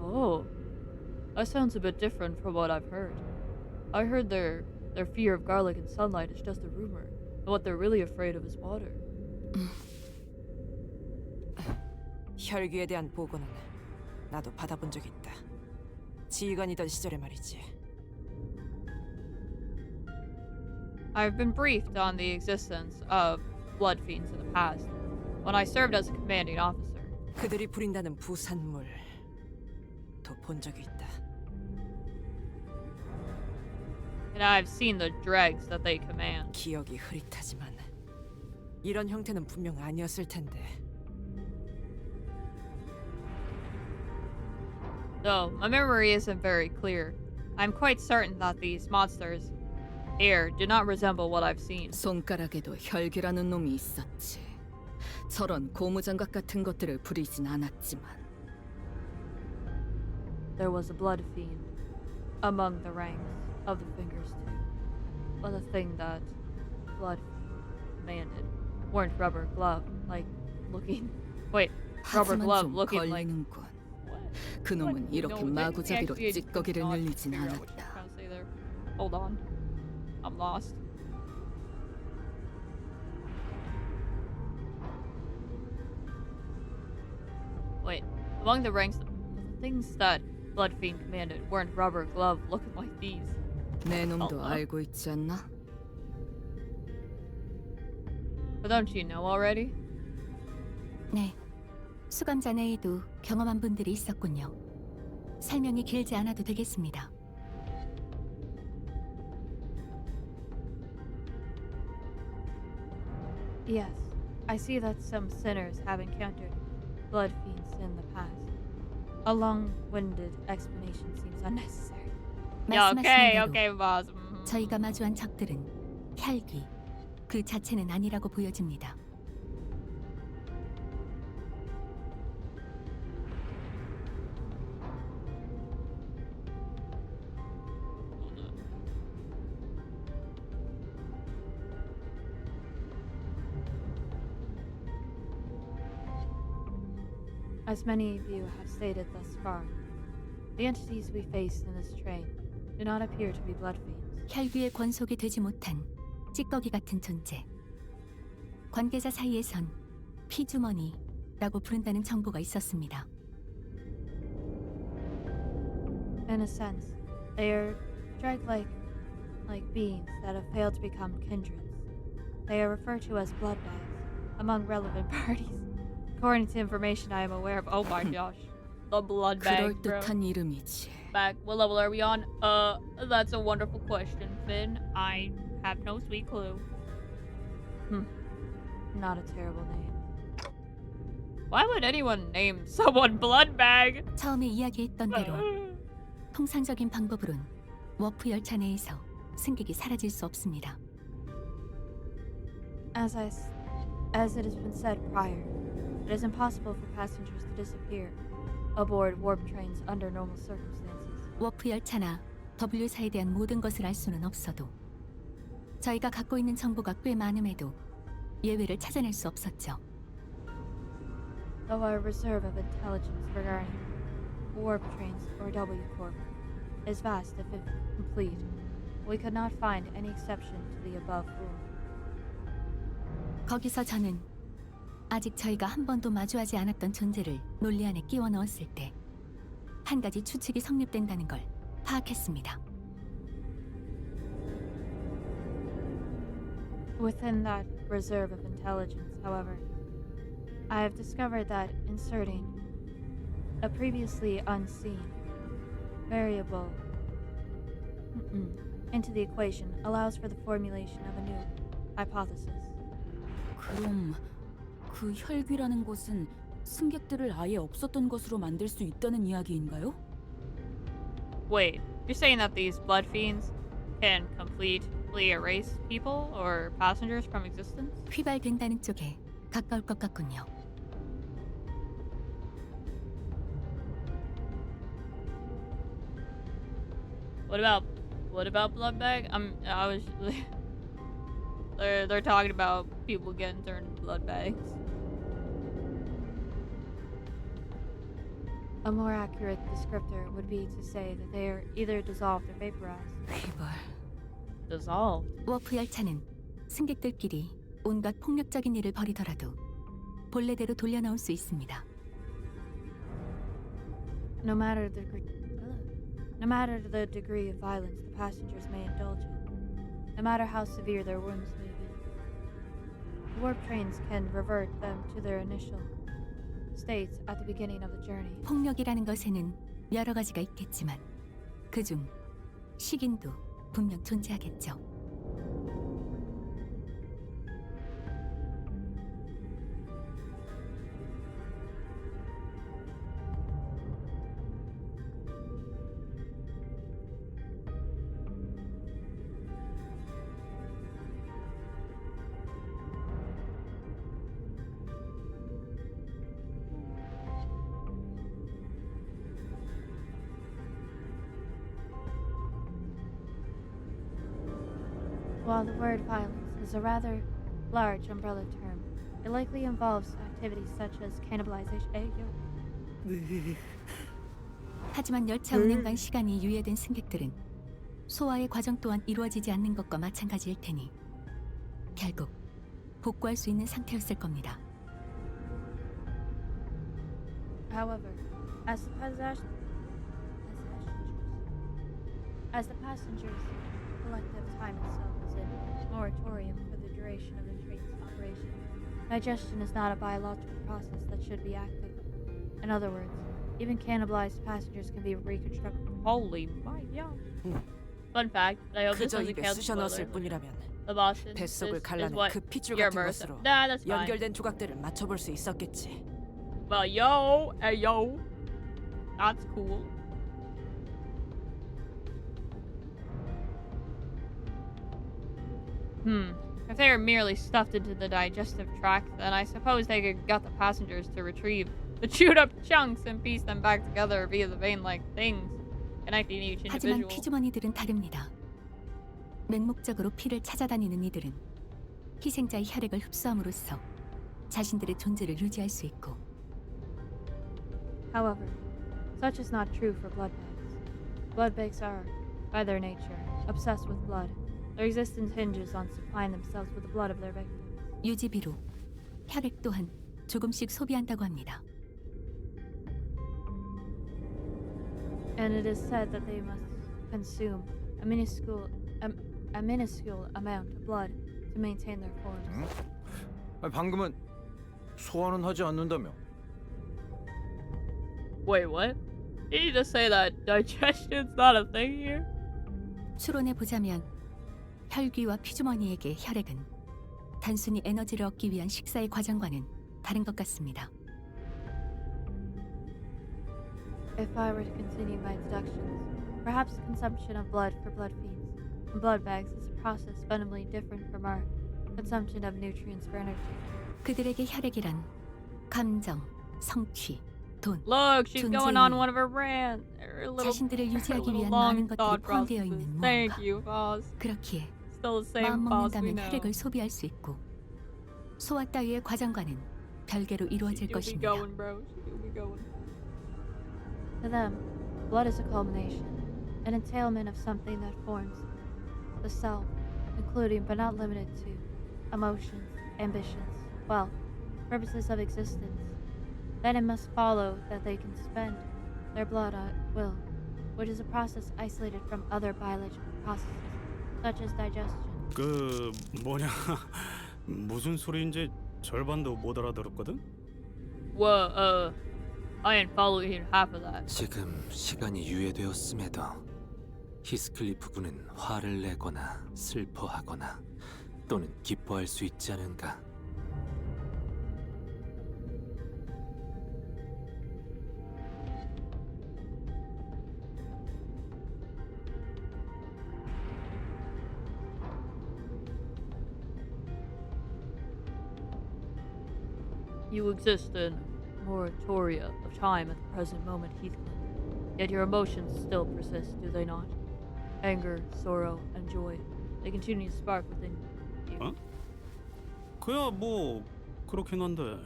Oh, that sounds a bit different from what I've heard. I heard their fear of garlic and sunlight is just a rumor, and what they're really afraid of is water. 혈기에 대한 보고는 나도 받아본 적이 있다. 지휘관이던 시절에 말이지. I've been briefed on the existence of blood fiends in the past, when I served as a commanding officer. 그들이 부린다는 부산물 도 본 적이 있다. And I've seen the dregs that they command. 기억이 흐릿하지만 이런 형태는 분명 아니었을 텐데. Though my memory isn't very clear, I'm quite certain that these monsters here do not resemble what I've seen. 손가락에도 혈기라는 놈이 있었지. 저런 고무장갑 같은 것들을 부리진 않았지만. There was a blood fiend among the ranks of the fingers too. But the thing that blood demanded weren't rubber glove like looking. Wait, rubber 하지만 glove 좀 looking like. 걸리는군. 그놈은 이렇게 마구잡이로 찌꺼기를 늘리진 않았다. Hold on, I'm lost. Among the ranks, the things that Blood Fiend commanded weren't rubber glove looking like these. 내 놈도 알고 있지 않나? But don't you know already? 네, 수감자 내에도 경험한 분들이 있었군요. 설명이 길지 않아도 되겠습니다. Yes, I see that some sinners have encountered blood fiends in the past. A long-winded explanation seems unnecessary. Yeah, okay, 말씀하신 okay, 대로 boss. 저희가 마주한 적들은 혈귀 그 자체는 아니라고 보여집니다. As many of you have stated thus far, the entities we face in this train do not appear to be blood fiends. 혈귀의 권속이 되지 못한 찌꺼기 같은 존재. 관계자 사이에선 피주머니라고 부른다는 정보가 있었습니다. In a sense, they are drag-like beings that have failed to become kindreds. They are referred to as blood bags among relevant parties, according to information I am aware of. Oh my gosh, the blood bag, bro. 그럴듯한 이름이지. Back, what level are we on? That's a wonderful question, Finn. I have no sweet clue. Not a terrible name. Why would anyone name someone blood bag? 처음에 이야기했던 대로 통상적인 방법으론 워프 열차 내에서 승객이 사라질 수 없습니다. As it has been said prior, it is impossible for passengers to disappear aboard warp trains under normal circumstances. 워프 열차나 W사에 대한 모든 것을 알 수는 없어도 저희가 갖고 있는 정보가 꽤 많음에도 예외를 찾아낼 수 없었죠. Though our reserve of intelligence regarding warp trains or W Corp is vast if complete, we could not find any exception to the above rule. 거기서 저는 아직 저희가 한 번도 마주하지 않았던 존재를 논리 안에 끼워 넣었을 때 한 가지 추측이 성립된다는 걸 파악했습니다. Within that reserve of intelligence, however, I have discovered that inserting a previously unseen variable into the equation allows for the formulation of a new hypothesis. 그럼 그 혈귀라는 것은 승객들을 아예 없었던 것으로 만들 수 있다는 이야기인가요? Wait, you're saying that these blood fiends can completely erase people or passengers from existence? 휘발된다는 쪽에 가까울 것 같군요. What about blood bag? They're talking about people getting turned into blood bags. A more accurate descriptor would be to say that they are either dissolved or vaporized. Dissolved? 워프 열차는 승객들끼리 온갖 폭력적인 일을 벌이더라도 본래대로 돌려놓을 수 있습니다. No matter the degree of violence the passengers may indulge in, no matter how severe their wounds may be, warp trains can revert them to their initial states at the beginning of the journey. 폭력이라는 것에는 여러 가지가 있겠지만 그중 식인도 분명 존재하겠죠. While the word violence is a rather large umbrella term, it likely involves activities such as cannibalization. 하지만 열차 운행간 시간이 유예된 승객들은 소화의 과정 또한 이루어지지 않는 것과 마찬가지일 테니 결국 복구할 수 있는 상태였을 겁니다. However, As the passengers, collective time itself is in moratorium for the duration of the train's operation. Digestion is not a biological process that should be active. In other words, even cannibalized passengers can be reconstructed. Holy my god. Fun fact, I hope this 그저 doesn't 입에 count 쑤셔 넣었을 spoiler. 뿐이라면 The Boston 뱃속을 is 갈라낸 what 그 핏줄 you're 같은 immersed. 것으로 Nah, that's fine. 연결된 조각들을 맞춰볼 수 있었겠지. Well, yo, hey yo, that's cool. If they are merely stuffed into the digestive tract, then I suppose they could gut the passengers to retrieve the chewed up chunks and piece them back together via the vein-like things connecting each 하지만 individual. 피주머니들은 다릅니다. 맹목적으로 피를 찾아다니는 이들은 희생자의 혈액을 흡수함으로써 자신들의 존재를 유지할 수 있고, However, such is not true for blood bags. Blood bags are, by their nature, obsessed with blood. Their existence hinges on supplying themselves with the blood of their victims. 유지비로 혈액 또한 조금씩 소비한다고 합니다. And it is said that they must consume a minuscule amount of blood to maintain their forms. 방금은 소화는 하지 않는다며? Wait, what? Did you just say that digestion's not a thing here? 추론해 보자면 혈귀와 피주머니에게 혈액은 단순히 에너지를 얻기 위한 식사의 과정과는 다른 것 같습니다. If I were to continue my deductions, perhaps the consumption of blood for blood feeds and blood bags is a process fundamentally different from our consumption of nutrients for energy. 그들에게 혈액이란 감정, 성취, 돈, Look, she's going on 존재의 one of her rants. Her little, 자신들을 her 유지하기 little 위한 long 많은 것들이 thought 포함되어 processes. 있는 Thank 무언가. you, boss. 그렇기에 Still the same 마음 boss we 먹는다면 know. 혈액을 소비할 수 있고, 소화 따위의 과정과는 별개로 이루어질 She do be 것입니다. going, bro. She do be going. To them, blood is a culmination, an entailment of something that forms the self, including but not limited to emotions, ambitions, wealth, purposes of existence. Then it must follow that they can spend their blood at will, which is a process isolated from other biological processes, such as digestion. 그 뭐냐 무슨 소리인지 절반도 못 알아들었거든. Whoa, I ain't following half of that. 지금 시간이 유예되었음에도 히스클리프 군은 화를 내거나 슬퍼하거나 또는 기뻐할 수 있지 않은가? You exist in moratoria of time at the present moment, Heathcliff. Yet your emotions still persist, do they not? Anger, sorrow, and joy. They continue to spark within you. 어? 그야 뭐 그렇긴 한데.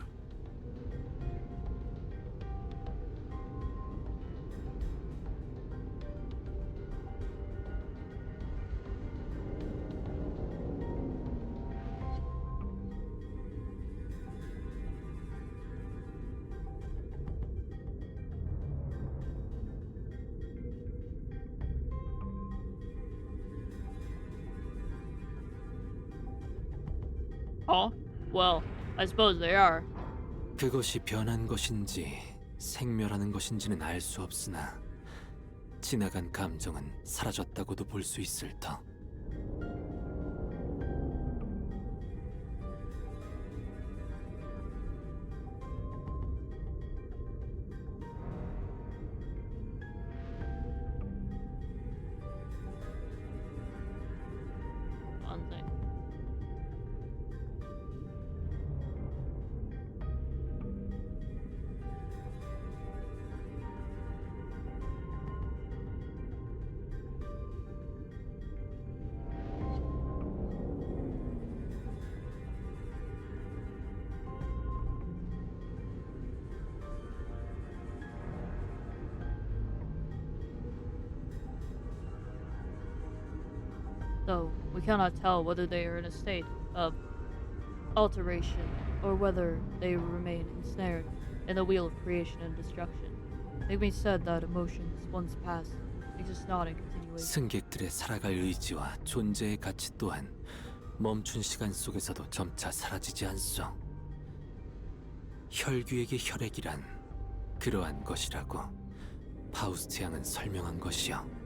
Huh? Well, I suppose they are. 그것이 변한 것인지 생멸하는 것인지는 알 수 없으나 지나간 감정은 사라졌다고도 볼 수 있을 터. One thing. So, we cannot tell whether they are in a state of alteration or whether they remain ensnared in the wheel of creation and destruction. Igme said that emotions, once past, exist not in continuation. 승객들의 살아갈 의지와 존재의 가치 또한 멈춘 시간 속에서도 점차 사라지지 않소. 혈귀에게 혈액이란 그러한 것이라고 파우스트 양은 설명한 것이요.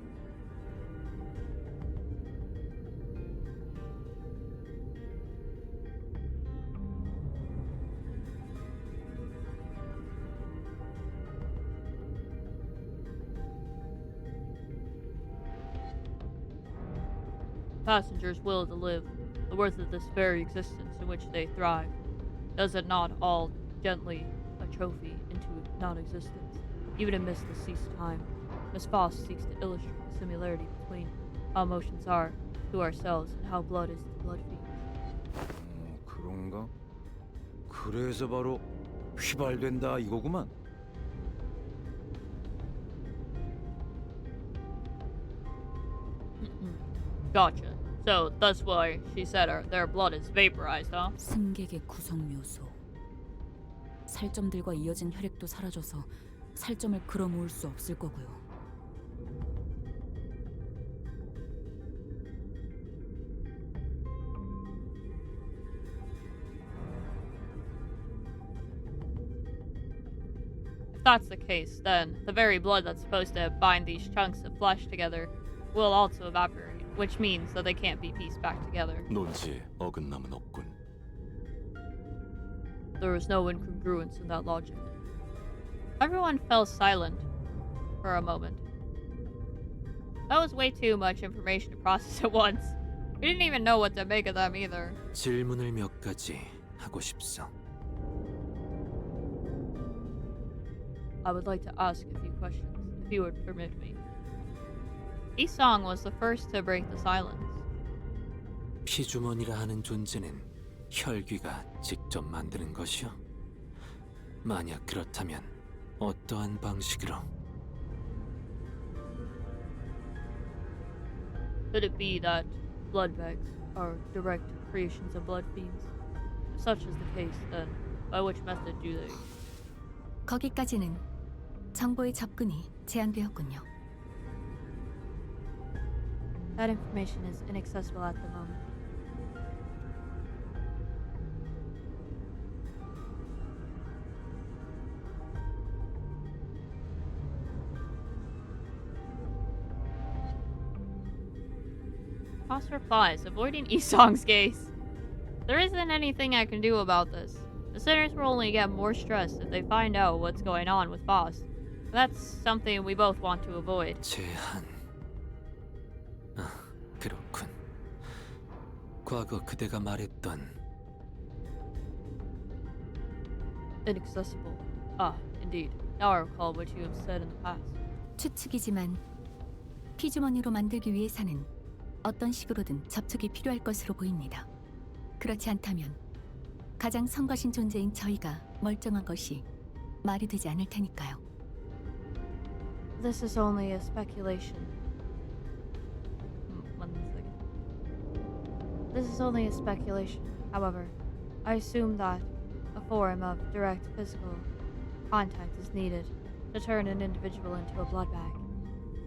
Passengers' will to live, the worth of this very existence in which they thrive, does it not all gently atrophy into non-existence, even amidst the ceased time? Miss Foss seeks to illustrate the similarity between how emotions are to ourselves and how blood is to blood fiends. 그런가? 그래서 바로 휘발된다 이거구만. Gotcha. So that's why she said their blood is vaporized, huh? 승객의 구성 묘소. 살점들과 이어진 혈액도 사라져서 살점을 끌어 모을 수 없을 거고요. If that's the case, then the very blood that's supposed to bind these chunks of flesh together will also evaporate, which means that they can't be pieced back together. 논지에 어긋남은 없군. There was no incongruence in that logic. Everyone fell silent for a moment. That was way too much information to process at once. We didn't even know what to make of them either. 질문을 몇 가지 하고 싶소. I would like to ask a few questions, if you would permit me. Isong was the first to break the silence. 피주머니라 하는 존재는 혈귀가 직접 만드는 것이요? 만약 그렇다면 어떠한 방식으로? Could it be that blood bags are direct creations of blood fiends? If such is the case, then by which method do they? 거기까지는 정보의 접근이 제한되었군요. That information is inaccessible at the moment. Foss replies, avoiding Isong's gaze. There isn't anything I can do about this. The sinners will only get more stressed if they find out what's going on with Foss. That's something we both want to avoid. 제한. 아, 그렇군. 과거 그대가 말했던 Inaccessible. Ah, indeed. Now I recall what you have said in the past. 추측이지만 피주머니로 만들기 위해서는 어떤 식으로든 접촉이 필요할 것으로 보입니다. 그렇지 않다면 가장 성가신 존재인 저희가 멀쩡한 것이 말이 되지 않을 테니까요. This is only a speculation. 1 second. This is only a speculation. However, I assume that a form of direct physical contact is needed to turn an individual into a blood bag.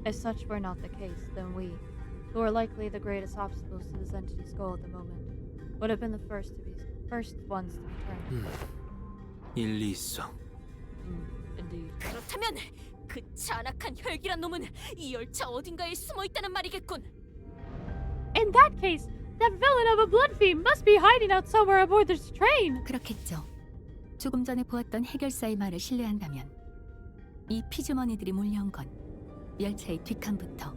If such were not the case, then we, who are likely the greatest obstacles to this entity's goal at the moment, would have been the first ones to be turned. 일리 있어. Indeed. 그렇다면 그 잔악한 혈기란 놈은 이 열차 어딘가에 숨어 있다는 말이겠군. In that case, that villain of a blood fiend must be hiding out somewhere aboard this train. 그렇겠죠. 조금 전에 보았던 해결사의 말을 신뢰한다면 이 피주머니들이 몰려온 건 열차의 뒷칸부터.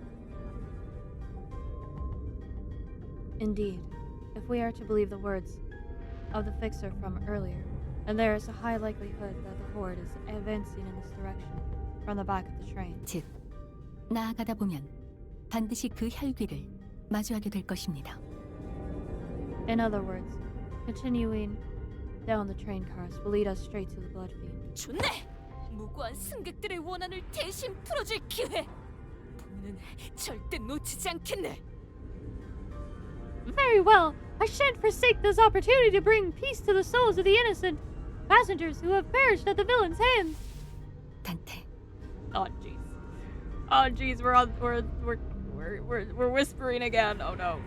Indeed, if we are to believe the words of the fixer from earlier, then there is a high likelihood that the horde is advancing in this direction from the back of the train. 즉, 나아가다 보면 반드시 그 혈귀를 마주하게 될 것입니다. In other words, continuing down the train cars will lead us straight to the blood fiend. 좋네! 무고한 승객들의 원한을 대신 풀어줄 기회! 본능은 절대 놓치지 않겠네! Very well. I shan't forsake this opportunity to bring peace to the souls of the innocent passengers who have perished at the villain's hands. 단테, Oh jeez. Oh jeez, we're whispering again. Oh no.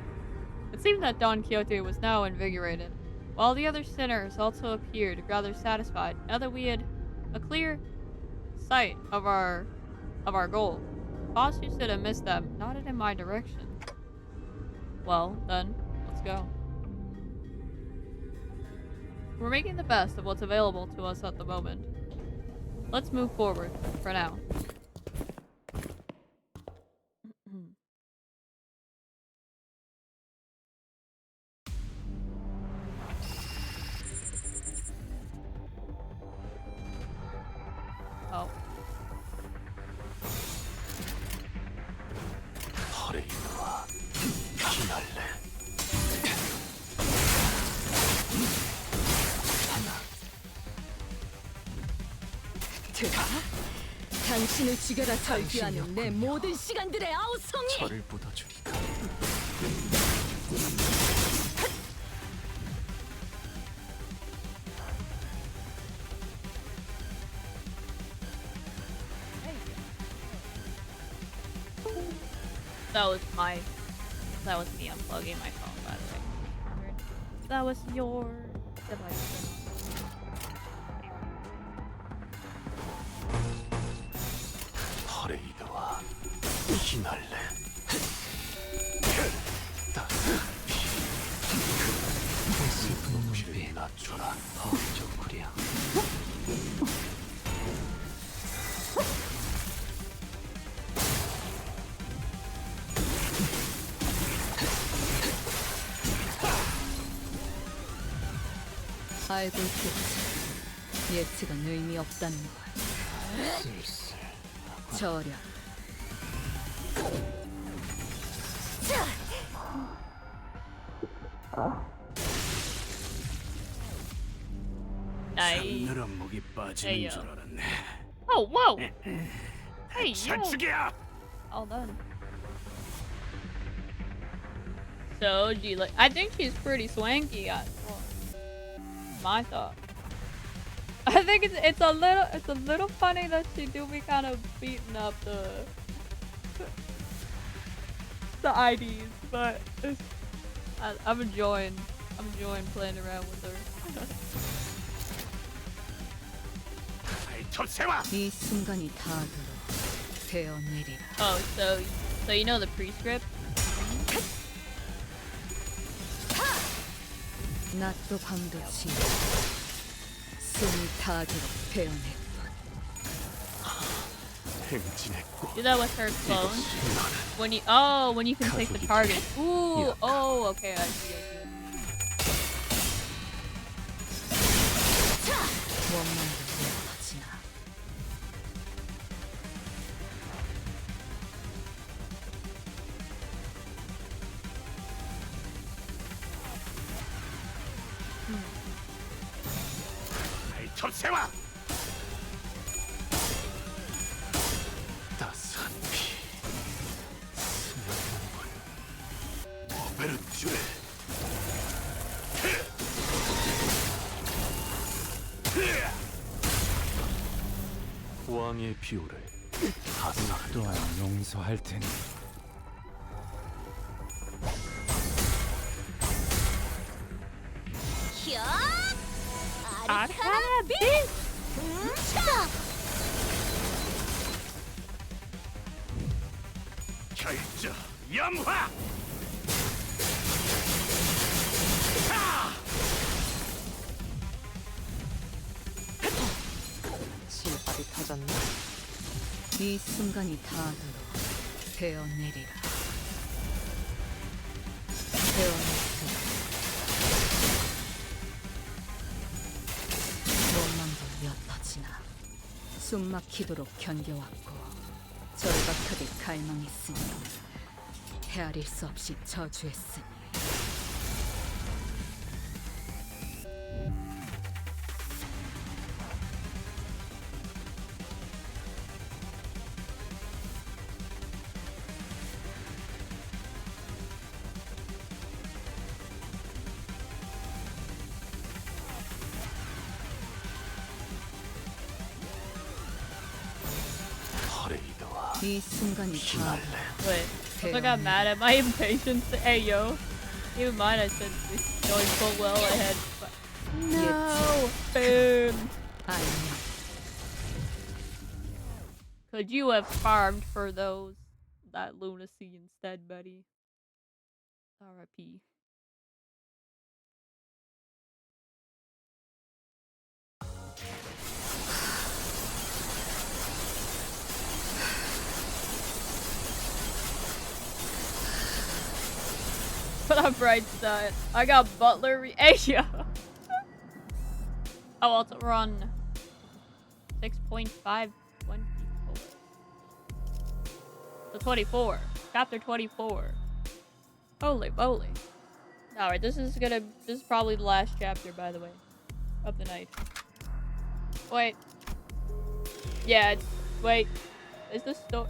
It seemed that Don Quixote was now invigorated, while the other sinners also appeared rather satisfied now that we had a clear sight of our goal. Boss, who stood amidst them, nodded in my direction. Well, then, let's go. We're making the best of what's available to us at the moment. Let's move forward, for now. Oh. 퍼레이드와 피날레. 들어. 당신을 죽여라 절규하는 내 모든 시간들의 아우성이. 저를 묻어주리까. That was me unplugging my phone, by the way. That was your device. 퍼레이드와 피날레. 슬픈 눈빛 낮춰라. hov조구려. 알고 있겠지. 예측은 의미 없다는 걸. 슬슬. 저렴. Nice. 늘은 목이 빠지는 줄 알았네. Oh, whoa! Hey, yo! 살찌개야. All done. So, do you like? I think she's pretty swanky. My thought. I think it's a little funny that she do be kind of beating up the IDs, but I'm enjoying playing around with her. 이 순간이 다 들어 되어내리라. Oh, so you know the prescript? 낮도 밤도 지나 숨이 닿도록 베어냈군. 행진했고. Do that with her clone? When you can take the target. Ooh, oh, okay, I see. 원망도 내어지나. 접세와. 따스한 피. 스며드는 오베르튜레. 왕의 비호를 가슴 또한 용서할 테니. 아카비! 결정 염화. 실밥이 터졌나? 이 순간이 닿도록 베어내리라. 베어냈으니 원망도 옅어지나. 숨막히도록 견뎌왔고 절박하게 갈망했으니 헤아릴 수 없이 저주했으니. 이 순간이 다 Wait, I got mad at my impatience. Hey yo, keep in mind I said it's going full well ahead. But no, boom. Could you have farmed for that lunacy instead, buddy? R.I.P. Put on bright side. I got Butler Asia. Oh, also we're on 6.524. So 24. Chapter 24. Holy moly. Alright, this is probably the last chapter, by the way, of the night. Wait. Yeah, wait. Is this a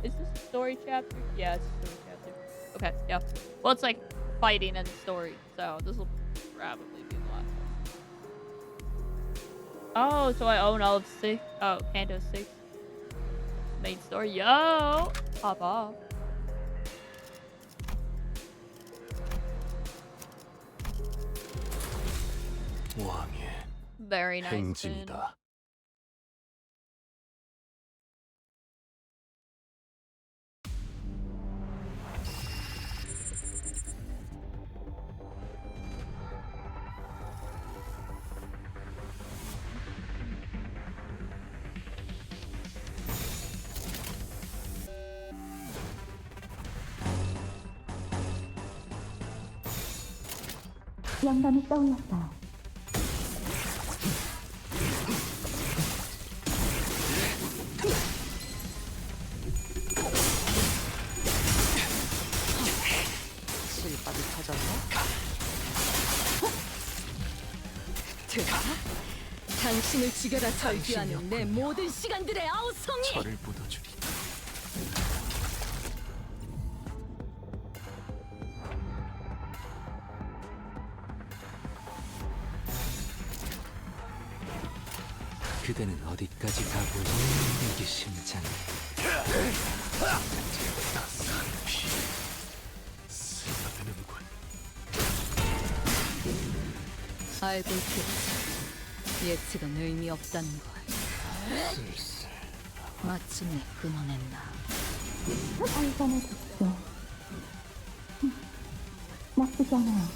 story chapter? Yeah, it's a story chapter. Okay, yeah. Well, it's like fighting and story, so this will probably be the last one. Oh, so I own all of 6. Oh, Kanto 6. Main story. Yo! Pop off. 왕의 Very nice. 행진이다. 영감이 떠올랐다. 실밥이 터졌나? 들어? 당신을 죽여라 절규하는 내 모든 시간들의 아우성이! 저를 묻어주리. 그대는 어디까지 가고 이게 심장이 따스한 피 스며드는군. 알고 있겠지. 예측은 의미 없다는 걸. 마침내 끊어냈나. 한잔의 독소. 나쁘지 않아요.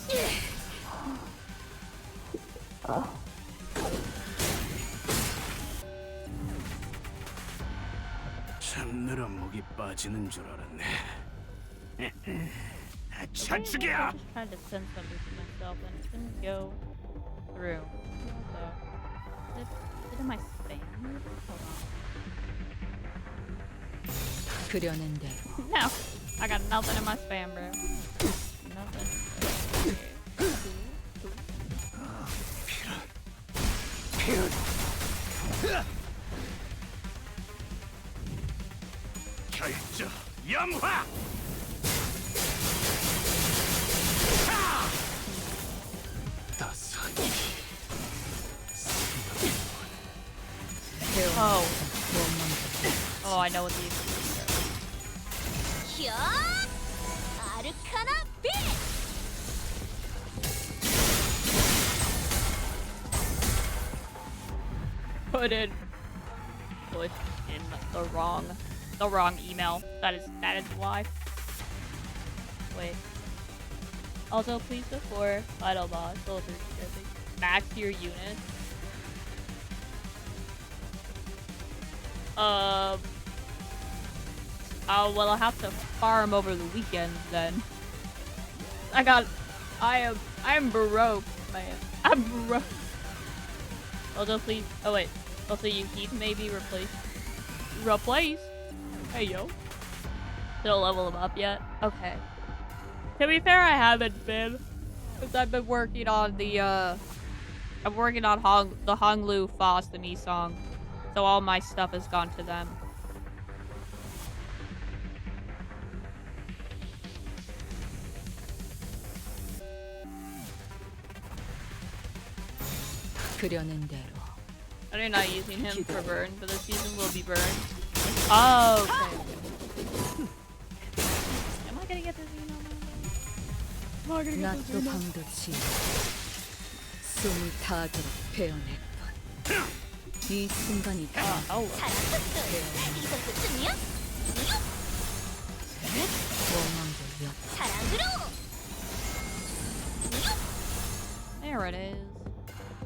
참느라 목이 빠지는 줄 알았네. I just tried to send something to myself and it didn't go through. So, is it in my spam? Hold on. 그려낸 대로. No, I got nothing in my spam, bro. Nothing. 결정 염화. 따스한 피 Oh. Oh, I know what these are. 현! 아르카나 빛! Put in the wrong email. That is why. Wait. Also, please before final boss, max your units. Oh, well, I'll have to farm over the weekend then. I'm broke, man. I'm broke. Also, please. Oh wait. Also, you keep maybe replace. Hey yo. Didn't level them up yet. Okay. To be fair, I haven't been, because I've been working on the I'm working on the Honglu Foss the Me song, so all my stuff has gone to them. 그려낸 대로. I'm not using him for burn, but this season will be burned. Oh, okay. 낮도 밤도 지어 숨이 닿도록 베어낼 뿐. 이 순간이 다 이건 끝쯤이야? 원망도 였다. 사랑으로. There it is.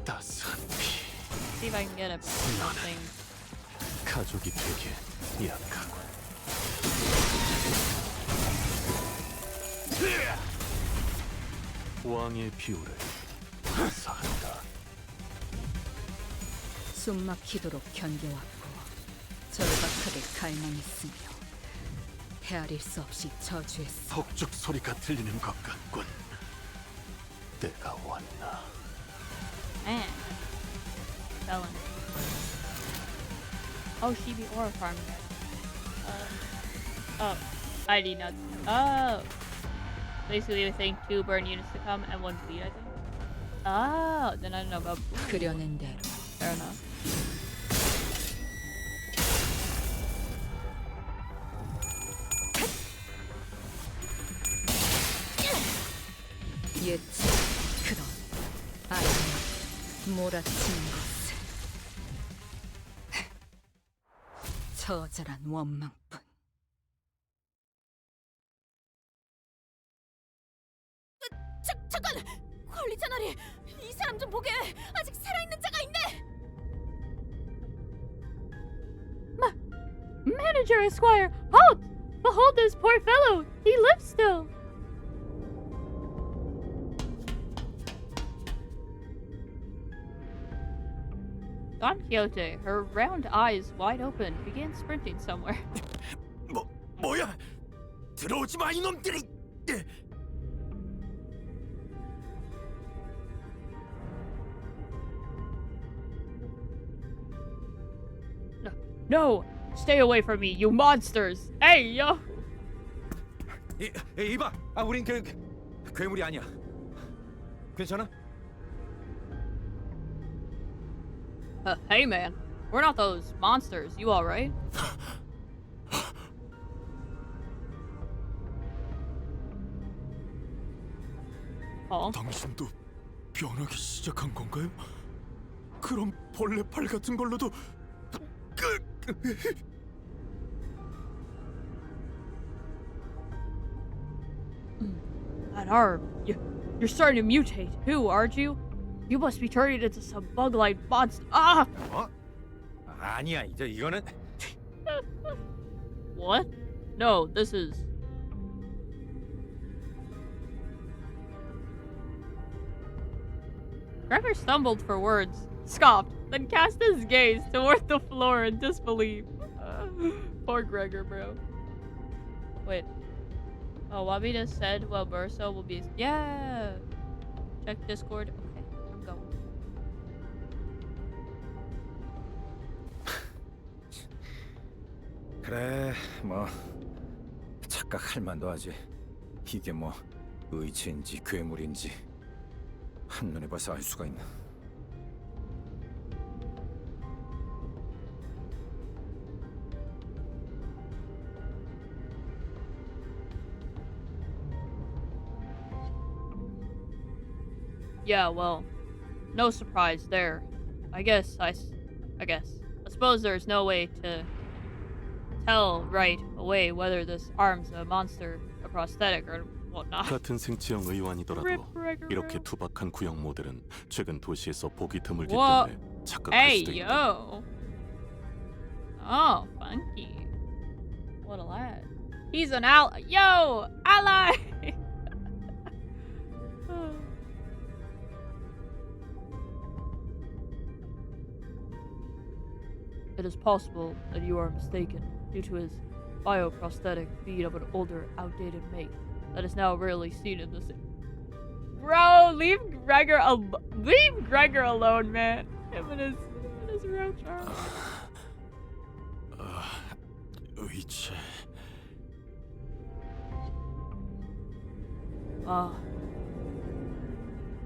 따스한 피. See if I can get a something. 가족이 되게 약하군. 왕의 비호를 사한다. 숨막히도록 견뎌왔고 절박하게 갈망했으며 헤아릴 수 없이 저주했어. 폭죽 소리가 들리는 것 같군. 때가 왔나. Man. Felon. Oh, she be aura farming that. Oh. I did not. Oh. Basically, they saying 2 burn units to come and 1 bleed, I think. Oh, then I don't know about bleed. 그려낸 대로. Fair enough. 예측 그런 아이는 몰아치는 것을 처절한 원망뿐. 잠깐! 관리 채널이 이 사람 좀 보게! 아직 살아있는 자가 있네! Manager Esquire, halt! Behold this poor fellow! He lives still! Don Quixote, her round eyes wide open, began sprinting somewhere. 뭐야? 들어오지 마 이놈들이! No! Stay away from me, you monsters! Hey, yo! 이봐, 우린 괴물이 아니야. 괜찮아? Hey man, we're not those monsters. You alright? 당신도 변하기 시작한 건가요? 그럼 벌레 팔 같은 걸로도 That arm. You're starting to mutate too, aren't you? You must be turning into some bug-like monster. Ah! 아니야, 이거는 What? No, this is... Gregor stumbled for words, scoffed, then cast his gaze toward the floor in disbelief. Poor Gregor, bro. Wait. Oh, Wabita said, well, Burso will be... Yeah! Check Discord. Okay, I'm going. 그래, 뭐 착각할 만도 하지. 이게 뭐 의체인지 괴물인지 한눈에 봐서 알 수가 있나. Yeah, well, no surprise there. I guess. I suppose there's no way to tell right away whether this arm's a monster, a prosthetic, or whatnot. 같은 생체형 의완이더라도 이렇게 투박한 구형 모델은 최근 도시에서 보기 드물기 때문에 착각할 수도 Hey, 있다. yo. Oh, funky. What a lad. He's an ally. Yo, ally. It is possible that you are mistaken due to his bioprosthetic feet of an older, outdated make that is now rarely seen in the city. Bro, leave Gregor alone, man. Him and his roach arm. 의체. Ah,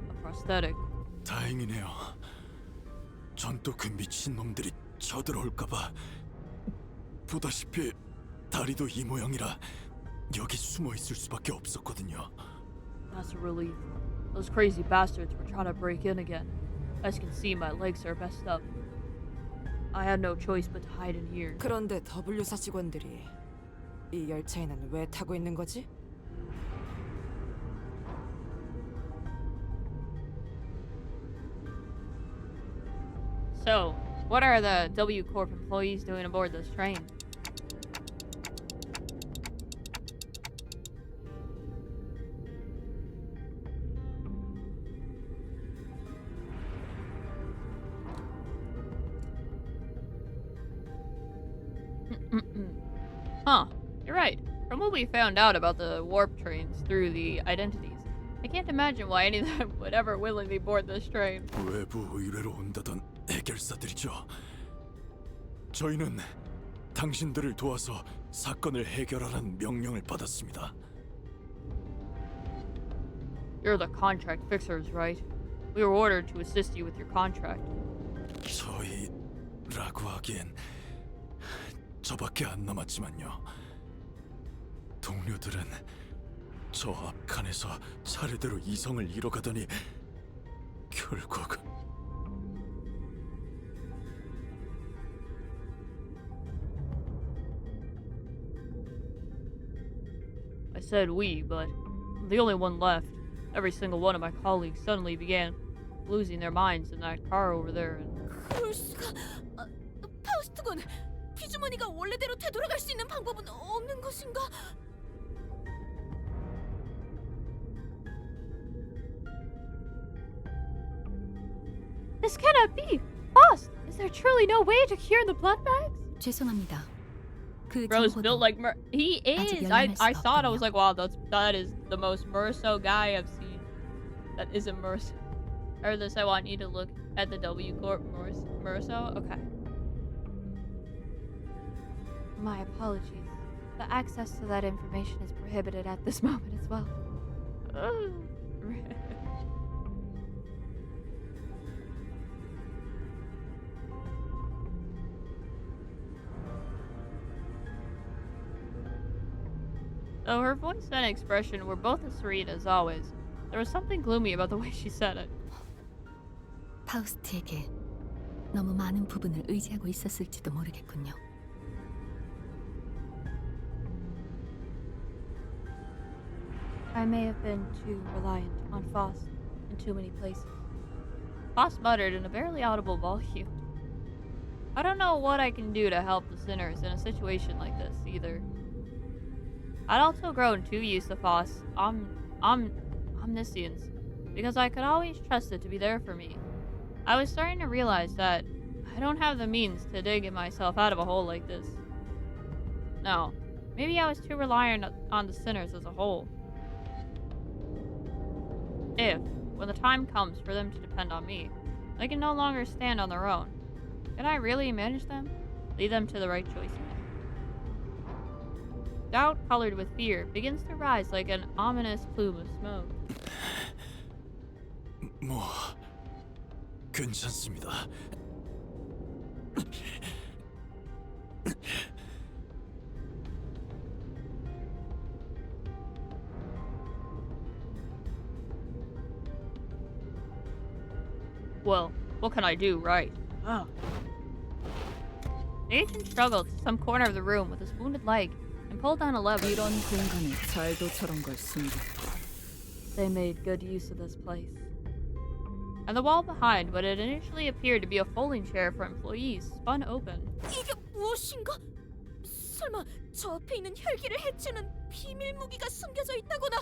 a prosthetic. 다행이네요. 전 또 그 미친 놈들이 쳐들어올까봐. 보다시피 다리도 이 모양이라 여기 숨어 있을 수밖에 없었거든요. That's a relief. Those crazy bastards were trying to break in again. As you can see, my legs are messed up. I had no choice but to hide in here. 그런데 W사 직원들이 이 열차에는 왜 타고 있는 거지? So, what are the W Corp employees doing aboard this train? Huh, you're right. From what we found out about the warp trains through the identities, I can't imagine why any of them would ever willingly board this train. 외부 의뢰로 온다던 해결사들이죠. 저희는 당신들을 도와서 사건을 해결하라는 명령을 받았습니다. You're the contract fixers, right? We were ordered to assist you with your contract. 저희라고 하기엔 저밖에 안 남았지만요. 동료들은 저 앞칸에서 차례대로 이성을 잃어가더니 결국 I said we, but I'm the only one left. Every single one of my colleagues suddenly began losing their minds in that car over there. 그럴 수가... 파우스트군, 피주머니가 원래대로 되돌아갈 수 있는 방법은 없는 것인가? This cannot be! Boss, is there truly no way to cure the blood bags? 죄송합니다. 그 Bro's 정보도 built like he 아직 is. 열람할 I 수가 saw it. I 없군요. was like, wow, that is the most Merso guy I've seen. That isn't Merso. Or this, I want you to look at the W Corp Merso. Okay. My apologies. The access to that information is prohibited at this moment as well. Though her voice and expression were both as serene as always, there was something gloomy about the way she said it. 파우스트에게 너무 많은 부분을 의지하고 있었을지도 모르겠군요. I may have been too reliant on Faust in too many places. Foss muttered in a barely audible volume. I don't know what I can do to help the sinners in a situation like this either. I'd also grown too used to Foss omniscience, because I could always trust it to be there for me. I was starting to realize that I don't have the means to dig myself out of a hole like this. No, maybe I was too reliant on the sinners as a whole. If, when the time comes for them to depend on me, they can no longer stand on their own, can I really manage them? Lead them to the right choices? Doubt colored with fear begins to rise like an ominous plume of smoke. 뭐 괜찮습니다. Well, what can I do, right? Oh. The agent struggled to some corner of the room with his wounded leg and pulled down a lever. 이런 공간에 잘도 저런 걸 숨겼다. They made good use of this place. And the wall behind what had initially appeared to be a folding chair for employees spun open. 이게 무엇인가? 설마 저 앞에 있는 혈기를 해치는 비밀 무기가 숨겨져 있다거나?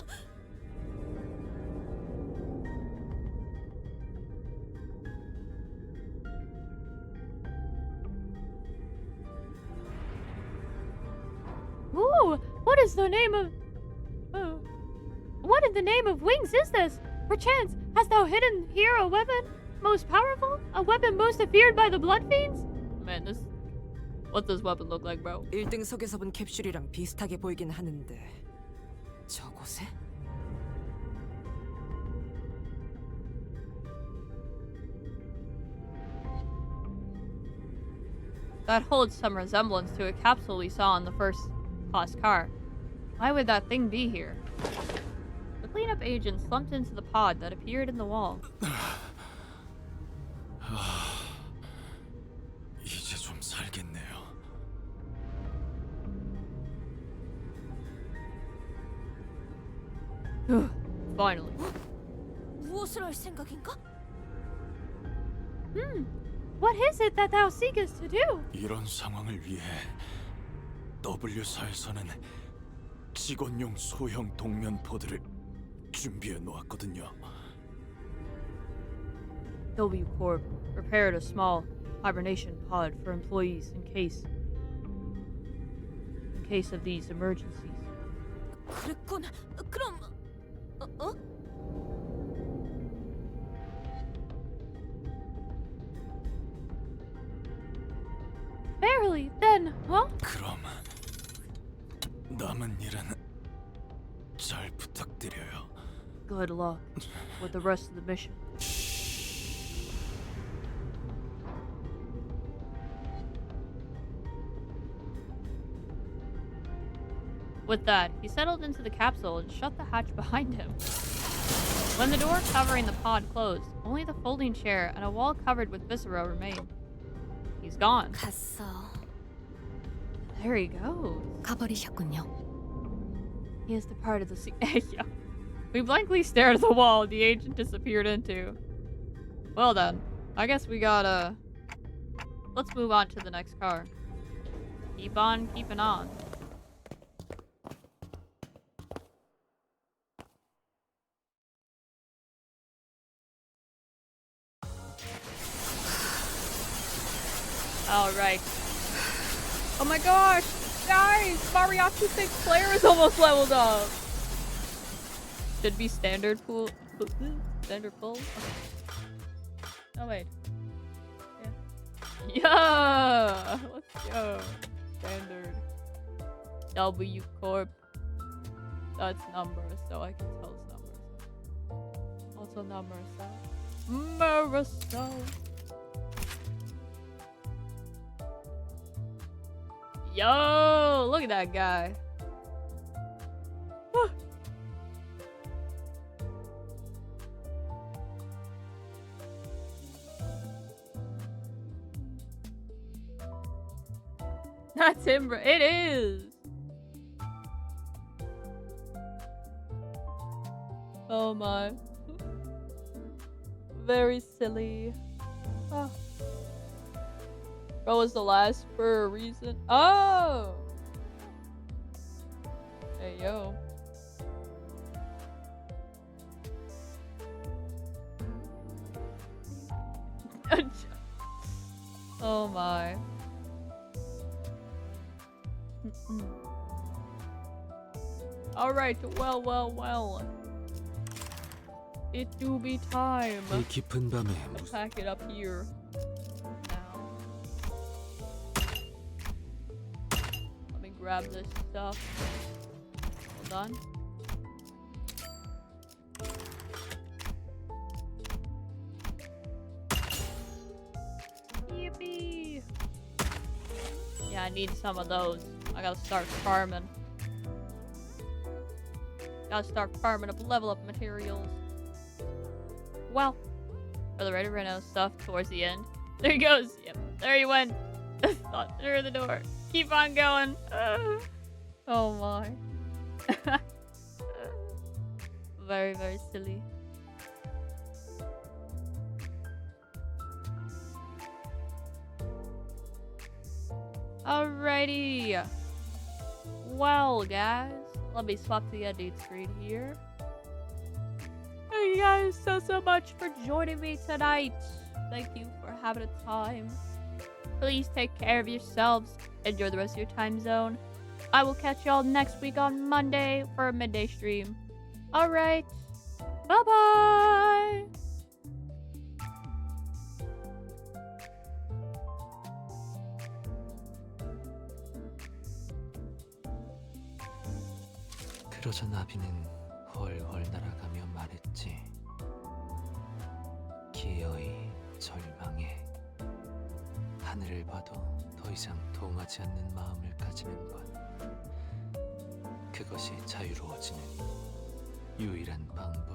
Ooh, what is the name of... what in the name of wings is this? Perchance, hast thou hidden here a weapon most powerful? A weapon most feared by the blood fiends? Man, this... What's this weapon look like, bro? 1등석에서 본 캡슐이랑 비슷하게 보이긴 하는데 저곳에? That holds some resemblance to a capsule we saw in the first class car. Why would that thing be here? The cleanup agent slumped into the pod that appeared in the wall. 이제 좀 살겠네요. Finally. 무엇을 할 생각인가? What is it that thou seekest to do? 이런 상황을 위해 W사에서는 직원용 소형 동면포들을 준비해 놓았거든요. W Corp prepared a small hibernation pod for employees in case of these emergencies. 그랬군. 그럼 어? Verily, then, huh? 그럼 남은 일은 잘 부탁드려요. Good luck with the rest of the mission. With that, he settled into the capsule and shut the hatch behind him. When the door covering the pod closed, only the folding chair and a wall covered with viscera remained. He's gone. 갔어. There he goes. 가버리셨군요. He has departed the scene. Yeah. We blankly stared at the wall the agent disappeared into. Well then, I guess we gotta... Let's move on to the next car. Keep on keeping on. Alright. Oh my gosh! Guys! Mariachi 6 player is almost leveled up! Should be standard pool. Standard pull? Okay. Oh wait. Yeah! Let's go. Standard. W Corp. That's numbers, so I can tell it's numbers. Also numbers, so. Marisol. Yo, look at that guy. That's him, bro. It is. Oh my. Very silly. Oh. Bro was the last for a reason. Oh! Hey, yo. Oh my. Alright, well. It do be time. 이 깊은 밤에 Let's pack it up here. Grab this stuff. Hold on. Yippee! Yeah, I need some of those. I gotta start farming. Gotta start farming up level up materials. Well, for the Ready Reno stuff towards the end. There he goes. Yep, there he went. Thought through the door. Keep on going. Oh my. Very, very silly. Alrighty. Well, guys, let me swap to the edit screen here. Thank you guys so much for joining me tonight. Thank you for having a time. Please take care of yourselves. Enjoy the rest of your time zone. I will catch y'all next week on Monday for a midday stream. Alright. Bye-bye. 그러자 나비는 훨훨 날아가며 말했지. 기어이 절망해. 하늘을 봐도 더 이상 동하지 않는 마음을 가지는 것. 그것이 자유로워지는 유일한 방법.